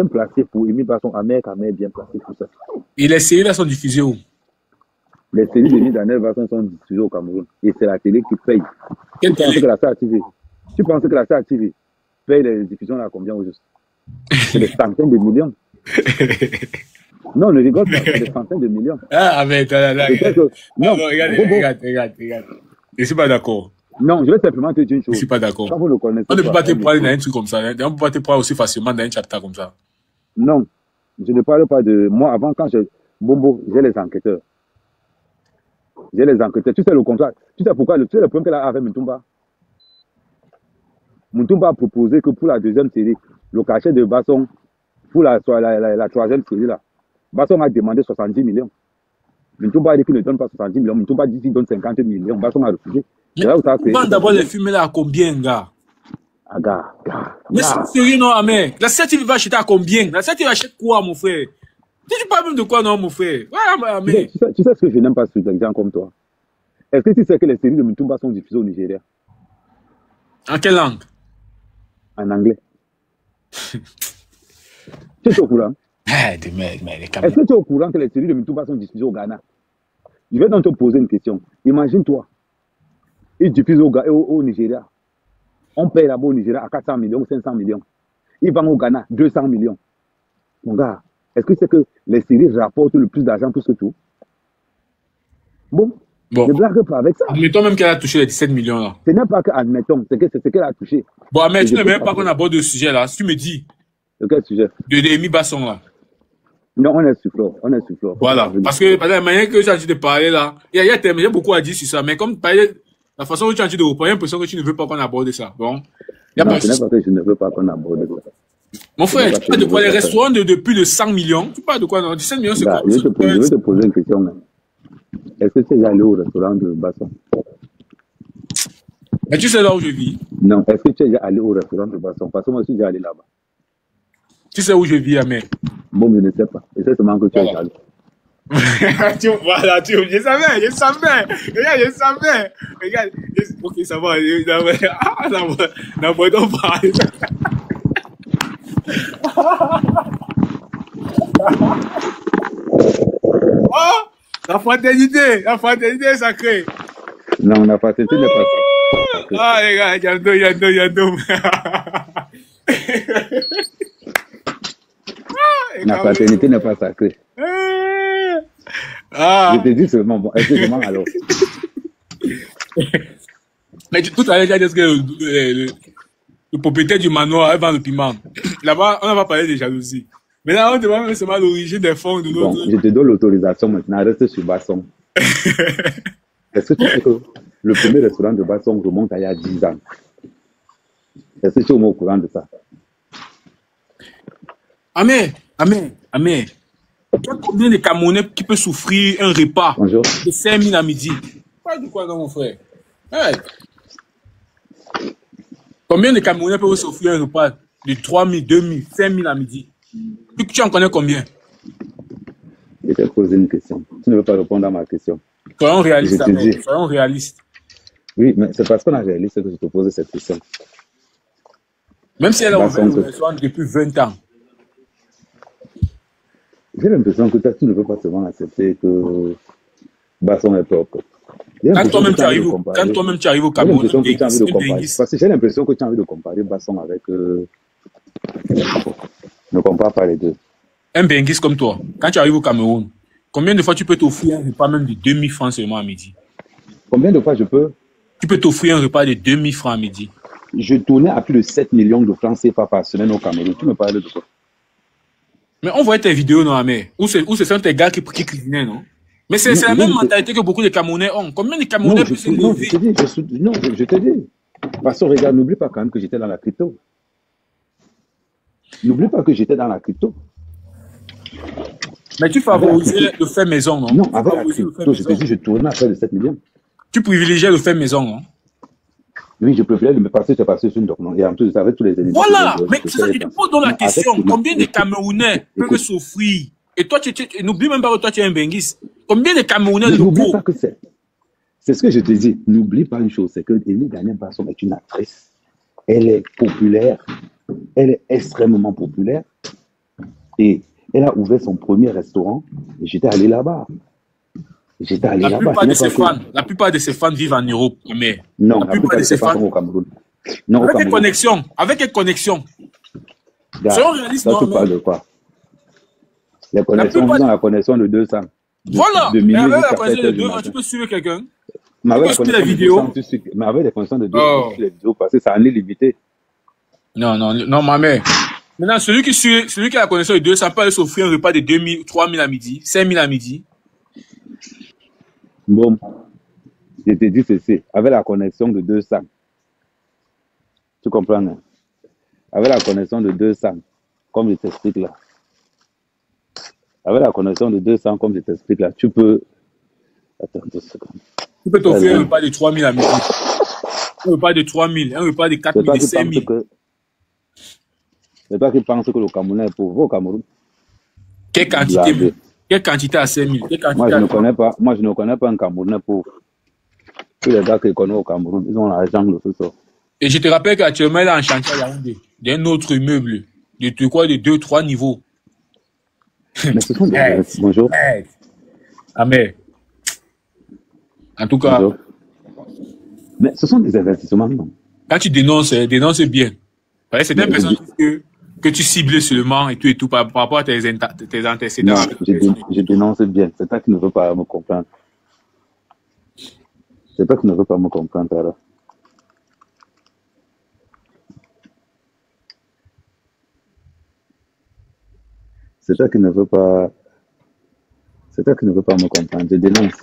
placé, pour Émile Basson, Ahmed est bien placé pour ça. Et les séries là sont diffusées où? Les séries d'Émile Daniel Basson sont diffusées au Cameroun. Et c'est la télé qui paye. Tu penses que la Star TV paye les diffusions à combien au juste? C'est des centaines de millions. Non, ne rigole pas, c'est des centaines de millions. Ah, mais non, regarde. Je suis pas d'accord. Non, je vais simplement te dire une chose. Je suis pas d'accord. Quand vous le connaissez, on ne peut pas te parler d'un truc comme ça. On ne peut pas te parler aussi facilement d'un chapter comme ça. Non, je ne parle pas de moi. Avant, quand Bombo, j'ai les enquêteurs. Tu sais le contrat. Tu sais pourquoi? Tu sais le problème qu'elle a avec Moutoumba. Moutoumba a proposé que pour la deuxième série, le cachet de Basson, pour la troisième série là, Basson a demandé 70 millions. Moutoumba a dit qu'il ne donne pas 70 millions. Moutoumba dit qu'il donne 50 millions. Basson a refusé. Vends d'abord les films là à combien, gars? Gars. Mais c'est sérieux, non, Amé? La CETIV va acheter à combien? La CETIV achète quoi, mon frère? Tu parles même de quoi, non, mon frère? Ouais, Amé. Tu sais ce que je n'aime pas sur des gens comme toi? Est-ce que tu sais que les séries de Moutoumba sont diffusées au Nigeria? En quelle langue? En anglais. Tu es au courant? Est-ce que tu es au courant que les séries de Moutoumba sont diffusées au Ghana? Je vais donc te poser une question. Imagine-toi. Ils diffusent au Nigeria. On paye là-bas au Nigeria à 400 millions, 500 millions. Ils vendent au Ghana 200 millions. Mon gars, est-ce que c'est que les séries rapportent le plus d'argent plus que tout? Bon. Ne blague pas avec ça. Admettons même qu'elle a touché les 17 millions là. Ce n'est pas que admettons, c'est ce qu'elle a touché. Bon, mais tu ne veux même pas qu'on aborde le sujet là. Si tu me dis. De quel sujet? De Émile Basson là. Non, on est sur flore. Voilà. Parce que la manière que j'ai envie de parler là, il y a beaucoup à dire sur ça. Mais comme la façon que tu as envie de reparler, j'ai l'impression que tu ne veux pas qu'on aborde ça. Bon. Ce n'est pas que je ne veux pas qu'on aborde ça. Mon frère, tu parles de quoi? Les restaurants de plus de 100 millions? Tu parles de quoi? Non, 17 millions, c'est quoi? Je vais te poser une question. Est-ce que tu es allé au restaurant de Basson? Mais tu sais là où je vis? Non, est-ce que tu es allé au restaurant de Basson? Parce que moi aussi, j'ai allé là-bas. Tu sais où je vis, Amé? Bon, je ne sais pas. Et c'est seulement que tu es allé. Voilà, je savais. Regarde, je savais. Regarde, ok, ça va. N'abordons pas. Oh, la fraternité est sacrée. Non, la fraternité n'est pas sacrée. Ah, regarde, Yando. La fraternité n'est pas sacrée. Je te dis seulement, bon, excusez-moi alors. Mais tout à l'heure, j'ai dit que le propriétaire du manoir, elle vend le piment. Là-bas, on n'a pas parlé de jalousie. Mais là, on demande seulement l'origine des fonds de notre... Bon, je te donne l'autorisation maintenant, reste sur Basson. Est-ce que tu sais que le premier restaurant de Basson remonte à il y a 10 ans? Est-ce que tu es au courant de ça? Amé. Tu as combien de Camerounais qui peut souffrir un repas de 5 000 à midi? Pas de quoi, non, mon frère? Hey. Combien de Camerounais peuvent s'offrir un repas de 3 000, 2 000, 5 000 à midi? Tu en connais combien? Je t'ai posé une question. Tu ne veux pas répondre à ma question. Soyons réalistes. Oui, mais c'est parce qu'on a réaliste que je te pose cette question. Même si elle a ouvert le restaurant depuis 20 ans. J'ai l'impression que tu ne peux pas seulement accepter que Basson est propre. Quand toi-même tu arrives au Cameroun, parce que j'ai l'impression que tu as envie de comparer Basson avec... Ne compare pas les deux. Un Benguis comme toi, quand tu arrives au Cameroun, combien de fois tu peux t'offrir un repas même de 2000 francs seulement à midi? Combien de fois je peux? Tu peux t'offrir un repas de 2000 francs à midi. Je tournais à plus de 7 millions de francs CFA par semaine au Cameroun. Tu me parles de quoi? Mais on voit tes vidéos, non, mais où ce sont tes gars qui cuisinaient, non? Mais c'est la même mentalité que beaucoup de Camerounais ont. Combien de Camerounais peuvent se lever? Non, je te dis. Parce que regarde, n'oublie pas quand même que j'étais dans la crypto. N'oublie pas que j'étais dans la crypto. Mais tu favorisais le fait maison, non? Non, avec la crypto, je te dis, je tournais à près de 7 millions. Tu privilégiais le fait maison, non? Oui, je préférais me passer sur une document. Et en plus, avec tous les éléments. Voilà, mais c'est ça, je te pose dans la question. Combien de Camerounais peuvent s'offrir? Et toi, n'oublie même pas que toi, tu es un Benguis. Combien de Camerounais n'oublie pas que c'est ce que je te dis. N'oublie pas une chose, c'est que Élie Gagné Basson est une actrice. Elle est populaire. Elle est extrêmement populaire. Et elle a ouvert son premier restaurant. Et j'étais allé là-bas. La plupart de ses fans vivent en Europe, mais non, la plupart de ses fans au Cameroun. Non, avec quelle connexion? Avec quelle connexion? Soyons réalistes, non, tu parles de quoi? Les connexions, vous avez la connexion de 200. Voilà, mais avec la connexion de 200, tu peux suivre quelqu'un. Mais avec la vidéo. Mais avec les connexions de 200, tu suis les vidéos parce que ça en est limité. Non, ma mère. Maintenant, celui qui a la connexion de 200 peut aller s'offrir un repas de 2 000, 3 000 à midi, 5 000 à midi. Bon, je te dis ceci, avec la connexion de 200, tu comprends, hein? Avec la connexion de 200, comme je t'explique là, avec la connexion de 200, comme je t'explique là, tu peux... Attends 2 secondes. Tu peux t'offrir un repas de 3 000 à midi, un repas de 3 000, un repas de 4 000, de 5 000. C'est toi qui penses que le Camerounais est pauvre au Cameroun. Quelle quantité à 5 000? Moi, je ne connais pas un Camerounais pauvre. Tous les gars que je connais au Cameroun, ils ont l'argent de ce sort. Et je te rappelle qu'actuellement, il est en chantier à Yaoundé. Il y a un autre immeuble de 2-3 niveaux. Mais ce sont des... Bonjour. Ah, mais... En tout cas... Bonjour. Mais ce sont des investissements, non? Quand tu dénonces bien. C'est une personne que tu cibles seulement et tout par rapport à tes antécédents. Non, je dénonce bien. C'est toi qui ne veux pas me comprendre. C'est toi qui ne veux pas me comprendre, Tara. C'est toi qui ne veux pas... C'est toi qui ne veux pas me comprendre. Je dénonce.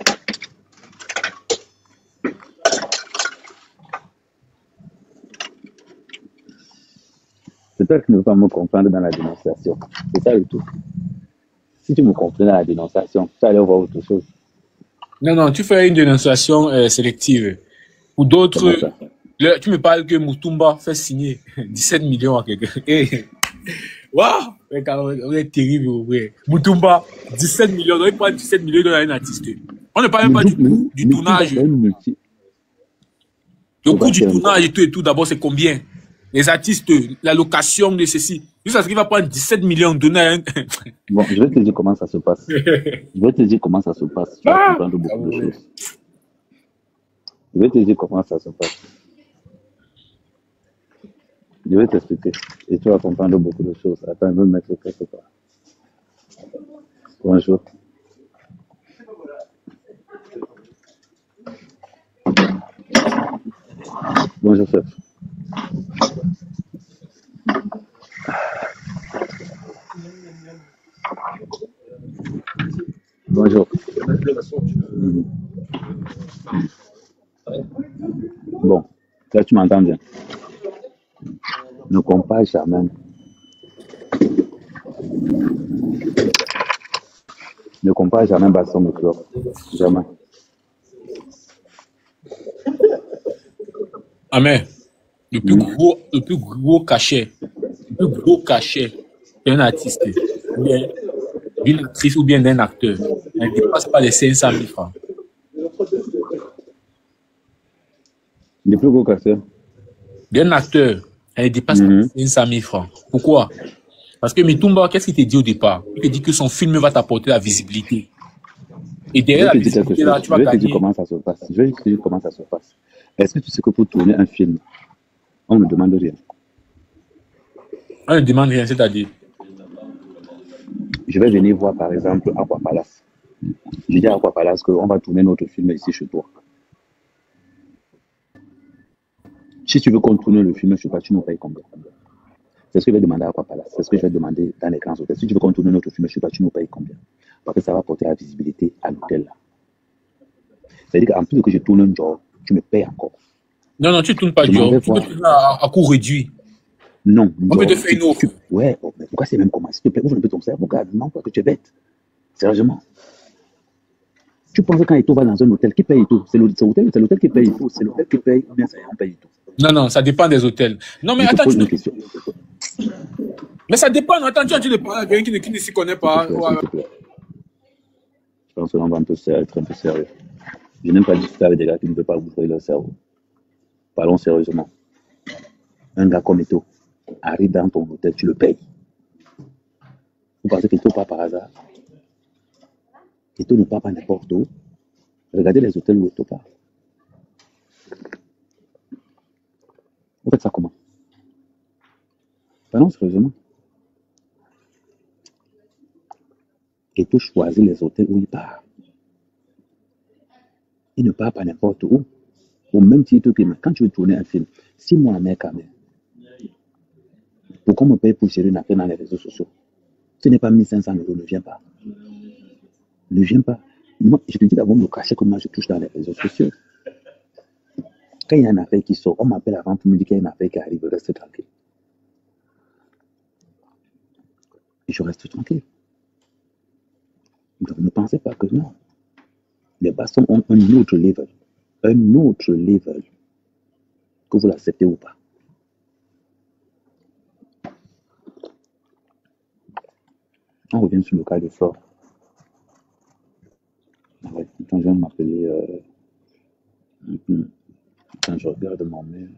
C'est toi qui ne veux pas me comprendre dans la dénonciation. C'est ça le tout. Si tu me comprends dans la dénonciation, tu allais voir autre chose. Non, tu fais une dénonciation sélective. Pour d'autres, tu me parles que Moutoumba fait signer 17 millions à quelqu'un. Waouh! On est terrible, ouais. Moutoumba, 17 millions. On ne parle pas 17 millions à un artiste. On ne parle même pas du tournage. Le coût du tournage et tout, d'abord, c'est combien? Les artistes, la location de ceci. Juste parce qu'il va prendre 17 millions de dollars. Bon, je vais te dire comment ça se passe. Tu vas comprendre beaucoup de choses. Je vais te dire comment ça se passe. Je vais t'expliquer. Et tu vas comprendre beaucoup de choses. Attends, je vais me mettre quelque part. Bonjour. Bonjour, chef. Bonjour. Bon, là tu m'entends bien. Ne compare jamais. Ne compare jamais Basson Micro. Jamais. Amen. Le plus gros cachet d'un artiste, ou bien d'une actrice ou bien d'un acteur, elle ne dépasse pas les 500 000 francs. Le plus gros cachet d'un acteur, elle ne dépasse pas les 500 000 francs. Pourquoi? Parce que Moutoumba, qu'est-ce qu'il te dit au départ? Il te dit que son film va t'apporter la visibilité. Et derrière la visibilité, là, tu vas gagner. Je vais te dire comment ça se passe. Est-ce que tu sais que pour tourner un film, on ne demande rien? On ne demande rien, c'est-à-dire? Je vais venir voir, par exemple, Aqua Palace. Je dis à Aqua Palace qu'on va tourner notre film ici chez toi. Si tu veux qu'on tourne le film chez toi, tu nous payes combien? C'est ce que je vais demander à Papa là. C'est ce que je vais demander dans les grands hôtels. Si tu veux qu'on tourne notre film, je sais pas, tu nous payes combien? Parce que ça va porter la visibilité à l'hôtel là. C'est-à-dire qu'en plus que je tourne un job, tu me payes encore. Non, non, tu ne tournes pas job. Tu peux tourner à coût réduit. Non. On peut te faire une offre. Ouais, mais pourquoi c'est même comment? S'il te plaît, ouvre un peu ton cerveau, regarde, non, que tu es bête. Sérieusement. Tu penses que quand Ito va dans un hôtel, qui paye Ito? C'est l'hôtel qui paye Ito. C'est l'hôtel qui paye, ou bien on paye Ito? Non, non, ça dépend des hôtels. Non, mais attends, mais ça dépend. Attends, tu as dit de parler à quelqu'un qui ne s'y connaît pas. Je pense qu'on va être un peu sérieux. Je n'aime pas discuter avec des gars qui ne peuvent pas ouvrir leur cerveau. Parlons sérieusement. Un gars comme Ito arrive dans ton hôtel, tu le payes. Vous pensez qu'Ito part par hasard? Ito ne part pas n'importe où. Regardez les hôtels où Ito part. Vous faites ça comment? Parlons sérieusement. Ito choisit les hôtels où il part. Il ne part pas n'importe où. Au même titre que quand tu veux tourner un film, si moi, mec, quand même, pourquoi on me paye pour gérer une affaire dans les réseaux sociaux? Ce n'est pas 1500 €, ne viens pas. Ne viens pas. Moi, je te dis d'abord me cacher comment je touche dans les réseaux sociaux. Quand il y a une affaire qui sort, on m'appelle avant pour me dire qu'il y a une affaire qui arrive, reste tranquille. Et je reste tranquille. Donc ne pensez pas que non. Les bastons ont un autre level. Un autre level. Que vous l'acceptez ou pas. On revient sur le cas de Flore. Ouais, quand je viens de m'appeler, quand je regarde mon mail.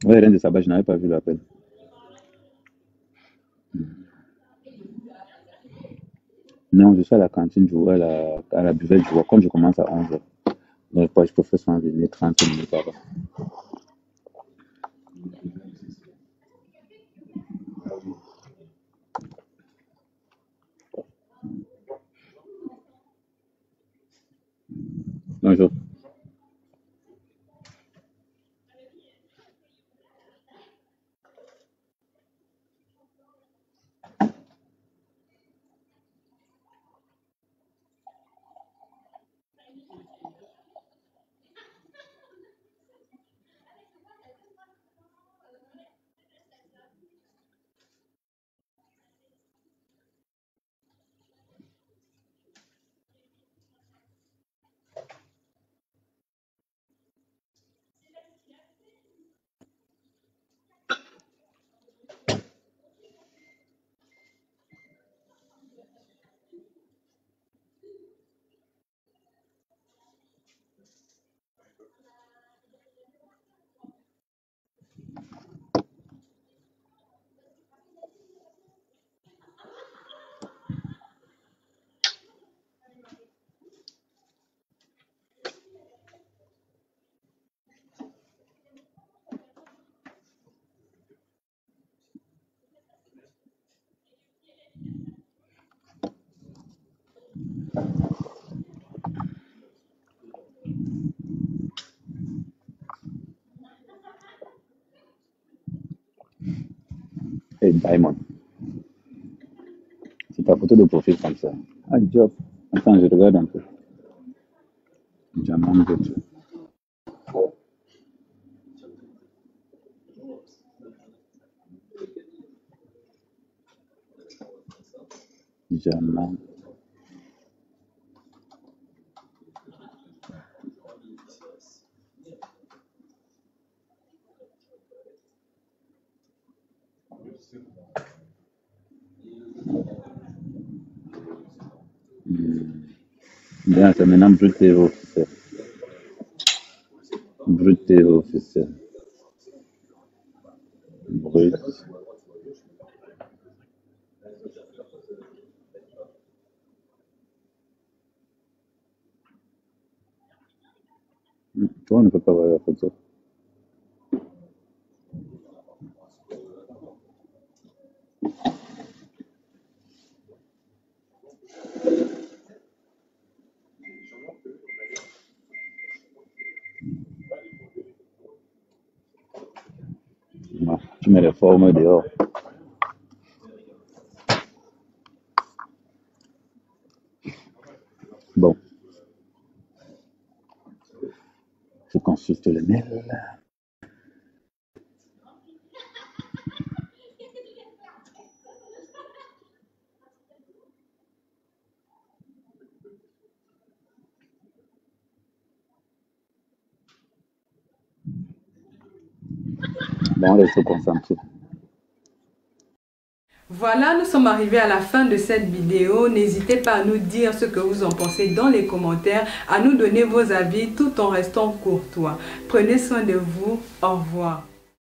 Ouais, rien de ça, je n'avais pas vu l'appel. Non, je suis à la cantine, je vois à la buvette, je vois comme je commence à 11h. Donc, je préfère s'en venir 30 minutes avant. Bonjour. Hey, Diamond. C'est ta photo de profil comme ça. Ah, job. Attends, je regarde un peu. Diamond de tout. Diamond. Bien, c'est maintenant Brut TV officiel. Brut TV officiel. Brut. Toi, on ne peut pas voir la photo. Tu mets les formes dehors. Bon. Je consulte le mail. Bon, on laisse se concentrer. Voilà, nous sommes arrivés à la fin de cette vidéo. N'hésitez pas à nous dire ce que vous en pensez dans les commentaires, à nous donner vos avis tout en restant courtois. Prenez soin de vous. Au revoir.